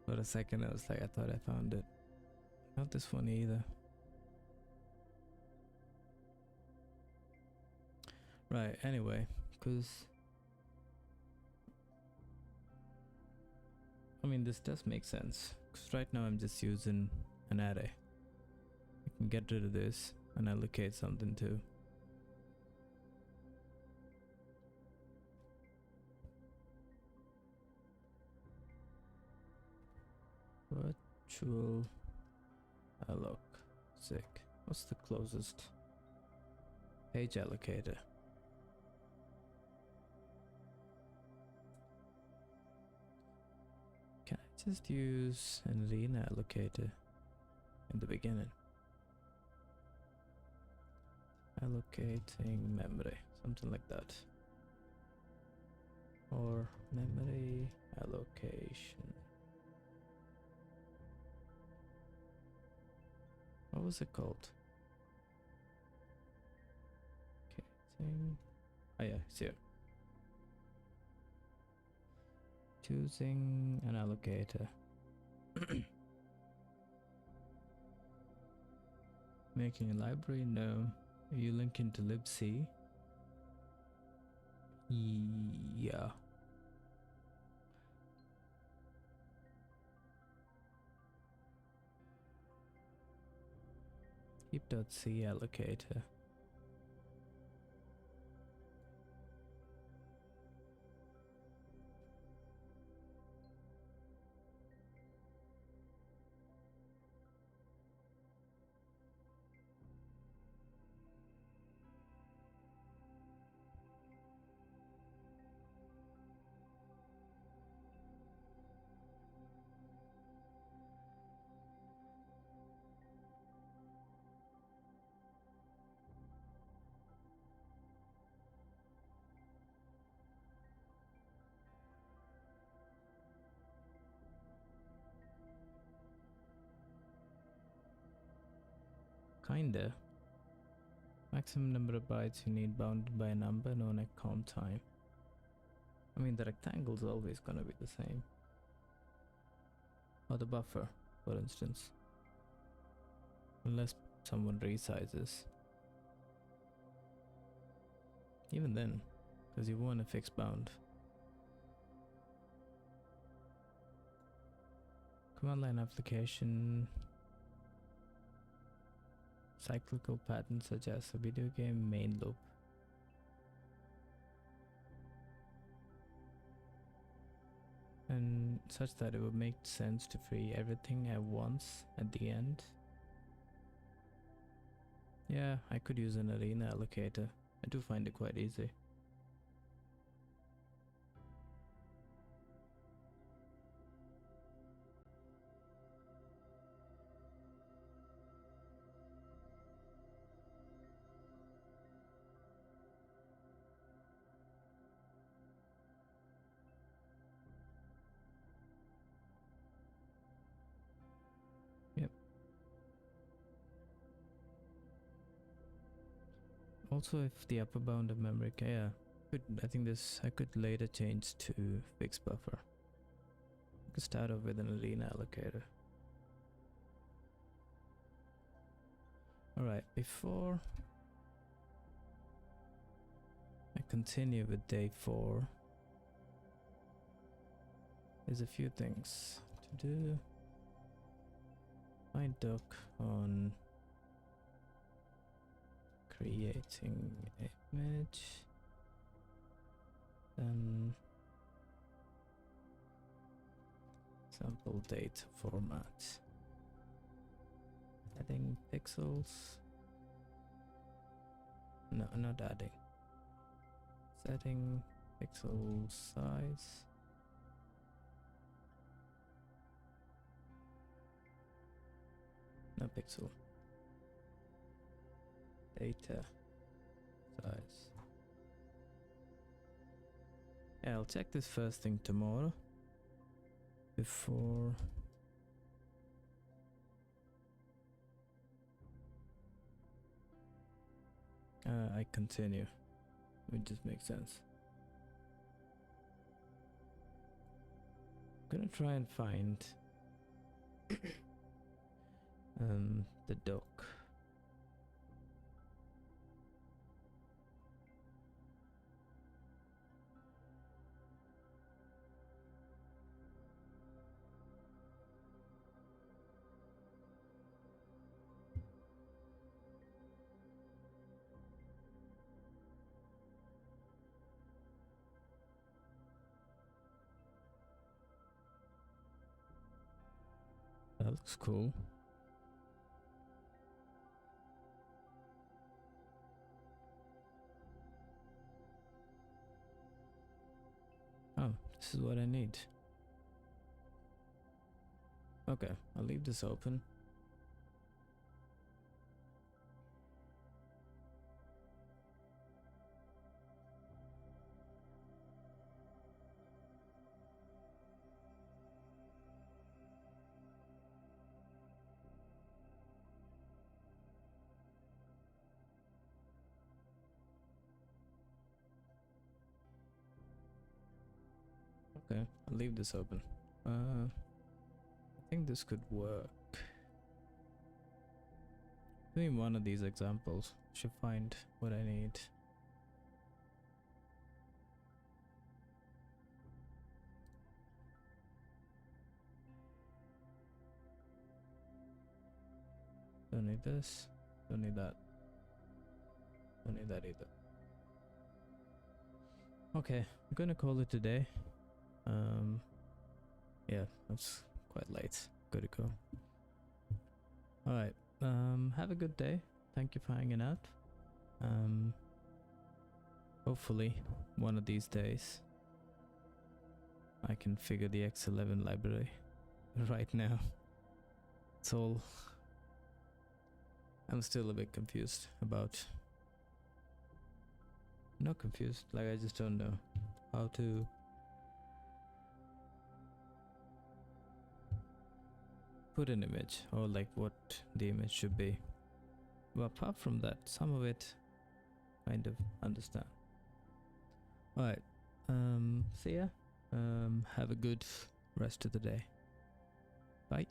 For a second I was like, I thought I found it. Not this one either. Right, anyway, because I mean, this does make sense, because right now I'm just using an array. I can get rid of this and allocate something too. Virtual alloc sick. What's the closest page allocator? Can I just use an arena allocator in the beginning? Allocating memory, something like that. Or memory allocation. What was it called? Okay, oh yeah, it's here. Choosing an allocator. Making a library? No. You link into libc. Yeah. Heap.c allocator. Kinda. Maximum number of bytes you need bounded by a number known at comp time. I mean, the rectangle's always gonna be the same. Or the buffer, for instance. Unless someone resizes. Even then, because you want a fixed bound. Command line application. Cyclical patterns such as a video game main loop. And such that it would make sense to free everything at once at the end. Yeah, I could use an arena allocator. I do find it quite easy. Yep. Also, if the upper bound of memory, yeah, I think I could later change to fixed buffer. I could start off with an arena allocator. Alright, before I continue with day 4, there's a few things to do. My doc on creating image, then sample data format, adding pixels, no, not adding, setting pixel size, no pixel, data size. Yeah, I'll check this first thing tomorrow before I continue. It just makes sense. I'm gonna try and find the doc. That looks cool. Oh, this is what I need. Okay, I'll leave this open. Okay, I'll leave this open. I think this could work. Doing one of these examples should find what I need. Don't need this. Don't need that. Don't need that either. Okay, I'm gonna call it a day. Yeah, it's quite late. Gotta go. Alright, have a good day. Thank you for hanging out. Hopefully, one of these days, I can figure the X11 library. Right now, it's all... I'm still a bit confused about... Not confused, like I just don't know how to... put an image, or like what the image should be. But apart from that, some of it kind of understand. Alright, see ya. Have a good rest of the day. Bye.